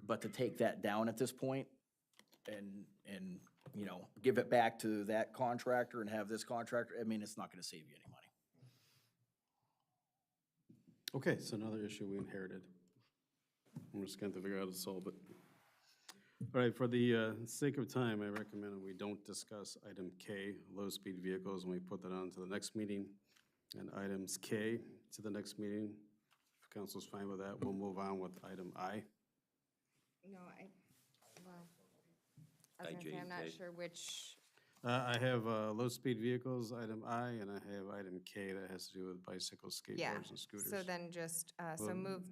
But to take that down at this point and, you know, give it back to that contractor and have this contractor, I mean, it's not gonna save you any money. Okay, so another issue we inherited. I'm just going to figure out how to solve it. All right, for the sake of time, I recommend that we don't discuss item K, low-speed vehicles, and we put that on to the next meeting. And items K to the next meeting. If council's fine with that, we'll move on with item I. No, well, I was gonna IJ say, I'm not K. sure which, I have low-speed vehicles, item I, and I have item K that has to do with bicycles, yeah. skateboards, and scooters. So then just, so Well- move,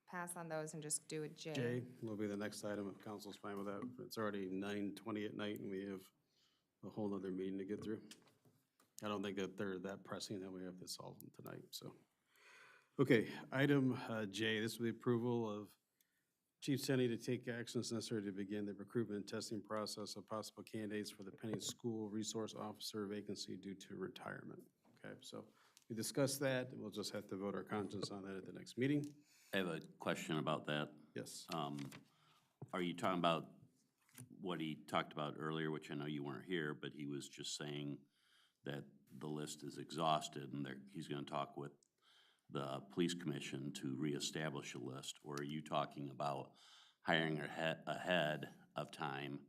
pass on those and just do a J. J will be the next item, if council's fine with that. It's already 9:20 at night, and we have a whole nother meeting to get through. I don't think that they're that pressing that we have to solve them tonight, so. Okay, item J, this will be approval of Chief Senni to take actions necessary to begin the recruitment and testing process of possible candidates for the pending school resource officer vacancy due to retirement. Okay, so we discussed that, and we'll just have to vote our conscience on that at the next meeting. I have a question about that. Yes. Are you talking about what he talked about earlier, which I know you weren't here, but he was just saying that the list is exhausted and he's gonna talk with the police commission to reestablish a list? Or are you talking about hiring ahead of time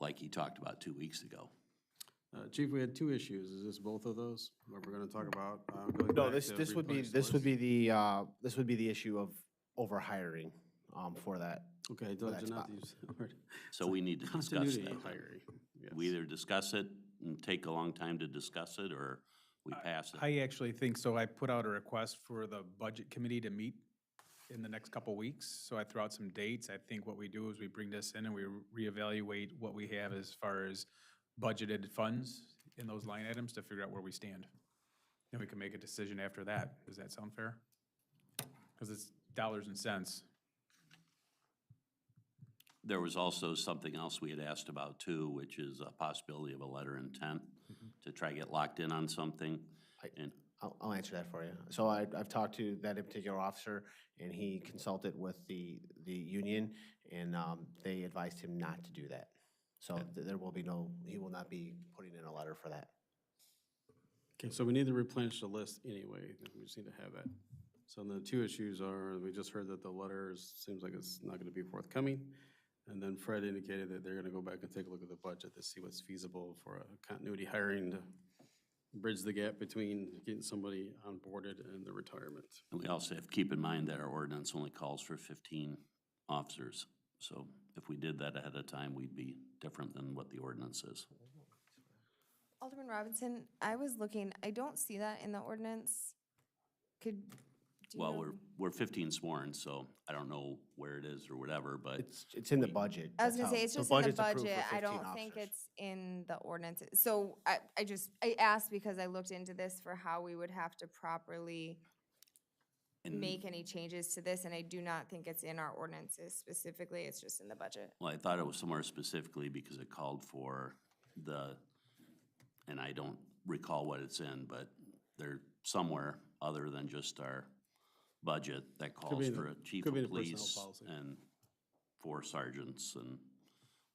like he talked about 2 weeks ago? Chief, we had two issues. Is this both of those, where we're gonna talk about going No, back this, to this would be, replace this would list? be the issue of overhiring, for that. Okay, for did that you not spot. use the word? So we need to discuss Continuity that. of hiring, yes. We either discuss it and take a long time to discuss it, or we pass it. I actually think so. I put out a request for the budget committee to meet in the next couple weeks. So I threw out some dates. I think what we do is we bring this in and we reevaluate what we have as far as budgeted funds in those line items to figure out where we stand. Then we can make a decision after that. Does that sound fair? Because it's dollars and cents. There was also something else we had asked about too, which is a possibility of a letter of intent to try to get locked in on something. And I'll answer that for you. So I've talked to that particular officer, and he consulted with the union, and they advised him not to do that. So there will be he will not be putting in a letter for that. Okay, so we need to replenish the list anyway. We just need to have that. So the two issues are, we just heard that the letter seems like it's not gonna be forthcoming. And then Fred indicated that they're gonna go back and take a look at the budget to see what's feasible for a continuity hiring to bridge the gap between getting somebody onboarded and the retirement. and we also have to keep in mind that our ordinance only calls for 15 officers. So if we did that ahead of time, we'd be different than what the ordinance is. Alderman Robinson, I was looking, I don't see that in the ordinance. Do you Well, know? we're 15 sworn, so I don't know where it is or whatever, but It's in the budget. I was That's gonna say, how- it's the just in the budget's approved for budget. I 15 don't think officers. it's in the ordinance. So I asked because I looked into this for how we would have to properly and- make any changes to this, and I do not think it's in our ordinances specifically. It's just in the budget. Well, I thought it was somewhere specifically because it called for and I don't recall what it's in, but they're somewhere other than just our budget that calls be in for the- a chief could be of in the personnel police policy. and 4 sergeants and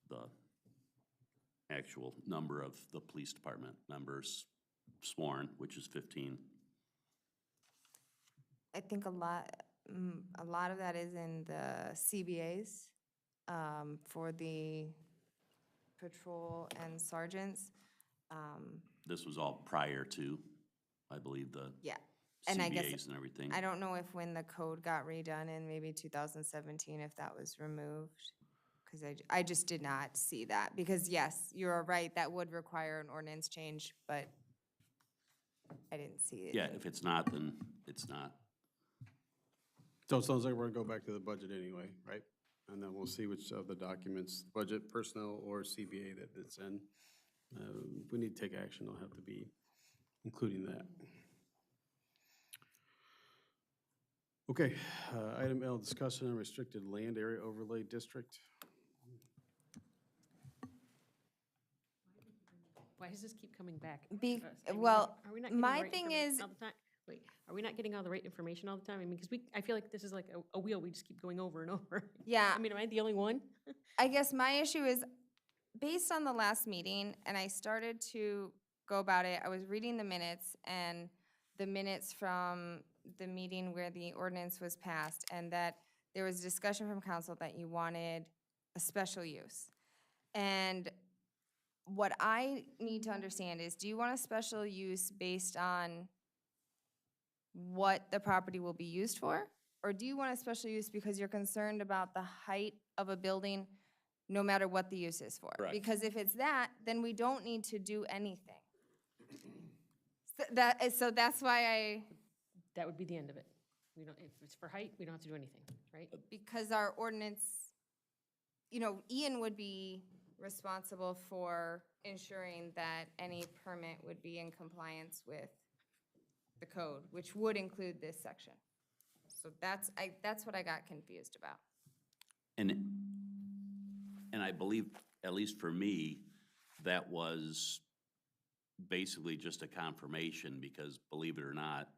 the actual number of the police department members sworn, which is 15. I think a lot of that is in the CBAs for the patrol and sergeants. This was all prior to I believe, the Yeah. And I guess, CBAs and everything. I don't know if when the code got redone in maybe 2017, if that was removed. Because I just did not see that. Because yes, you're right, that would require an ordinance change, but I didn't see it. Yeah, if it's not, then it's not. So it sounds like we're gonna go back to the budget anyway, right? And then we'll see which of the documents, budget, personnel, or CBA that it's in. If we need to take action, it'll have to be including that. Okay, item L, discussion on restricted land area overlay district. Why does this keep coming back? Be- to us? I mean, well, are we not getting the my right thing information is- all the time? Wait, are we not getting all the right information all the time? I mean, because I feel like this is like a wheel we just keep going over and over. Yeah. I mean, am I the only one? I guess my issue is, based on the last meeting, and I started to go about it, I was reading the minutes, and the minutes from the meeting where the ordinance was passed, and that there was discussion from council that you wanted a special use. And what I need to understand is, do you want a special use based on what the property will be used for? Or do you want a special use because you're concerned about the height of a building, no matter what the use is for? Correct. Because if it's that, then we don't need to do anything. So that's why That would be the end of it. We don't, if it's for height, we don't have to do anything, right? because our ordinance, Ian would be responsible for ensuring that any permit would be in compliance with the code, which would include this section. So that's what I got confused about. And I believe, at least for me, that was basically just a confirmation, because believe it or not,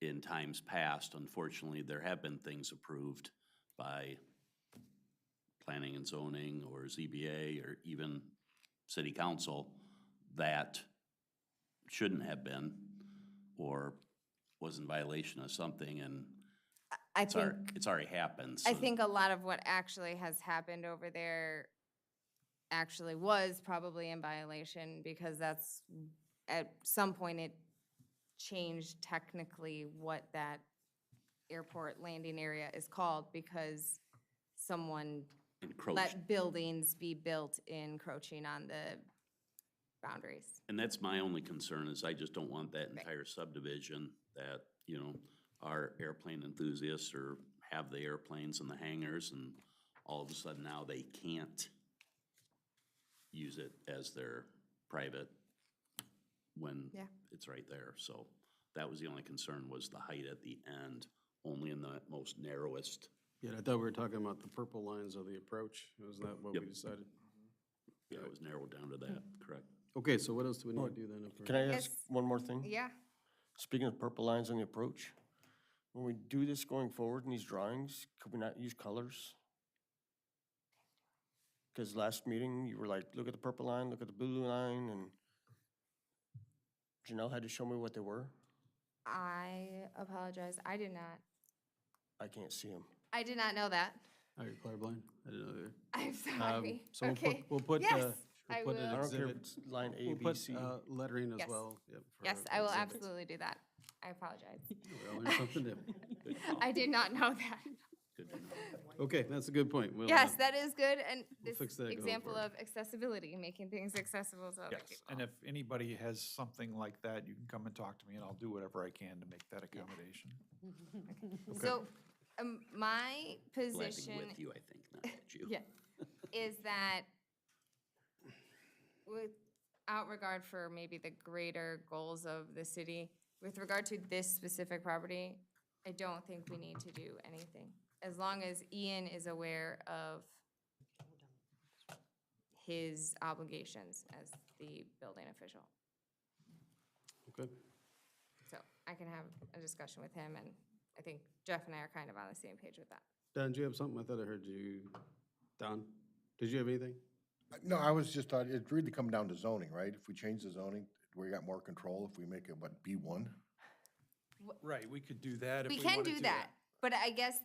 in times past, unfortunately, there have been things approved by planning and zoning or ZBA or even city council that shouldn't have been, or was in violation of something, and I think it's already happened. I so- think a lot of what actually has happened over there actually was probably in violation, because that's, at some point, it changed technically what that airport landing area is called, because someone encroached. let buildings be built encroaching on the boundaries. And that's my only concern, is I just don't want that entire subdivision that, our airplane enthusiasts or have the airplanes in the hangars, and all of a sudden now they can't use it as their private when Yeah. it's right there. So that was the only concern, was the height at the end, only in the most narrowest. Yeah, I thought we were talking about the purple lines of the approach. Was that what we Yep. decided? Yeah, it was narrowed down to that, correct? Okay, so what else do we need to do then? if we're- Can I ask Yes. one more thing? Yeah. Speaking of purple lines on the approach, when we do this going forward in these drawings, could we not use colors? Because last meeting, you were like, look at the purple line, look at the blue line, and Janelle had to show me what they were. I apologize. I did not. I can't see them. I did not know that. Oh, you're colorblind? I didn't know either. I'm sorry. So we'll Okay. put, we'll put, Yes, we'll I put an will. I don't care if exhibit. it's line A, We'll B, put C. lettering as Yes. well. Yep, for Yes, I will exhibits. absolutely do that. I apologize. We all learn something new. Good call. I did not know that. Good to know. Okay, that's a good point. We'll, Yes, that is good, and we'll this fix that going example forward. of accessibility, making things accessible to other Yes, people. and if anybody has something like that, you can come and talk to me, and I'll do whatever I can to make that accommodation. So, my Laughing position with you, I think, not at you. Yeah. is that without regard for maybe the greater goals of the city, with regard to this specific property, I don't think we need to do anything. As long as Ian is aware of his obligations as the building official. Okay. So I can have a discussion with him, and I think Jeff and I are kind of on the same page with that. Don, do you have something? I thought I heard you. Don, did you have anything? No, I was just thought, it's really come down to zoning, right? If we change the zoning, we got more control if we make it, what, B1? Right, we could do that if We we can wanted do to. that, but I guess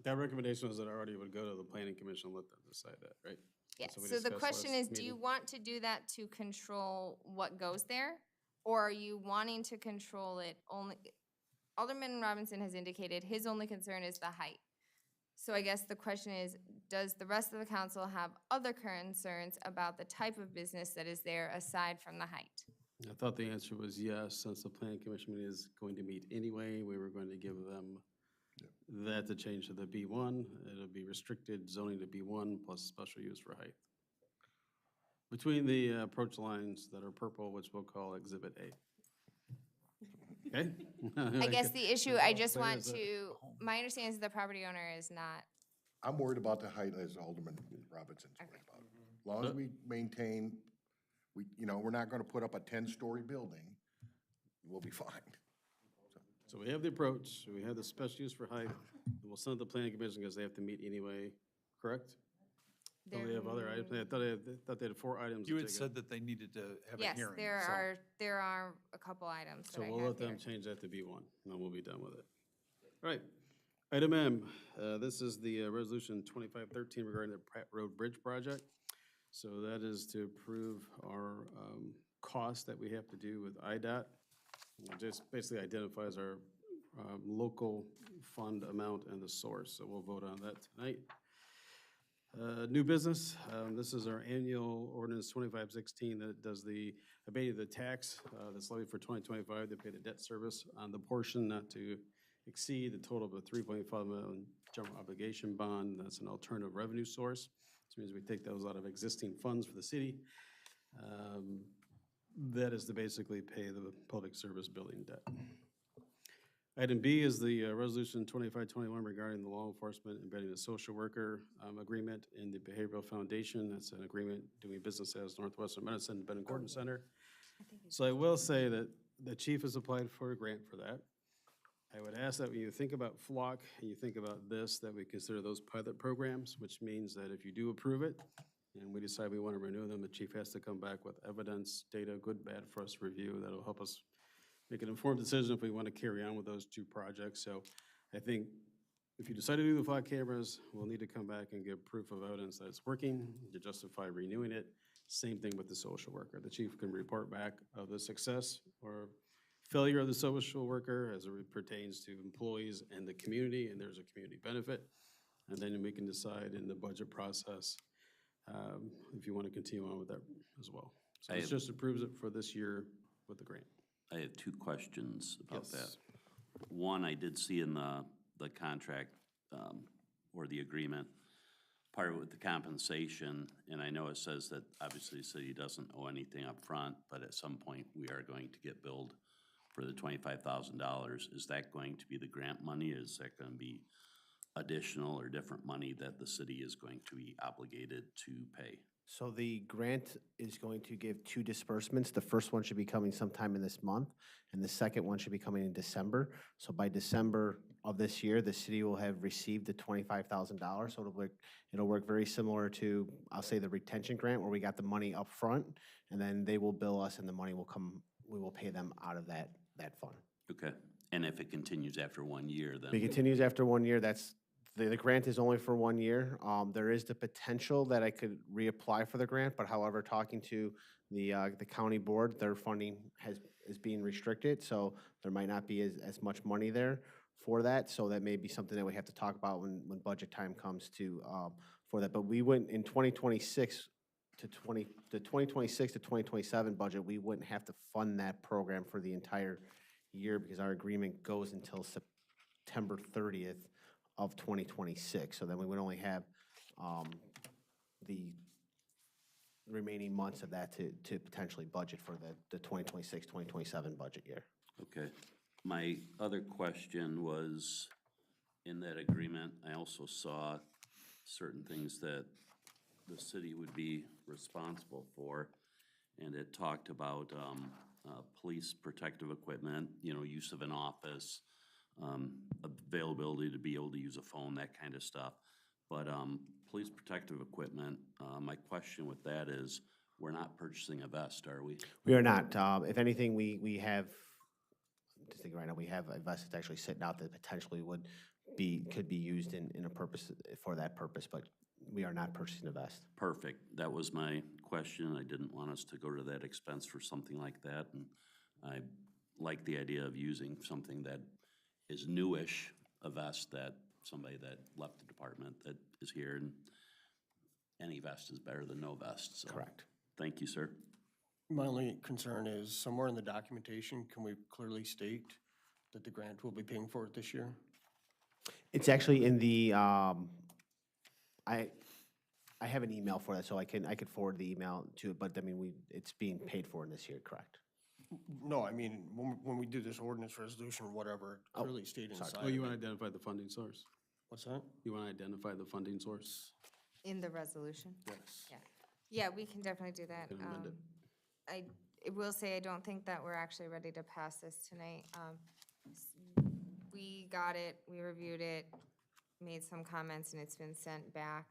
That recommendation was that already would go to the planning commission and let them decide that, right? yeah, That's what we so the discussed question last is, do you meeting. want to do that to control what goes there? Or are you wanting to control it only? Alderman Robinson has indicated his only concern is the height. So I guess the question is, does the rest of the council have other concerns about the type of business that is there aside from the height? I thought the answer was yes, since the planning commission is going to meet anyway, we were going to give them that to change to the B1. It'll be restricted zoning to B1 plus special use for height. Between the approach lines that are purple, which we'll call Exhibit A. Okay? I guess the issue, I just Clear want as a- to, my understanding is the property owner is not, I'm worried about the height as Alderman Robinson's worried about. As long as we maintain, we're not gonna put up a 10-story building, we'll be fine. So we have the approach, we have the special use for height, and we'll send it to the planning commission because they have to meet anyway, correct? So they have other items, I thought they had 4 items. You to had take said that they needed to have a yes, hearing. there are a couple items that So I we'll have let them here. change that to B1, and then we'll be done with it. All right. Item M, this is the resolution 2513 regarding the Pratt Road Bridge project. So that is to approve our cost that we have to do with IDOT. It just basically identifies our local fund amount and the source, so we'll vote on that tonight. New business, this is our annual ordinance 2516 that does the abating of the tax that's levied for 2025 to pay the debt service on the portion not to exceed the total of a 3.5 million general obligation bond. That's an alternative revenue source. This means we take those out of existing funds for the city. That is to basically pay the public service building debt. Item B is the resolution 2521 regarding the law enforcement embedding a social worker agreement in the Behavioral Foundation. That's an agreement doing business as Northwestern Medicine Ben and Gordon Center. So I will say that the chief has applied for a grant for that. I would ask that when you think about FLOC and you think about this, that we consider those pilot programs, which means that if you do approve it and we decide we want to renew them, the chief has to come back with evidence, data, good, bad, for us to review. That'll help us make an informed decision if we want to carry on with those 2 projects. So I think if you decide to do the FLOC cameras, we'll need to come back and give proof of evidence that it's working to justify renewing it. Same thing with the social worker. The chief can report back of the success or failure of the social worker as it pertains to employees and the community, and there's a community benefit. And then we can decide in the budget process if you want to continue on with that as well. So it just approves it for this year with the grant. I have 2 questions about that. Yes. One, I did see in the contract or the agreement, part of it with the compensation, and I know it says that obviously the city doesn't owe anything up front, but at some point we are going to get billed for the $25,000. Is that going to be the grant money? Is that going to be additional or different money that the city is going to be obligated to pay? So the grant is going to give 2 disbursements. The first one should be coming sometime in this month, and the second one should be coming in December. So by December of this year, the city will have received the $25,000. So it'll work very similar to, I'll say, the retention grant, where we got the money up front, and then they will bill us, and the money will come, we will pay them out of that fund. Okay, and if it continues after 1 year, then? If it continues after 1 year, the grant is only for 1 year. There is the potential that I could reapply for the grant, but however, talking to the county board, their funding is being restricted, so there might not be as much money there for that. So that may be something that we have to talk about when budget time comes for that. But we went in 2026 to 2027 budget, we wouldn't have to fund that program for the entire year because our agreement goes until September 30th of 2026. So then we would only have the remaining months of that to potentially budget for the 2026, 2027 budget year. Okay. My other question was, in that agreement, I also saw certain things that the city would be responsible for, and it talked about police protective equipment, use of an office, availability to be able to use a phone, that kind of stuff. But police protective equipment, my question with that is, we're not purchasing a vest, are we? We are not. If anything, we have, I'm just thinking right now, we have a vest that's actually sitting out that potentially could be used in a purpose, for that purpose, but we are not purchasing a vest. Perfect. That was my question. I didn't want us to go to that expense for something like that. And I like the idea of using something that is newish, a vest that somebody that left the department that is here, and any vest is better than no vest, so. Correct. Thank you, sir. My only concern is somewhere in the documentation, can we clearly state that the grant will be paying for it this year? It's actually in the, I have an email for that, so I could forward the email to it, but I mean, it's being paid for in this year, correct? No, I mean, when we do this ordinance resolution or whatever, clearly state inside. Oh, you of want it. to identify the funding source? What's that? You want to identify the funding source? In the resolution? Yes. Yeah. Yeah, we can definitely do that. Can amend it. I will say, I don't think that we're actually ready to pass this tonight. We got it, we reviewed it, made some comments, and it's been sent back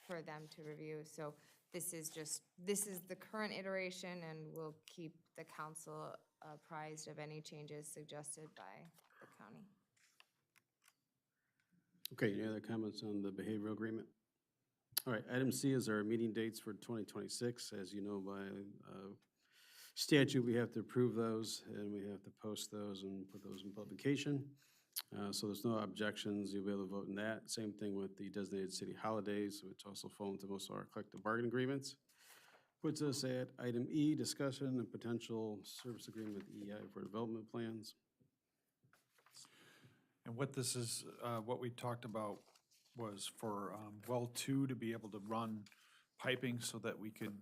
for them to review. So this is the current iteration, and we'll keep the council apprised of any changes suggested by the county. Okay, any other comments on the behavioral agreement? All right, item C is our meeting dates for 2026. As you know, by statute, we have to approve those, and we have to post those and put those in publication. So there's no objections, you'll be able to vote on that. Same thing with the designated city holidays, which also fall into most of our collective bargaining agreements. Puts us at item E, discussion and potential service agreement with EI for development plans. And what this is, what we talked about was for well 2 to be able to run piping so that we could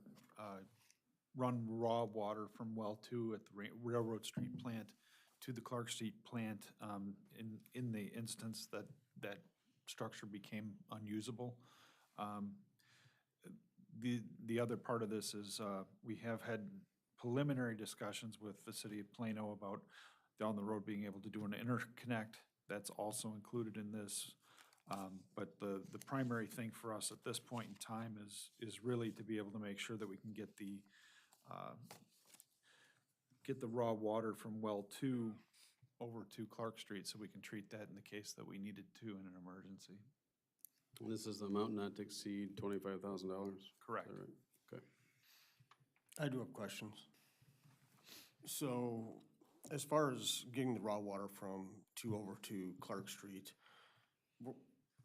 run raw water from well 2 at the Railroad Street plant to the Clark Street plant in the instance that that structure became unusable. The other part of this is we have had preliminary discussions with the city of Plano about down the road being able to do an interconnect. That's also included in this. But the primary thing for us at this point in time is really to be able to make sure that we can get the raw water from well 2 over to Clark Street so we can treat that in the case that we needed to in an emergency. And this is the amount not to exceed $25,000? Correct. All right, okay. I do have questions. So as far as getting the raw water from 2 over to Clark Street,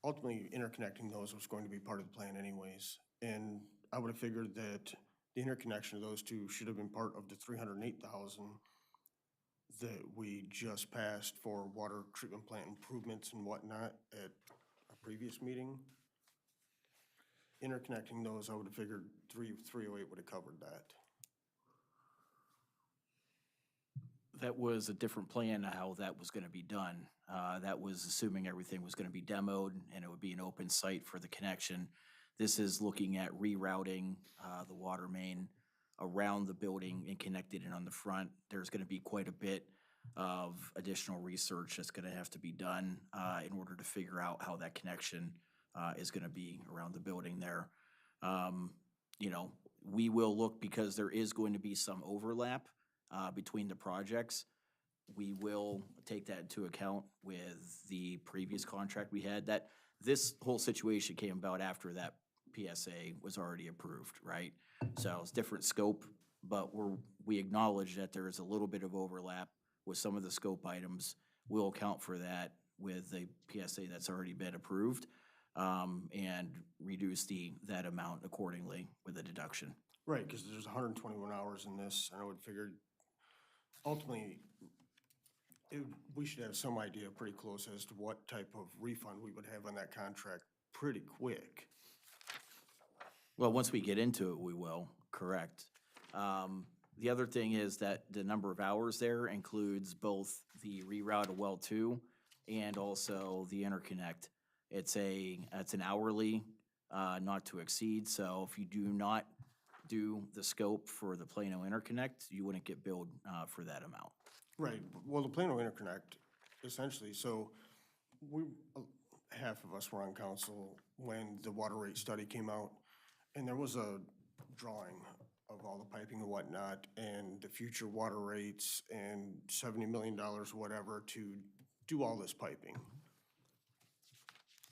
ultimately interconnecting those was going to be part of the plan anyways. And I would have figured that the interconnection of those two should have been part of the $308,000 that we just passed for water treatment plant improvements and whatnot at a previous meeting. Interconnecting those, I would have figured 308 would have covered that. That was a different plan of how that was gonna be done. That was assuming everything was gonna be demoed and it would be an open site for the connection. This is looking at rerouting the water main around the building and connected it on the front. There's gonna be quite a bit of additional research that's gonna have to be done in order to figure out how that connection is gonna be around the building there. You know, we will look, because there is going to be some overlap between the projects. We will take that into account with the previous contract we had. That this whole situation came about after that PSA was already approved, right? So it's different scope, but we acknowledge that there is a little bit of overlap with some of the scope items. We'll account for that with the PSA that's already been approved, and reduce that amount accordingly with a deduction. Right, because there's 121 hours in this, and I would figure ultimately we should have some idea pretty close as to what type of refund we would have on that contract pretty quick. Well, once we get into it, we will, correct. The other thing is that the number of hours there includes both the reroute of well 2 and also the interconnect. It's an hourly, not to exceed, so if you do not do the scope for the Plano interconnect, you wouldn't get billed for that amount. Right, well, the Plano interconnect, essentially, so half of us were on council when the water rate study came out, and there was a drawing of all the piping and whatnot, and the future water rates, and $70 million, whatever, to do all this piping.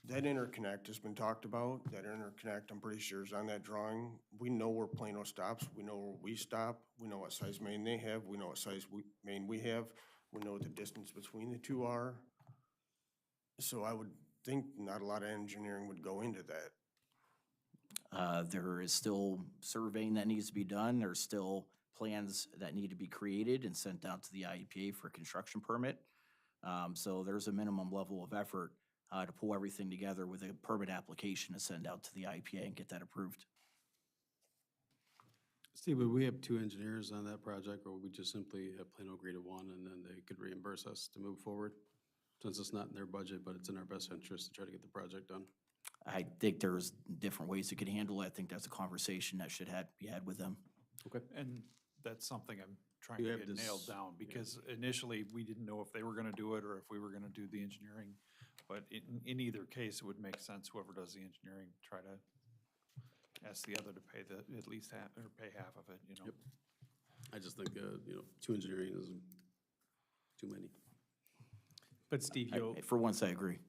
That interconnect has been talked about. That interconnect, I'm pretty sure, is on that drawing. We know where Plano stops. We know where we stop. We know what size main they have. We know what size main we have. We know what the distance between the two are. So I would think not a lot of engineering would go into that. There is still surveying that needs to be done. There's still plans that need to be created and sent out to the IEPA for a construction permit. So there's a minimum level of effort to pull everything together with a permit application to send out to the IEPA and get that approved. Steve, would we have two engineers on that project, or would we just simply have Plano agree to one and then they could reimburse us to move forward? Since it's not in their budget, but it's in our best interest to try to get the project done. I think there's different ways you could handle it. I think that's a conversation that should be had with them. Okay. And that's something I'm trying You to have get this- nailed down, because initially, we didn't know if they were gonna do it or if we were gonna do the engineering. But in either case, it would make sense, whoever does the engineering, try to ask the other to pay at least half, or pay half of it, you know? Yep. I just think, two engineering is too many. But Steve, For once, I agree.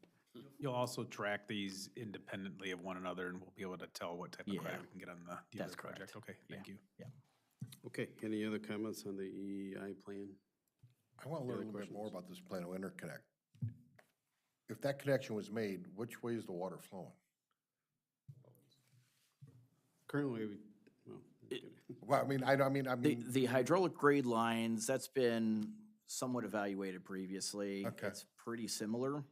you'll also track these independently of one another, and we'll be able to tell what type of Yeah. credit we can get on the That's other project. correct. Okay, thank you. Yeah. Okay, any other comments on the EEI plan? I want to learn a Any little bit more questions? about this Plano interconnect. If that connection was made, which way is the water flowing? Currently, Well, I mean, The hydraulic grade lines, that's been somewhat evaluated previously. Okay. It's pretty similar.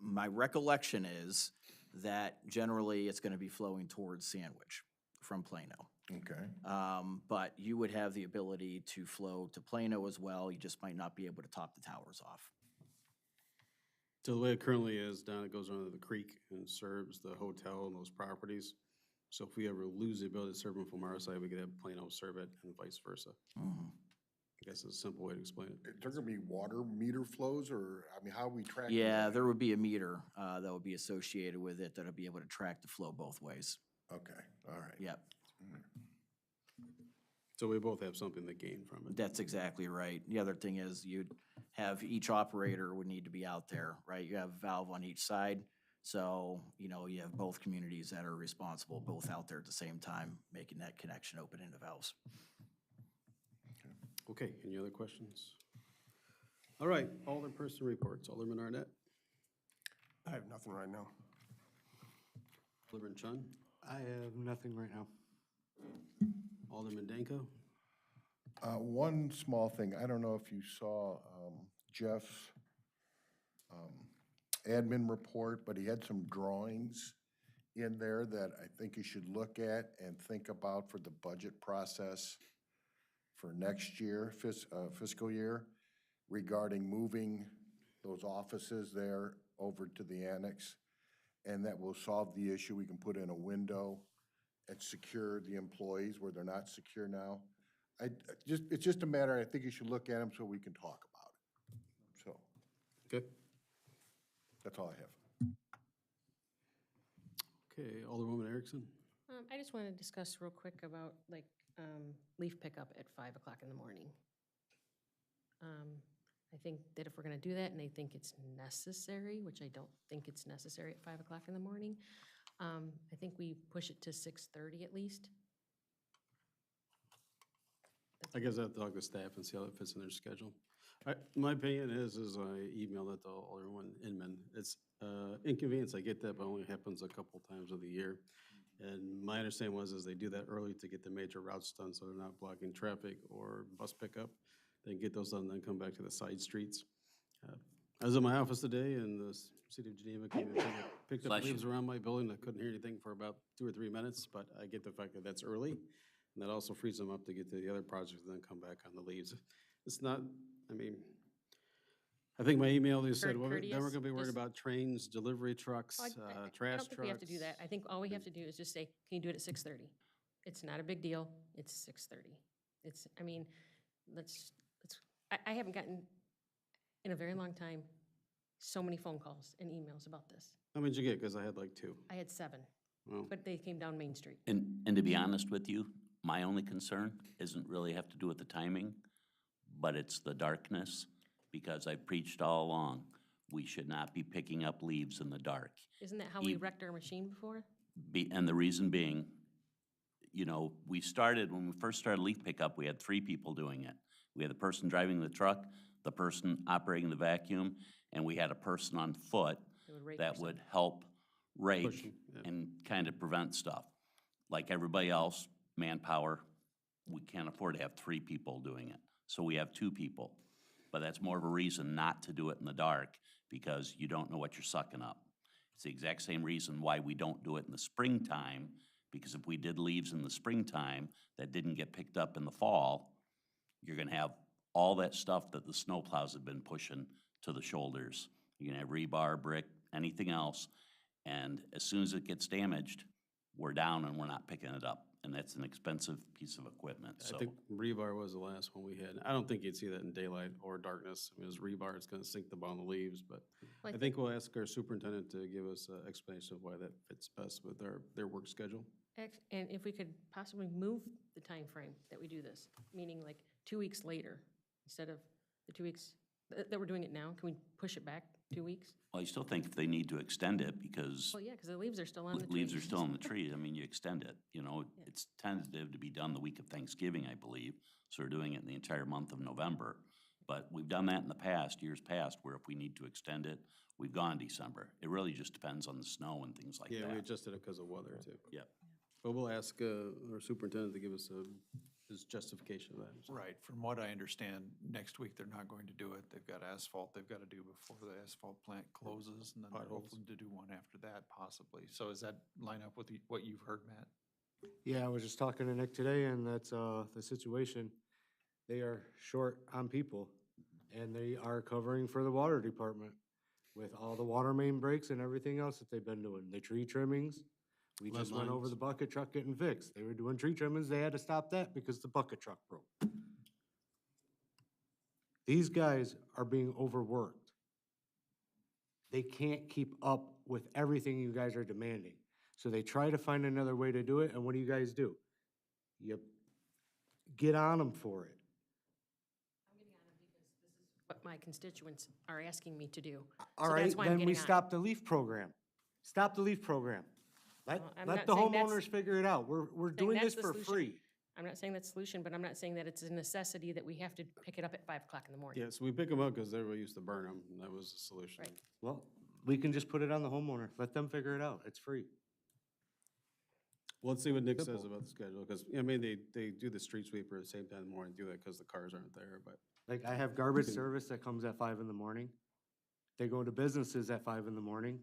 My recollection is that generally it's gonna be flowing towards Sandwich from Plano. okay. But you would have the ability to flow to Plano as well. You just might not be able to top the towers off. so the way it currently is, down it goes under the creek and serves the hotel and those properties. So if we ever lose the ability to serve them from our side, we could have Plano serve it and vice versa. Mhm. I guess it's a simple way to explain it. Is there gonna be water meter flows, or, I mean, how are we tracking? Yeah, that? there would be a meter that would be associated with it that'll be able to track the flow both ways. Okay, all right. Yep, So we both have something to gain from it. that's exactly right. The other thing is you'd have, each operator would need to be out there, right? You have a valve on each side. So, you have both communities that are responsible, both out there at the same time, making that connection open into valves. Okay, any other questions? All right, Alderperson reports. Alderman Arnett, I have nothing right now. Alderman Chun, I have nothing right now. Alderman Danko. One small thing, I don't know if you saw Jeff's admin report, but he had some drawings in there that I think you should look at and think about for the budget process for next year, fiscal year, regarding moving those offices there over to the annex. And that will solve the issue. We can put in a window and secure the employees where they're not secure now. It's just a matter, I think you should look at them so we can talk about it. So, Okay. that's all I have. Okay, Alderwoman Erickson. I just want to discuss real quick about leaf pickup at 5 o'clock in the morning. I think that if we're going to do that and they think it's necessary, which I don't think it's necessary at 5 o'clock in the morning, I think we push it to 6:30 at least. I guess I have to talk to staff and see how that fits in their schedule. My opinion is I emailed it to Alderman Inman. It's inconvenience, I get that, but only happens a couple times of the year. And my understanding is they do that early to get the major routes done, so they're not blocking traffic or bus pickup. They get those done, then come back to the side streets. I was in my office today, and the city of Geneva came and picked up Bless you. leaves around my building. I couldn't hear anything for about 2 or 3 minutes, but I get the fact that that's early. And that also frees them up to get to the other projects and then come back on the leaves. It's not, I think my email, they said, well, then we're Courteous, gonna be worried just- about trains, delivery trucks, I trash don't think we have to do trucks. that. I think all we have to do is just say, can you do it at 6:30? It's not a big deal. It's 6:30. I haven't gotten, in a very long time, so many phone calls and emails about this. How many did you get? Because I had like 2. I had 7, Well, but they came down Main Street. And to be honest with you, my only concern isn't really have to do with the timing, but it's the darkness, because I preached all along, We should not be picking up leaves in the dark. Isn't that how we Ev- wrecked our machine before? And the reason being, you know, when we first started leaf pickup, we had 3 people doing it. We had the person driving the truck, the person operating the vacuum, and we had a person on foot That would rake or that would help rake and kind of prevent stuff. Like everybody else, manpower, we can't afford to have 3 people doing it. So we have 2 people. But that's more of a reason not to do it in the dark, because you don't know what you're sucking up. It's the exact same reason why we don't do it in the springtime, because if we did leaves in the springtime that didn't get picked up in the fall, you're gonna have all that stuff that the snowplows have been pushing to the shoulders. You're gonna have rebar, brick, anything else, and as soon as it gets damaged, we're down and we're not picking it up. And that's an expensive piece of equipment, so. I think rebar was the last one we had. I don't think you'd see that in daylight or darkness. I mean, it's rebar, it's gonna sink the bottom of the leaves, but Well, I think we'll ask our superintendent to give us an explanation of why that fits best with their work schedule. And if we could possibly move the time frame that we do this, meaning like 2 weeks later, instead of the 2 weeks that we're doing it now, can we push it back 2 weeks? Well, I still think if they need to extend it, because Well, yeah, because the leaves are still on the trees. leaves are still on the tree, I mean, you extend it, you know, it's tentative to be done the week of Thanksgiving, I believe, so we're doing it in the entire month of November. But we've done that in the past, years past, where if we need to extend it, we've gone December. It really just depends on the snow and things like that. Yeah, we adjusted it because of weather too. Yeah. But we'll ask our superintendent to give us his justification of that. Right, from what I understand, next week they're not going to do it. They've got asphalt they've got to do before the asphalt plant closes, and then they're Potholes. hoping to do one after that possibly. So does that line up with what you've heard, Matt? Yeah, I was just talking to Nick today, and that's the situation. They are short on people, and they are covering for the water department with all the water main breaks and everything else that they've been doing. The tree trimmings, we Lead just went over lines. the bucket truck getting fixed. They were doing tree trimmings, they had to stop that because the bucket truck broke. These guys are being overworked. They can't keep up with everything you guys are demanding. So they try to find another way to do it, and what do? You get on them for it. What my constituents are asking me to do. All So right, that's why I'm then we getting on. stop the leaf program. Stop the leaf program. Well, I'm Let not the saying that's- homeowners figure it out. We're saying doing that's this the for solution. free. I'm not saying that's the solution, but I'm not saying that it's a necessity that we have to pick it up at 5 o'clock in the morning. Yeah, so we pick them up because everybody used to burn them, and that was the solution. Right. Well, we can just put it on the homeowner. Let them figure it out. It's free. Well, let's see what Nick says Simple. about the schedule, because, I mean, they do the street sweeper at the same time in the morning, do that because the cars aren't there, but. Like, I have garbage service that comes at 5 in the morning. They go to businesses at 5 in the morning.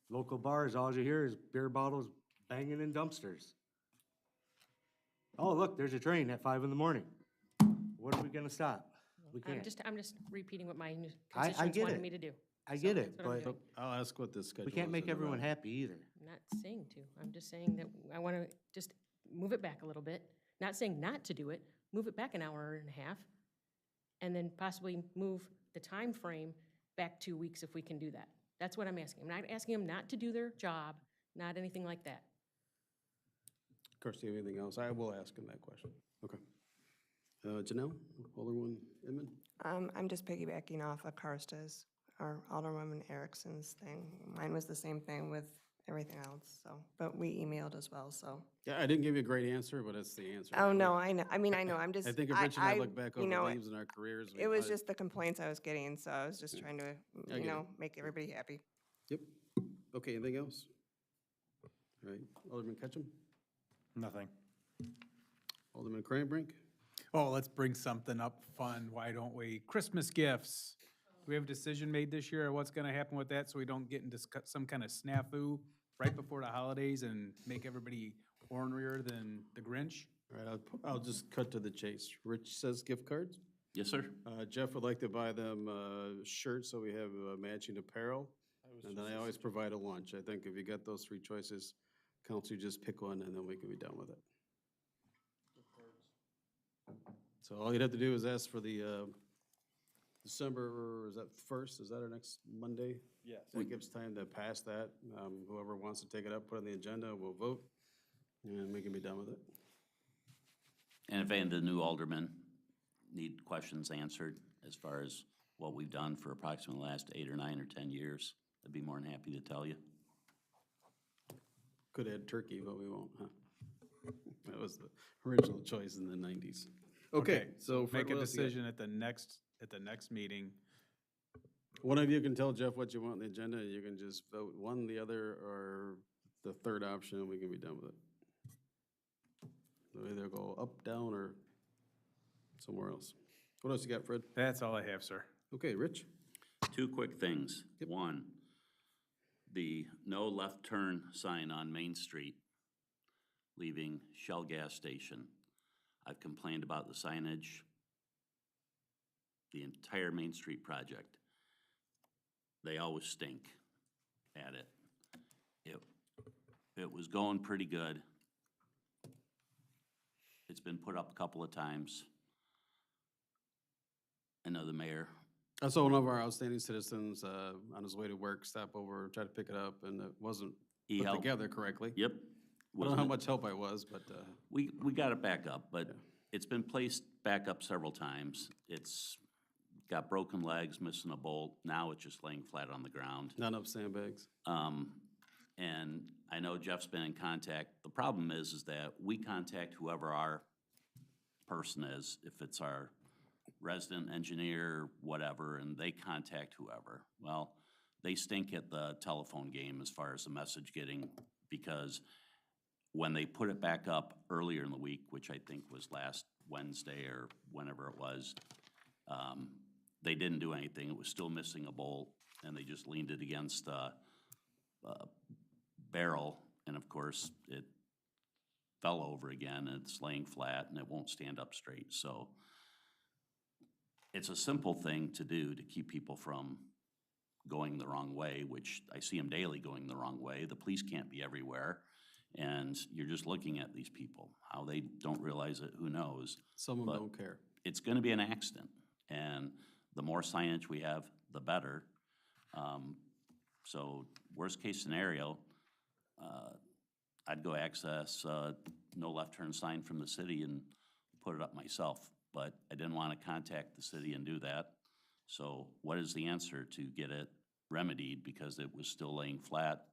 Local bars, all you hear is beer bottles banging in dumpsters. Oh, look, there's a train at 5 in the morning. What are we gonna stop? We can't. I'm just repeating what my I constituents get wanted it. me to do. I So get it, that's what I'm but doing. I'll ask what the schedule is. we can't make in everyone November. happy either. I'm not saying to. I'm just saying that I want to just move it back a little bit. Not saying not to do it, move it back an hour and a half, and then possibly move the time frame back 2 weeks if we can do that. That's what I'm asking. I'm not asking them not to do their job, not anything like that. Of course, do you have anything else? I will ask him that question. Okay. Janelle, Alderman Inman? I'm just piggybacking off of Karsta's, or Alderwoman Erickson's thing. Mine was the same thing with everything else, so, but we emailed as well, so. Yeah, I didn't give you a great answer, but it's the answer. Oh, no, I know, I mean, I know, I'm just. I think if Rich and I look back over the leaves in our careers. It was just the complaints I was getting, so I was just trying to, I you get know, it. make everybody happy. Yep. Okay, anything else? All right, Alderman Ketchum, Nothing. Alderman Cranbrink? Oh, let's bring something up fun, why don't we? Christmas gifts. Do we have a decision made this year, or what's gonna happen with that, so we don't get into some kind of snafu right before the holidays and make everybody ornerier than the Grinch? All right, I'll just cut to the chase. Rich says gift cards. Yes, sir? Jeff would like to buy them shirts, so we have matching apparel. And then I always provide a lunch. I think if you got those 3 choices, council, you just pick one and then we can be done with it. So all you'd have to do is ask for the December, is that 1st? Is that our next Monday? Yes. That gives time to pass that. Whoever wants to take it up, put it on the agenda, we'll vote, and we can be done with it. And if any of the new aldermen need questions answered as far as what we've done for approximately the last 8 or 9 or 10 years. I'd be more than happy to tell you. Could add turkey, but we won't, huh? That was the original choice in the 90s. Okay, so Fred, Make a what else you got? decision at the next meeting. One of you can tell Jeff what you want on the agenda, and you can just vote one, the other, or the third option, and we can be done with it. They'll either go up, down, or somewhere else. What else you got, Fred? That's all I have, sir. Okay, Rich? 2 quick things. One, the no left turn sign on Main Street leaving Shell gas station. I've complained about the signage, the entire Main Street project. They always stink at it. It was going pretty good. It's been put up a couple of times. I know the mayor. I saw one of our outstanding citizens on his way to work, stop over, try to pick it up, and it wasn't He put helped. together correctly. Yep. I don't know how Wasn't it? much help I was, but We got it back up, but it's been placed back up several times. It's got broken legs, missing a bolt. Now it's just laying flat on the ground. not enough sandbags. And I know Jeff's been in contact. The problem is that we contact whoever our person is, if it's our resident engineer, whatever, and they contact whoever. Well, they stink at the telephone game as far as the message getting, because when they put it back up earlier in the week, which I think was last Wednesday or whenever it was, they didn't do anything. It was still missing a bolt, and they just leaned it against a barrel, and of course, it fell over again, and it's laying flat, and it won't stand up straight. So it's a simple thing to do to keep people from going the wrong way, which I see them daily going the wrong way. The police can't be everywhere, and you're just looking at these people. How they don't realize it, who knows? Some of But them don't care. it's gonna be an accident, and the more signage we have, the better. So worst case scenario, I'd go access no left turn sign from the city and put it up myself, but I didn't want to contact the city and do that. So what is the answer to get it remedied, because it was still laying flat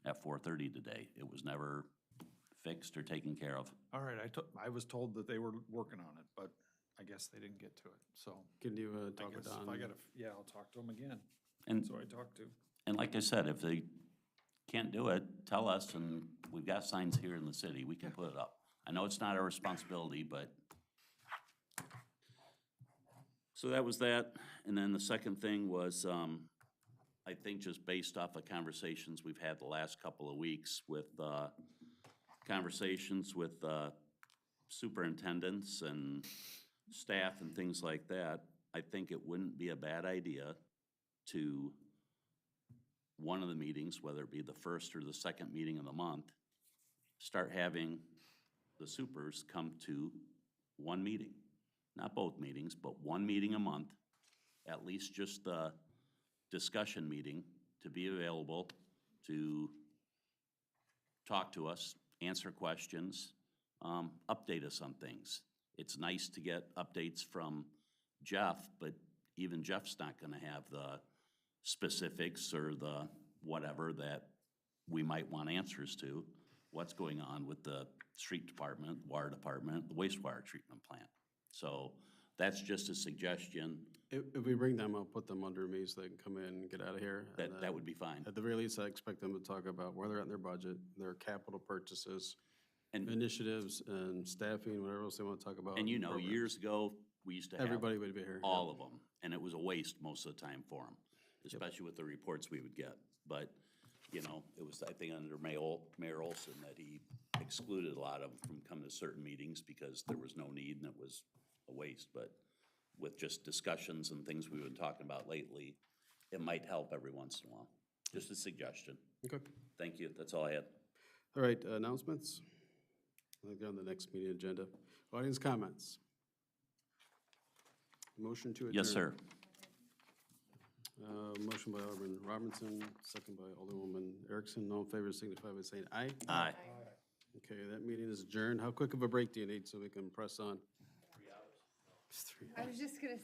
at 4:30 today? It was never fixed or taken care of. All right, I was told that they were working on it, but I guess they didn't get to it, so. Can you I talk with guess Don? if I gotta, yeah, I'll talk to them again. And, So I talked to. and like I said, if they can't do it, tell us, and we've got signs here in the city, we can put it up. I know it's not our responsibility, but. So that was that, and then the second thing was, I think just based off of conversations we've had the last couple of weeks with, conversations with, superintendents and staff and things like that, I think it wouldn't be a bad idea to one of the meetings, whether it be the first or the second meeting of the month, start having the supers come to one meeting. Not both meetings, but one meeting a month, at least just the discussion meeting, to be available to talk to us, answer questions, update us on things. It's nice to get updates from Jeff, but even Jeff's not gonna have the specifics or the whatever that we might want answers to. What's going on with the street department, water department, the wastewater treatment plant. So that's just a suggestion. If we bring them, I'll put them under me so they can come in and get out of here. and That then would be fine. At the very least, I expect them to talk about where they're at in their budget, their capital purchases, And, initiatives, and staffing, whatever else they want to talk about. and you know, programs. years ago, we used to have Everybody would be here. yeah. all of them, and it was a waste most of the time for them, especially with the reports we would get. But, you know, it was, I think, under Mayor Olson that he excluded a lot of them from coming to certain meetings because there was no need and it was a waste. But with just discussions and things we've been talking about lately, it might help every once in a while. Just a suggestion. Okay. Thank you. That's all I had. All right, announcements? I think they're on the next meeting agenda. Audience comments? Motion to adjourn. Yes, sir. Motion by Alderman Robinson, second by Alderwoman Erickson. All in favor signify by saying aye. Aye. Okay, that meeting is adjourned. How quick of a break do you need so we can press on? 3 hours. 3 hours. I was just gonna